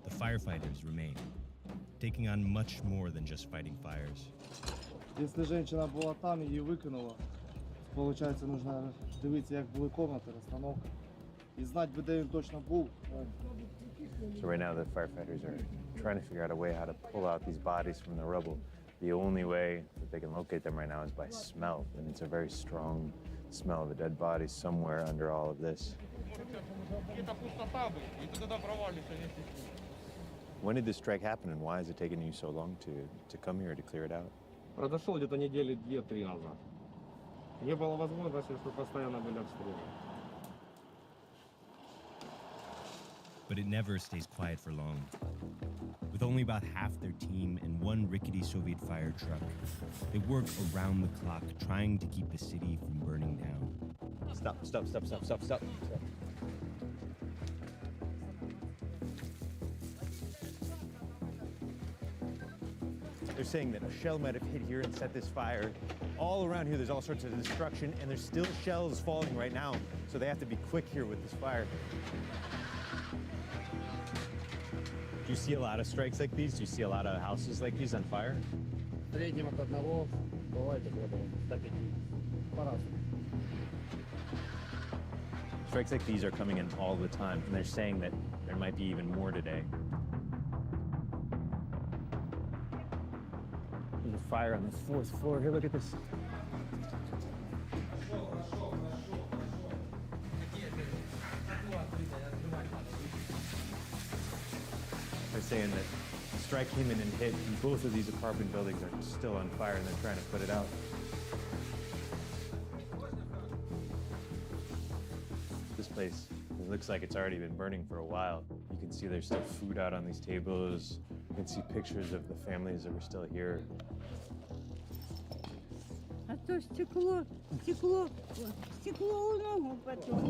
the firefighters remain, taking on much more than just fighting fires. Если женщина була там, її викинула, получається, нужно дивитися, як були комнати, розстановка. І знати би, де він точно був. So right now the firefighters are trying to figure out a way how to pull out these bodies from the rubble. The only way that they can locate them right now is by smell, and it's a very strong smell of a dead body somewhere under all of this. When did this strike happen, and why is it taking you so long to come here to clear it out? Произошел где-то недели 2-3 назад. Не было возможности, что постоянно были обстрелы. But it never stays quiet for long. With only about half their team and one rickety Soviet fire truck, they work around the clock trying to keep the city from burning down. Stop. They're saying that a shell might have hit here and set this fire. All around here, there's all sorts of destruction, and there's still shells falling right now, so they have to be quick here with this fire. Do you see a lot of strikes like these? Do you see a lot of houses like these on fire? В среднем от одного, бывает около 150. По-разному. Strikes like these are coming in all the time, and they're saying that there might be even more today. There's a fire on the 4th floor. Here, look at this. They're saying that the strike came in and hit, and both of these apartment buildings are still on fire, and they're trying to put it out. This place, it looks like it's already been burning for a while. You can see there's still food out on these tables. You can see pictures of the families that were still here. А то стекло у ногу потом.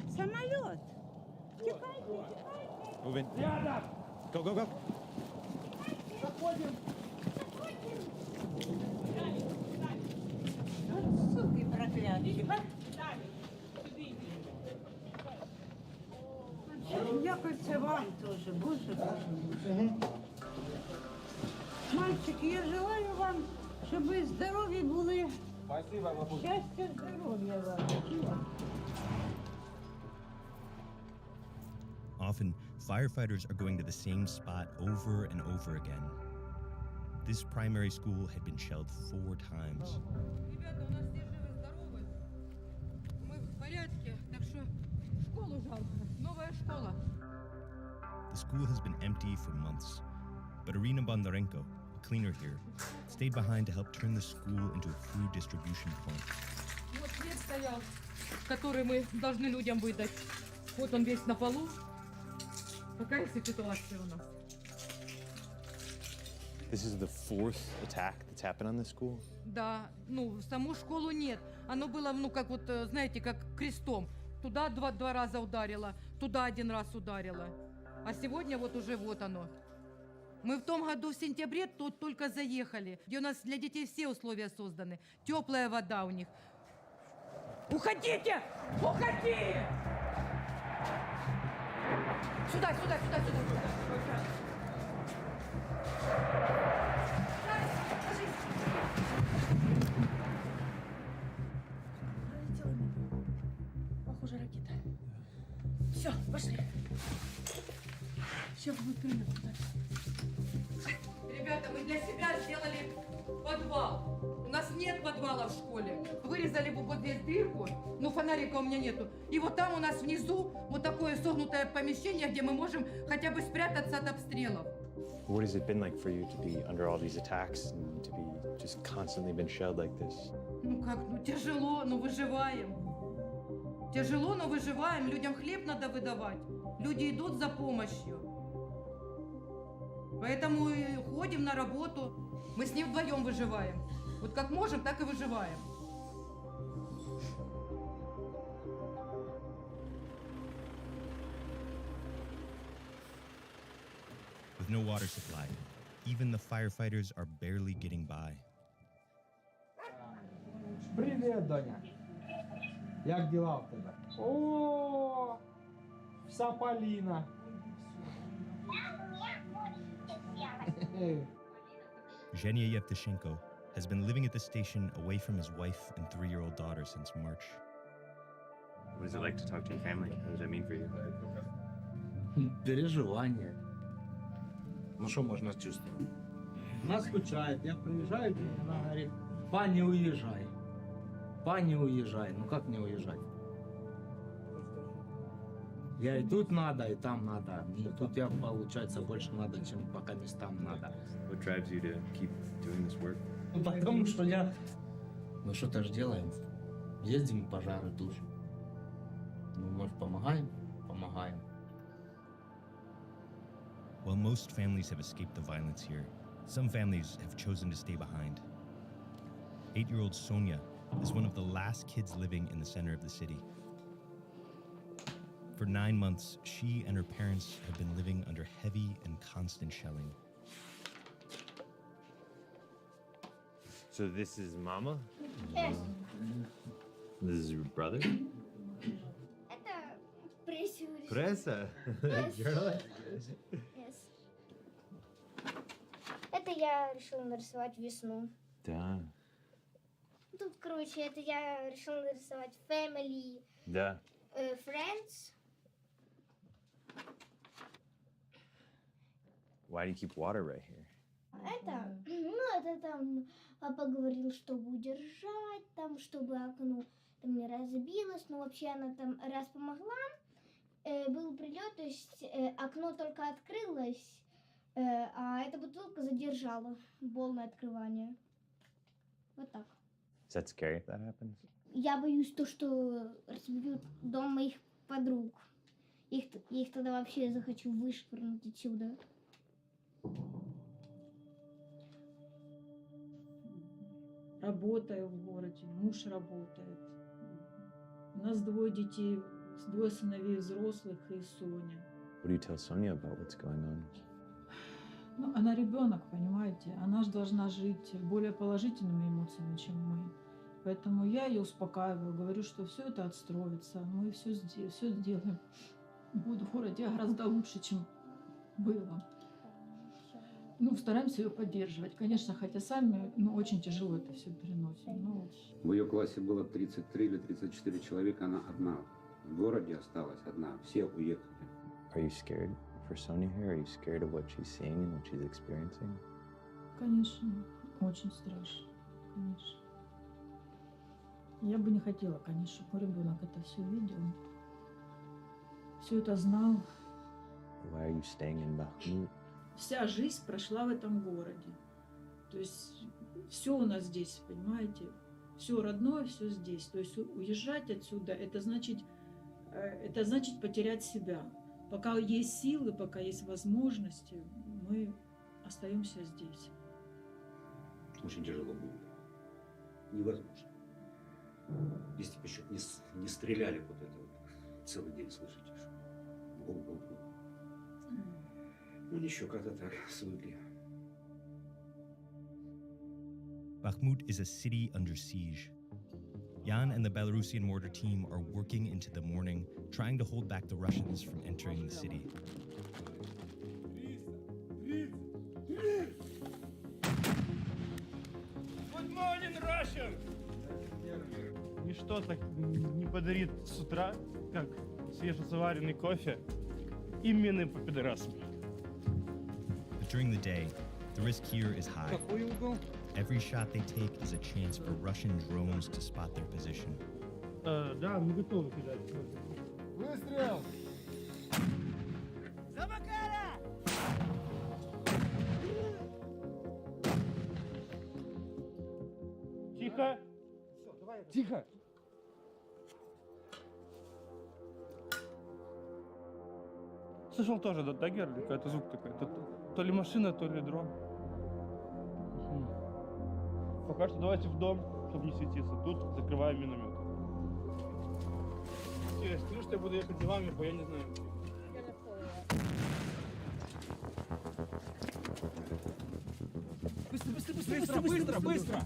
Самолет. Move in. Go. Суки проклятые. Якось вам тоже, Боже. Мальчики, я желаю вам, щоб ви здорові були. Щастя, здоров'я вам. Often, firefighters are going to the same spot over and over again. This primary school had been shelled 4 times. Ребята, у нас все живы-здоровы. Мы в порядке, так что школу жалко. Новая школа. The school has been empty for months, but Irina Bondarenko, a cleaner here, stayed behind to help turn the school into a food distribution point. Вот хлеб стоял, который мы должны людям выдать. Вот он весь на полу. Такая ситуация у нас. This is the 4th attack that's happened on this school? Да, ну, саму школу нет. Оно было, ну, как вот, знаете, как крестом. Туда два раза ударило, туда 1 раз ударило. А сегодня вот уже вот оно. Мы в том году в сентябре тут только заехали, где у нас для детей все условия созданы. Теплая вода у них. Уходите! Уходи! Сюда, сюда, сюда, сюда, сюда. Похоже, ракета. Все, пошли. Сейчас будет прилет туда. Ребята, мы для себя сделали подвал. У нас нет подвала в школе. Вырезали вот здесь дырку, но фонарика у меня нету. И вот там у нас внизу вот такое согнутое помещение, где мы можем хотя бы спрятаться от обстрелов. What has it been like for you to be under all these attacks and to be just constantly been shelled like this? Ну как, ну тяжело, но выживаем. Тяжело, но выживаем. Людям хлеб надо выдавать. Люди идут за помощью. Поэтому и ходим на работу. Мы с ним вдвоем выживаем. Вот как можем, так и выживаем. With no water supply, even the firefighters are barely getting by. Привіт, доня. Як діла в тебе? О, вся Поліна. Zhenya Yevtushenko has been living at the station away from his wife and 3-year-old daughter since March. What is it like to talk to your family? What does that mean for you? Переживання. Ну що можна чувствовать? Она скучает. Я приезжаю, она говорит, па, не уезжай. Па, не уезжай. Ну как не уезжать? Я и тут надо, и там надо. Ну, тут я, получается, больше надо, чем пока местам надо. What drives you to keep doing this work? Ну, потому что мы что-то же делаем. Ездим, пожары тушим. Ну, может, помогаем? Помогаем. While most families have escaped the violence here, some families have chosen to stay behind. 8-year-old Sonia is one of the last kids living in the center of the city. For 9 months, she and her parents have been living under heavy and constant shelling. So this is Mama? Yes. This is your brother? Это прессуешь. Pressa? Yes. Journalist? Yes. Это я решила нарисовать весну. Да. Тут, короче, это я решила нарисовать family, Да. Friends. Why do you keep water right here? Это, ну, это там папа говорил, чтобы удержать, там, чтобы окно там не разбилось, но вообще она там раз помогла. Был прилет, то есть окно только открылось, а эта бутылка задержала полное открывание. Вот так. Is that scary if that happens? Я боюсь то, что разбьют дом моих подруг. Их тогда вообще захочу вышвырнуть отсюда. Работаю в городе, муж работает. У нас 2 детей, 2 сыновей взрослых и Соня. What do you tell Sonia about what's going on? Ну, она ребенок, понимаете? Она же должна жить более положительными эмоциями, чем мы. Поэтому я ее успокаиваю, говорю, что все это отстроится, мы все сделаем. Будет в городе гораздо лучше, чем было. Ну, стараемся ее поддерживать. Конечно, хотя сами, очень тяжело это все переносим. Но... В ее классе было 33 или 34 человека, она одна. В городе осталась одна, все уехали. Are you scared for Sonia here? Are you scared of what she's seeing and what she's experiencing? Конечно, очень страшно, конечно. Я бы не хотела, конечно, чтобы мой ребенок это все видел, все это знал. Why are you staying in Bakhmut? Вся жизнь прошла в этом городе. То есть все у нас здесь, понимаете? Все родное, все здесь. То есть уезжать отсюда, это значит потерять себя. Пока есть силы, пока есть возможности, мы остаемся здесь. Очень тяжело будет. Невозможно. Если бы еще не стреляли вот это вот целый день, слышите, что бум-бум-бум. Ну еще как-то так свыкли. Bakhmut is a city under siege. Jan and the Belarusian mortar team are working into the morning, trying to hold back the Russians from entering the city. Good morning, Russian! Ничто так не подарит с утра, как свежезаваренный кофе и мины по пидорасам. But during the day, the risk here is high. Every shot they take is a chance for Russian drones to spot their position. Да, мы готовы кидать. Выстрел! Тихо! Тихо! Слышал тоже, да, Герли, какой-то звук такой. То ли машина, то ли дрон. Пока что давайте в дом, чтобы не светиться. Тут закрываем миномет. Я скажу, что я буду ехать за вами, бо я не знаю. Быстро!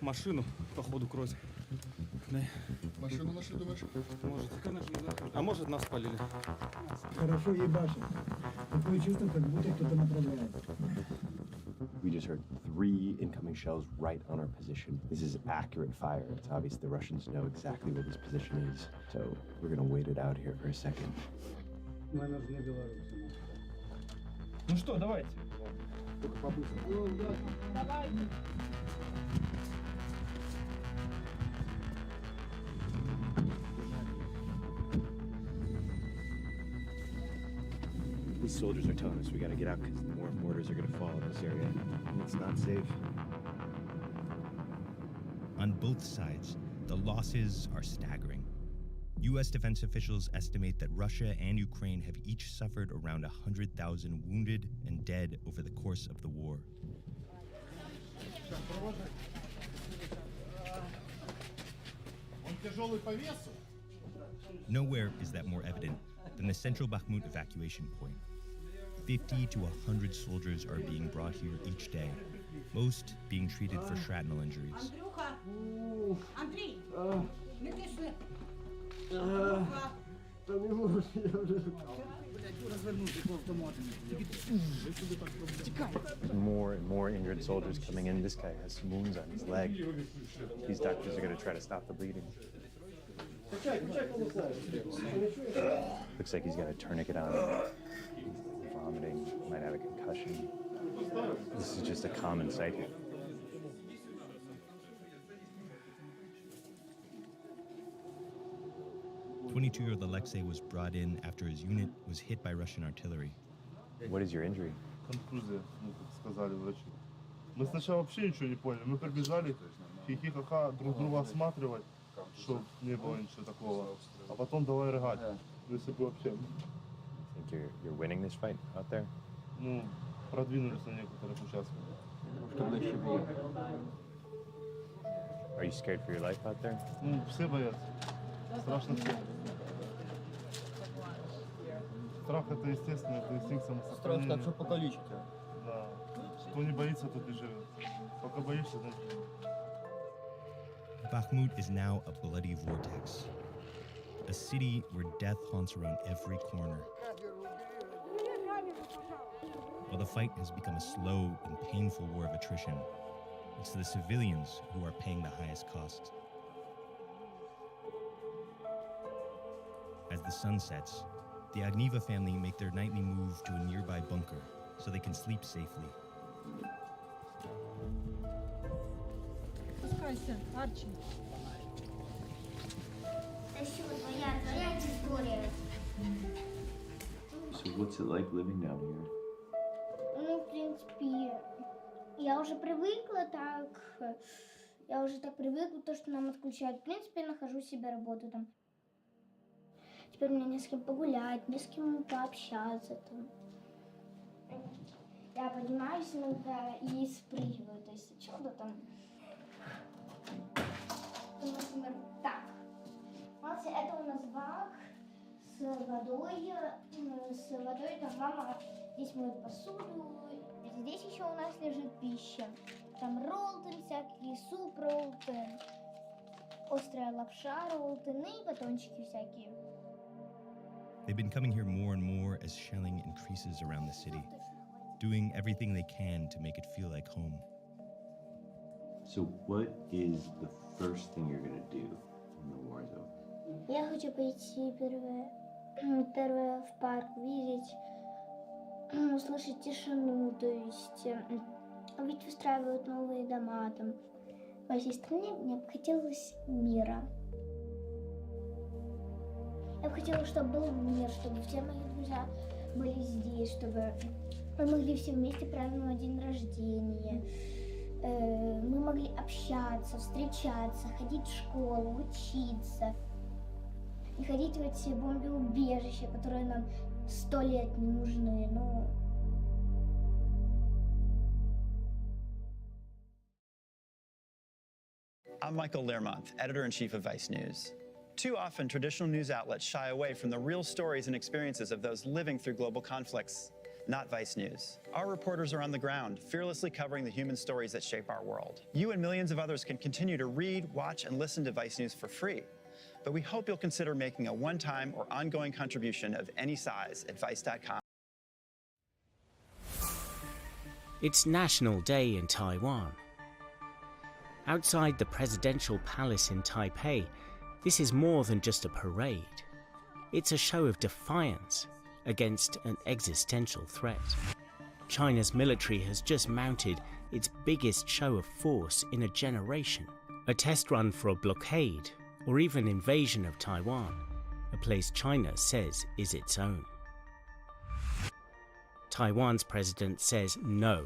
Машину, походу, кроет. Машину нашли, думаешь? Может. А может, нас спалили. Хорошо ебашит. Такое чувство, как будто кто-то направляет. We just heard 3 incoming shells right on our position. This is accurate fire. It's obvious the Russians know exactly where this position is. So we're gonna wait it out here for a second. Мы нужны белорусам. Ну что, давайте. Только по-быстрому. Давай. These soldiers are telling us we gotta get out because more mortars are gonna fall in this area. And it's not safe. On both sides, the losses are staggering. U.S. defense officials estimate that Russia and Ukraine have each suffered around 100,000 wounded and dead over the course of the war. Nowhere is that more evident than the central Bakhmut evacuation point. 50 to 100 soldiers are being brought here each day, most being treated for shrapnel injuries. Андрей, More and more injured soldiers coming in. This guy has some wounds on his leg. These doctors are going to try to stop the bleeding. Looks like he's got a tourniquet on. Vomiting, might have a concussion. This is just a common sight here. .22-year-old Alexei was brought in after his unit was hit by Russian artillery. What is your injury? Контузия, ну, как сказали врачи. Мы сначала вообще ничего не поняли. Мы прибежали, хихи-ха-ха, друг друга осматривать, чтобы не было ничего такого. А потом давай рыгать. Если бы вообще... Think you're winning this fight out there? Ну, продвинулись на некоторых участках. Are you scared for your life out there? Ну, все боятся. Страшно все. Страх — это естественно, это инстинкт самосохранения. Страх так, что покалечить. Да. Кто не боится, тот не живет. Пока боишься, значит живет. Bakhmut is now a bloody vortex. A city where death haunts around every corner. While the fight has become a slow and painful war of attrition, It's the civilians who are paying the highest costs. As the sun sets, the Agniva family make their nightly move to a nearby bunker so they can sleep safely. Спускайся, Арчи. Твоя история. So what's it like living down here? Ну, в принципе, я уже привыкла так. Я уже так привыкла, то, что нам отключают. В принципе, я нахожу себе работу там. Теперь мне не с кем погулять, не с кем пообщаться там. Я поднимаюсь иногда и спрыгиваю, то есть отсюда там. Например, так. Смотрите, это у нас бак с водой. С водой там мама здесь моет посуду. Здесь еще у нас лежит пища. Там роллтон всякие, суп роллтон, острая лапша роллтон и батончики всякие. They've been coming here more and more as shelling increases around the city, doing everything they can to make it feel like home. So what is the first thing you're gonna do when the war is over? Я хочу пойти первое в парк, видеть, услышать тишину, то есть ведь выстраивают новые дома там. Во всей стране мне бы хотелось мира. Я бы хотела, чтобы был мир, чтобы все мои друзья были здесь, чтобы мы могли все вместе праздновать день рождения. Мы могли общаться, встречаться, ходить в школу, учиться. Не ходить в эти бомбоубежища, которые нам 100 лет не нужны. Ну... I'm Michael Learmonth, editor-in-chief of Vice News. Too often, traditional news outlets shy away from the real stories and experiences of those living through global conflicts. Not Vice News. Our reporters are on the ground, fearlessly covering the human stories that shape our world. You and millions of others can continue to read, watch, and listen to Vice News for free. But we hope you'll consider making a one-time or ongoing contribution of any size at vice.com. It's National Day in Taiwan. Outside the presidential palace in Taipei, this is more than just a parade. It's a show of defiance against an existential threat. China's military has just mounted its biggest show of force in a generation. A test run for a blockade or even invasion of Taiwan, a place China says is its own. Taiwan's president says no,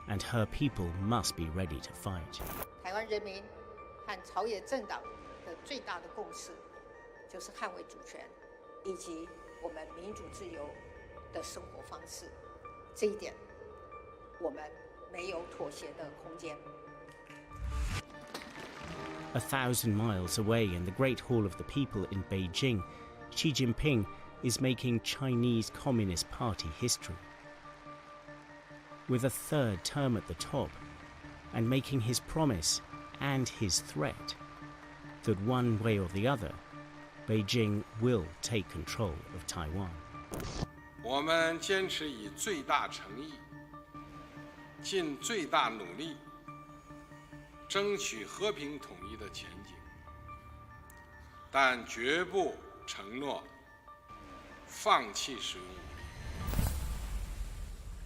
and her people must be ready to fight. 台湾人民和朝野政党的最大的共识，就是捍卫主权，以及我们民主自由的生活方式。这一点，我们没有妥协的空间。 1,000 miles away in the Great Hall of the People in Beijing, Xi Jinping is making Chinese Communist Party history. With a third term at the top, and making his promise and his threat that one way or the other, Beijing will take control of Taiwan. 我们坚持以最大诚意，尽最大努力，争取和平统一的前景，但绝不承诺放弃使用武力。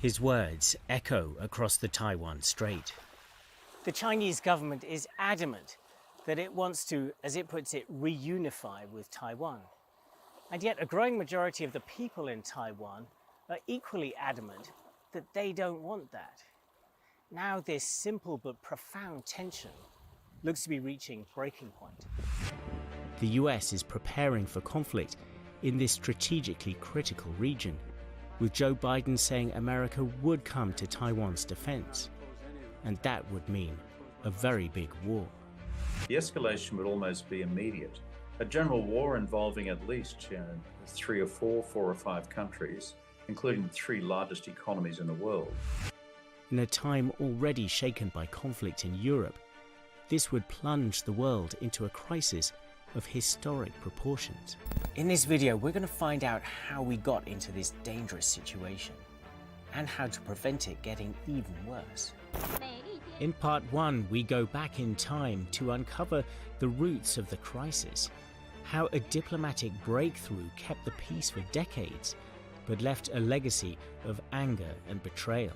His words echo across the Taiwan Strait. The Chinese government is adamant that it wants to, as it puts it, reunify with Taiwan. And yet a growing majority of the people in Taiwan are equally adamant that they don't want that. Now this simple but profound tension looks to be reaching breaking point. The US is preparing for conflict in this strategically critical region, with Joe Biden saying America would come to Taiwan's defense. And that would mean a very big war. The escalation would almost be immediate. A general war involving at least 3 or 4 or 5 countries, including the 3 largest economies in the world. In a time already shaken by conflict in Europe, this would plunge the world into a crisis of historic proportions. In this video, we're going to find out how we got into this dangerous situation and how to prevent it getting even worse. 每一天 In part 1, we go back in time to uncover the roots of the crisis, how a diplomatic breakthrough kept the peace for decades, but left a legacy of anger and betrayal.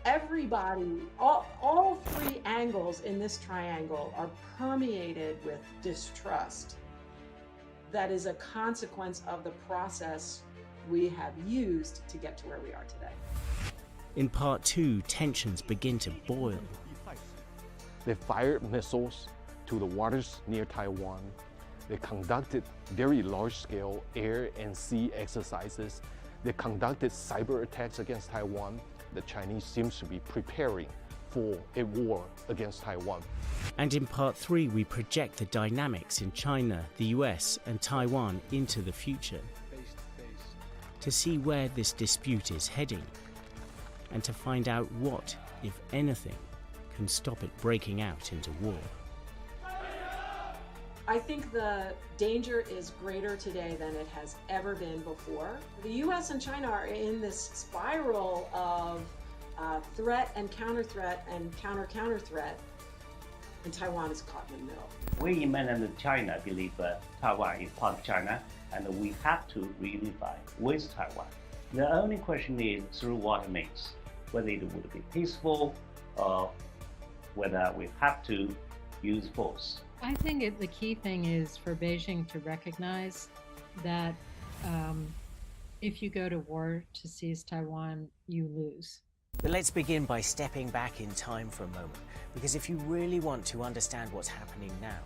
Everybody, all three angles in this triangle are permeated with distrust that is a consequence of the process we have used to get to where we are today. In part 2, tensions begin to boil. They fired missiles to the waters near Taiwan. They conducted very large-scale air and sea exercises. They conducted cyber attacks against Taiwan. The Chinese seems to be preparing for a war against Taiwan. And in part 3, we project the dynamics in China, the US, and Taiwan into the future to see where this dispute is heading and to find out what, if anything, can stop it breaking out into war. I think the danger is greater today than it has ever been before. The US and China are in this spiral of threat and counter-threat and counter-counter-threat, and Taiwan is caught in the middle. We in mainland China believe Taiwan is part of China, and we have to reunify with Taiwan. The only question is through what means, whether it would be peaceful or whether we have to use force. I think the key thing is for Beijing to recognize that if you go to war to seize Taiwan, you lose. But let's begin by stepping back in time for a moment, because if you really want to understand what's happening now,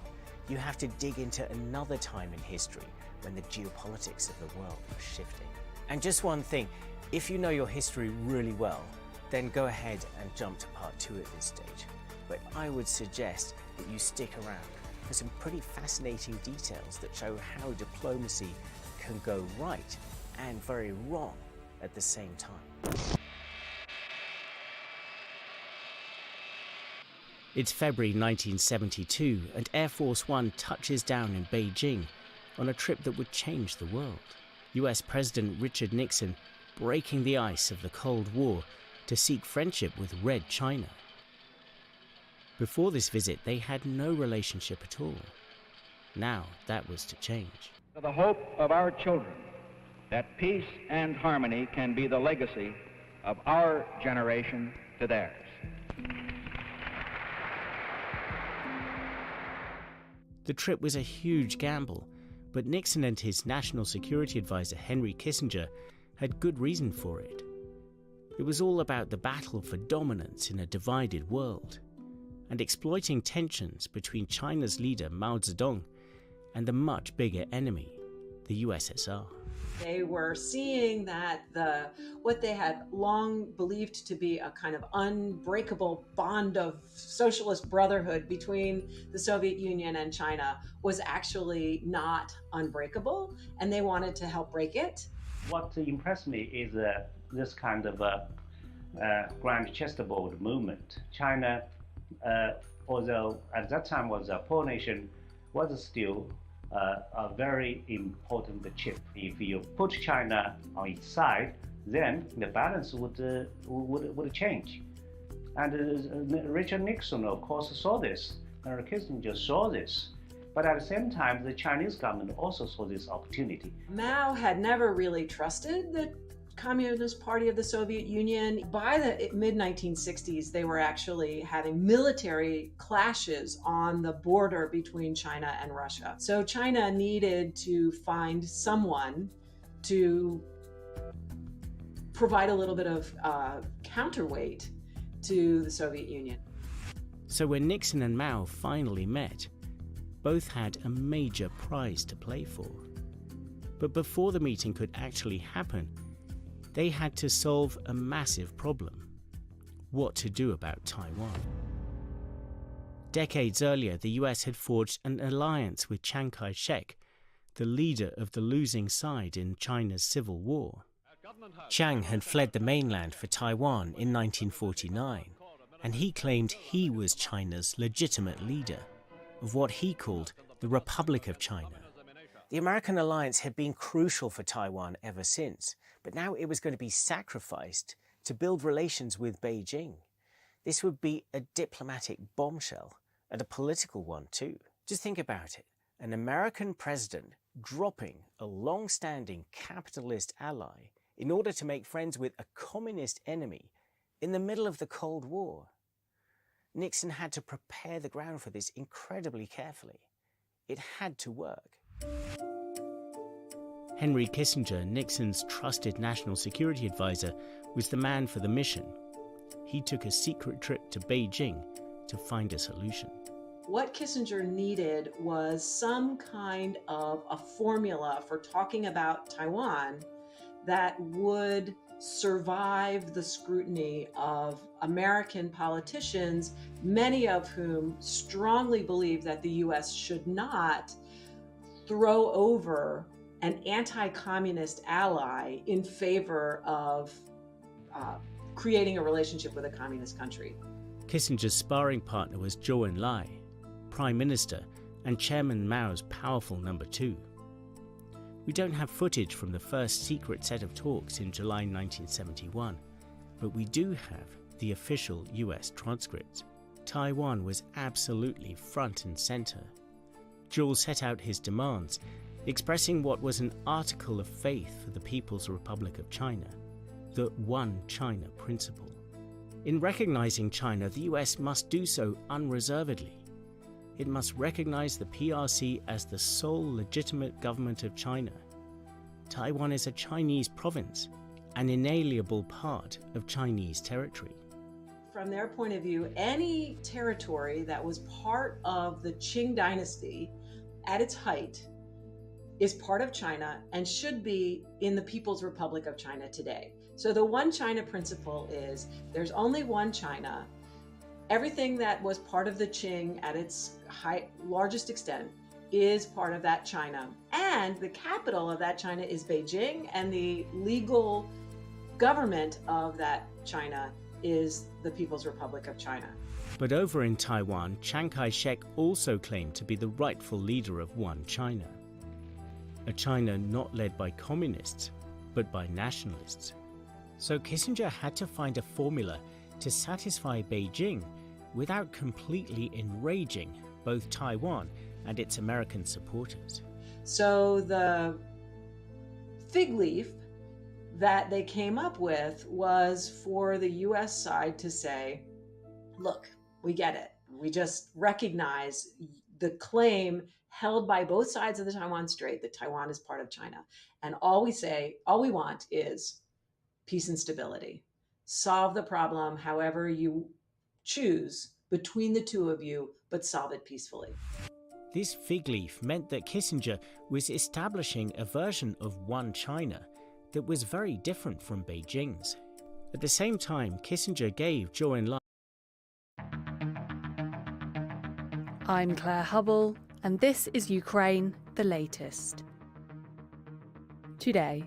you have to dig into another time in history when the geopolitics of the world was shifting. And just one thing, if you know your history really well, then go ahead and jump to part 2 at this stage. But I would suggest that you stick around for some pretty fascinating details that show how diplomacy can go right and very wrong at the same time. It's February 1972, and Air Force One touches down in Beijing on a trip that would change the world. US President Richard Nixon breaking the ice of the Cold War to seek friendship with Red China. Before this visit, they had no relationship at all. Now that was to change. The hope of our children that peace and harmony can be the legacy of our generation to theirs. The trip was a huge gamble, but Nixon and his national security advisor Henry Kissinger had good reason for it. It was all about the battle for dominance in a divided world, and exploiting tensions between China's leader Mao Zedong and the much bigger enemy, the USSR. They were seeing that what they had long believed to be a kind of unbreakable bond of socialist brotherhood between the Soviet Union and China was actually not unbreakable, and they wanted to help break it. What impressed me is this kind of grand chessboard movement. China, although at that time was a poor nation, was still a very important chip. If you put China on its side, then the balance would change. And Richard Nixon, of course, saw this. Henry Kissinger saw this. But at the same time, the Chinese government also saw this opportunity. Mao had never really trusted the Communist Party of the Soviet Union. By the mid-1960s, they were actually having military clashes on the border between China and Russia. So China needed to find someone to provide a little bit of counterweight to the Soviet Union. So when Nixon and Mao finally met, both had a major prize to play for. But before the meeting could actually happen, they had to solve a massive problem: what to do about Taiwan. Decades earlier, the US had forged an alliance with Chiang Kai-shek, the leader of the losing side in China's civil war. Chiang had fled the mainland for Taiwan in 1949, and he claimed he was China's legitimate leader of what he called the Republic of China. The American alliance had been crucial for Taiwan ever since, but now it was going to be sacrificed to build relations with Beijing. This would be a diplomatic bombshell, and a political one too. Just think about it. An American president dropping a long-standing capitalist ally in order to make friends with a communist enemy in the middle of the Cold War. Nixon had to prepare the ground for this incredibly carefully. It had to work. Henry Kissinger, Nixon's trusted national security advisor, was the man for the mission. He took a secret trip to Beijing to find a solution. What Kissinger needed was some kind of a formula for talking about Taiwan that would survive the scrutiny of American politicians, many of whom strongly believe that the U.S. should not throw over an anti-communist ally in favor of creating a relationship with a communist country. Kissinger's sparring partner was Zhou Enlai, Prime Minister and Chairman Mao's powerful number 2. We don't have footage from the first secret set of talks in July 1971, but we do have the official US transcripts. Taiwan was absolutely front and center. Zhou set out his demands, expressing what was an article of faith for the People's Republic of China, the One China principle. In recognizing China, the US must do so unreservedly. It must recognize the PRC as the sole legitimate government of China. Taiwan is a Chinese province, an inalienable part of Chinese territory. From their point of view, any territory that was part of the Qing dynasty at its height is part of China and should be in the People's Republic of China today. So the One China principle is there's only one China. Everything that was part of the Qing at its largest extent is part of that China. And the capital of that China is Beijing, and the legal government of that China is the People's Republic of China. But over in Taiwan, Chiang Kai-shek also claimed to be the rightful leader of One China. A China not led by communists, but by nationalists. So Kissinger had to find a formula to satisfy Beijing without completely enraging both Taiwan and its American supporters. So the fig leaf that they came up with was for the US side to say, look, we get it. We just recognize the claim held by both sides of the Taiwan Strait that Taiwan is part of China. And all we want is peace and stability. Solve the problem however you choose between the two of you, but solve it peacefully. This fig leaf meant that Kissinger was establishing a version of One China that was very different from Beijing's. At the same time, Kissinger gave Zhou Enlai. I'm Claire Hubble, and this is Ukraine, the latest. Today,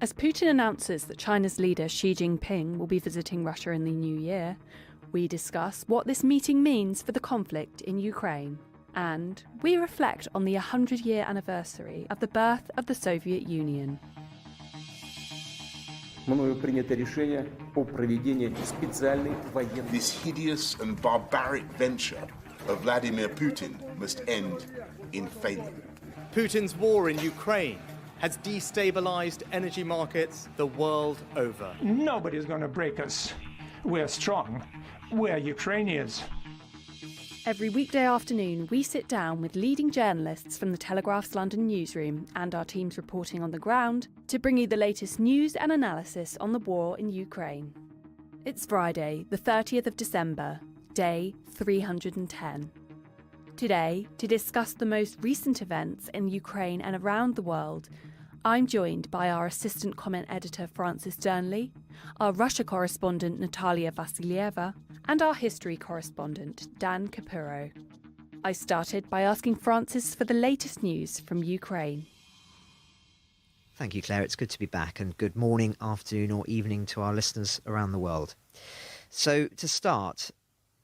as Putin announces that China's leader Xi Jinping will be visiting Russia in the new year, we discuss what this meeting means for the conflict in Ukraine. And we reflect on the 100-year anniversary of the birth of the Soviet Union. This hideous and barbaric venture of Vladimir Putin must end in failure. Putin's war in Ukraine has destabilized energy markets the world over. Nobody's going to break us. We're strong. We're Ukrainians. Every weekday afternoon, we sit down with leading journalists from the Telegraph's London newsroom and our teams reporting on the ground to bring you the latest news and analysis on the war in Ukraine. It's Friday, the 30th of December, day 310. Today, to discuss the most recent events in Ukraine and around the world, I'm joined by our assistant comment editor Francis Durnley, our Russia correspondent Natalia Vasilyeva, and our history correspondent Dan Capuro. I started by asking Francis for the latest news from Ukraine. Thank you, Claire. It's good to be back, and good morning, afternoon or evening to our listeners around the world. So to start,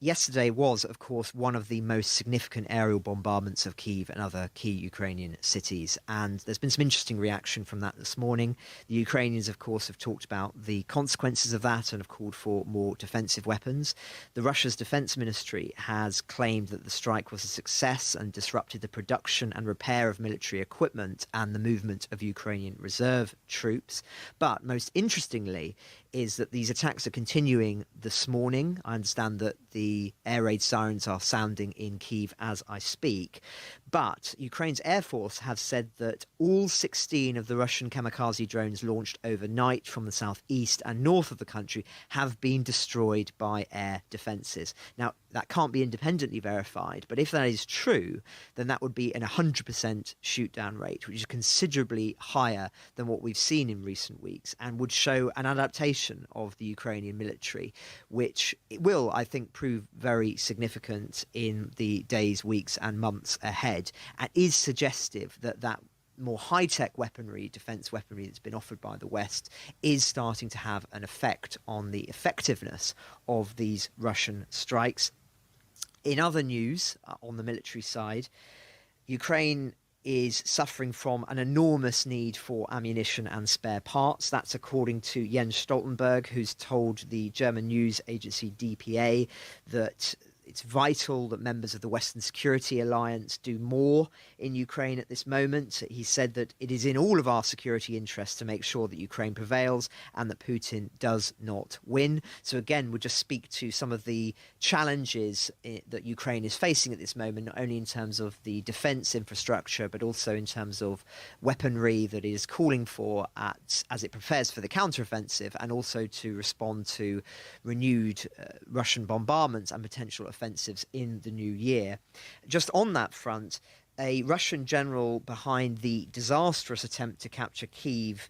Yesterday was, of course, one of the most significant aerial bombardments of Kyiv and other key Ukrainian cities. And there's been some interesting reaction from that this morning. The Ukrainians, of course, have talked about the consequences of that and have called for more defensive weapons. The Russia's defense ministry has claimed that the strike was a success and disrupted the production and repair of military equipment and the movement of Ukrainian reserve troops. But most interestingly is that these attacks are continuing this morning. I understand that the air raid sirens are sounding in Kyiv as I speak. But Ukraine's Air Force have said that all 16 of the Russian kamikaze drones launched overnight from the southeast and north of the country have been destroyed by air defences. Now, that can't be independently verified, but if that is true, then that would be an 100% shoot-down rate, which is considerably higher than what we've seen in recent weeks and would show an adaptation of the Ukrainian military, which will, I think, prove very significant in the days, weeks and months ahead, and is suggestive that that more high-tech weaponry, defence weaponry that's been offered by the West is starting to have an effect on the effectiveness of these Russian strikes. In other news, on the military side, Ukraine is suffering from an enormous need for ammunition and spare parts. That's according to Jens Stoltenberg, who's told the German news agency DPA that it's vital that members of the Western Security Alliance do more in Ukraine at this moment. He said that it is in all of our security interests to make sure that Ukraine prevails and that Putin does not win. So again, we'll just speak to some of the challenges that Ukraine is facing at this moment, not only in terms of the defence infrastructure, but also in terms of weaponry that it is calling for as it prepares for the counteroffensive, and also to respond to renewed Russian bombardments and potential offensives in the new year. Just on that front, a Russian general behind the disastrous attempt to capture Kyiv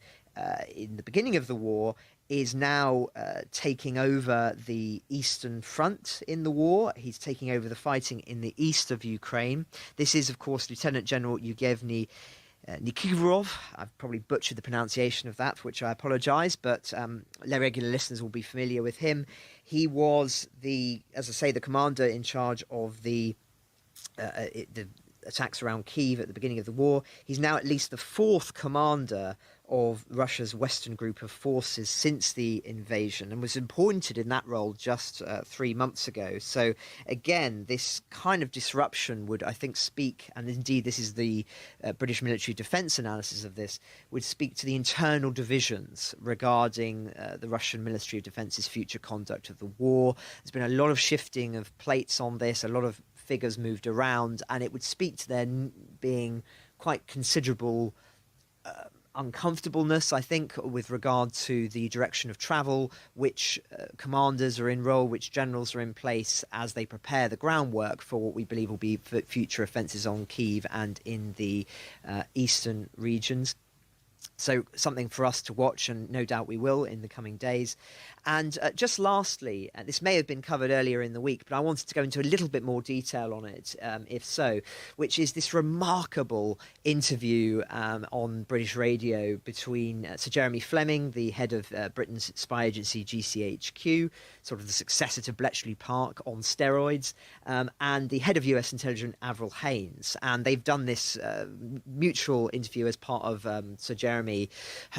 in the beginning of the war is now taking over the Eastern Front in the war. He's taking over the fighting in the east of Ukraine. This is, of course, Lieutenant General Yevgeny Nikiforov. I've probably butchered the pronunciation of that, for which I apologise, but regular listeners will be familiar with him. He was as I say, the commander in charge of the attacks around Kyiv at the beginning of the war. He's now at least the fourth commander of Russia's Western group of forces since the invasion, and was appointed in that role just 3 months ago. So again, this kind of disruption would, I think, speak, and indeed this is the British military defence analysis of this, would speak to the internal divisions regarding the Russian Ministry of Defence's future conduct of the war. There's been a lot of shifting of plates on this, a lot of figures moved around, and it would speak to there being quite considerable uncomfortableness, I think, with regard to the direction of travel, which commanders are in role, which generals are in place as they prepare the groundwork for what we believe will be future offences on Kyiv and in the eastern regions. So something for us to watch, and no doubt we will in the coming days. And just lastly, this may have been covered earlier in the week, but I wanted to go into a little bit more detail on it, if so, which is this remarkable interview on British radio between Sir Jeremy Fleming, the head of Britain's spy agency GCHQ, sort of the successor to Bletchley Park on steroids, and the head of US intelligence, Avril Haines. And they've done this mutual interview as part of Sir Jeremy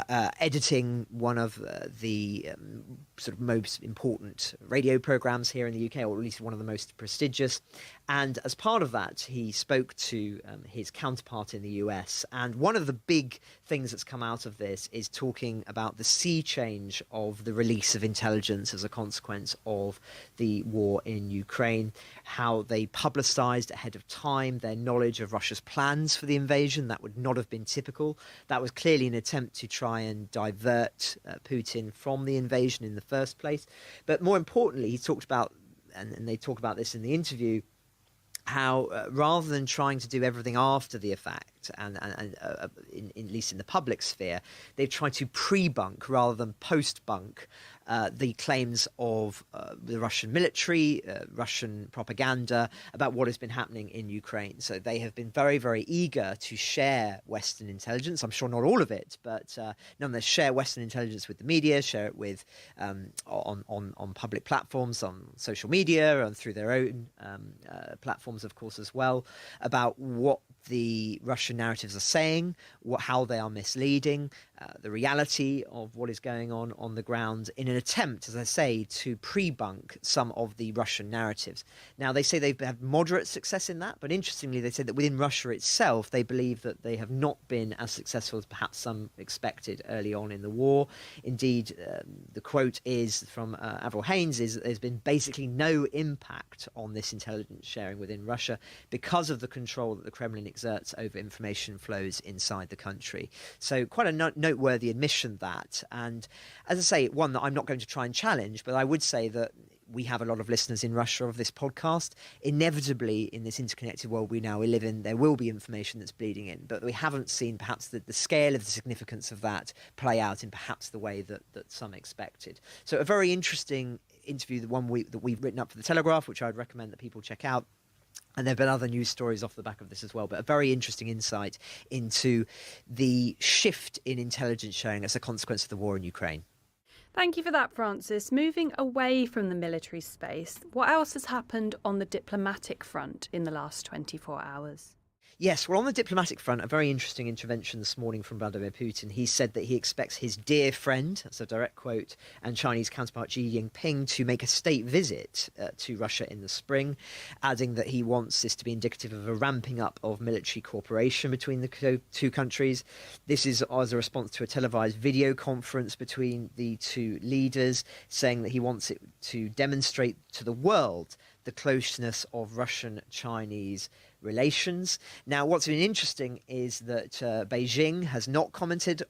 editing one of the sort of most important radio programs here in the UK, or at least one of the most prestigious. And as part of that, he spoke to his counterpart in the US. And one of the big things that's come out of this is talking about the sea change of the release of intelligence as a consequence of the war in Ukraine, how they publicised ahead of time their knowledge of Russia's plans for the invasion. That would not have been typical. That was clearly an attempt to try and divert Putin from the invasion in the first place. But more importantly, he talked about, and they talk about this in the interview, how rather than trying to do everything after the fact, and at least in the public sphere, they've tried to pre-bunk rather than post-bunk the claims of the Russian military, Russian propaganda about what has been happening in Ukraine. So they have been very, very eager to share Western intelligence. I'm sure not all of it, but nonetheless share Western intelligence with the media, share it with on public platforms, on social media, and through their own platforms, of course, as well, about what the Russian narratives are saying, how they are misleading, the reality of what is going on the ground, in an attempt, as I say, to pre-bunk some of the Russian narratives. Now, they say they've had moderate success in that, but interestingly, they said that within Russia itself, they believe that they have not been as successful as perhaps some expected early on in the war. Indeed, the quote is from Avril Haines, is there's been basically no impact on this intelligence sharing within Russia because of the control that the Kremlin exerts over information flows inside the country. So quite a noteworthy admission, that. And as I say, one that I'm not going to try and challenge, but I would say that we have a lot of listeners in Russia of this podcast. Inevitably, in this interconnected world we live in, there will be information that's bleeding in, but we haven't seen perhaps the scale of the significance of that play out in perhaps the way that some expected. So a very interesting interview, the one that we've written up for The Telegraph, which I'd recommend that people check out. And there have been other news stories off the back of this as well, but a very interesting insight into the shift in intelligence sharing as a consequence of the war in Ukraine. Thank you for that, Francis. Moving away from the military space, what else has happened on the diplomatic front in the last 24 hours? Yes, well, on the diplomatic front, a very interesting intervention this morning from Vladimir Putin. He said that he expects his dear friend, that's a direct quote, and Chinese counterpart Xi Jinping to make a state visit to Russia in the spring, adding that he wants this to be indicative of a ramping up of military cooperation between the two countries. This is as a response to a televised video conference between the two leaders, saying that he wants it to demonstrate to the world the closeness of Russian-Chinese relations. Now, what's been interesting is that Beijing has not commented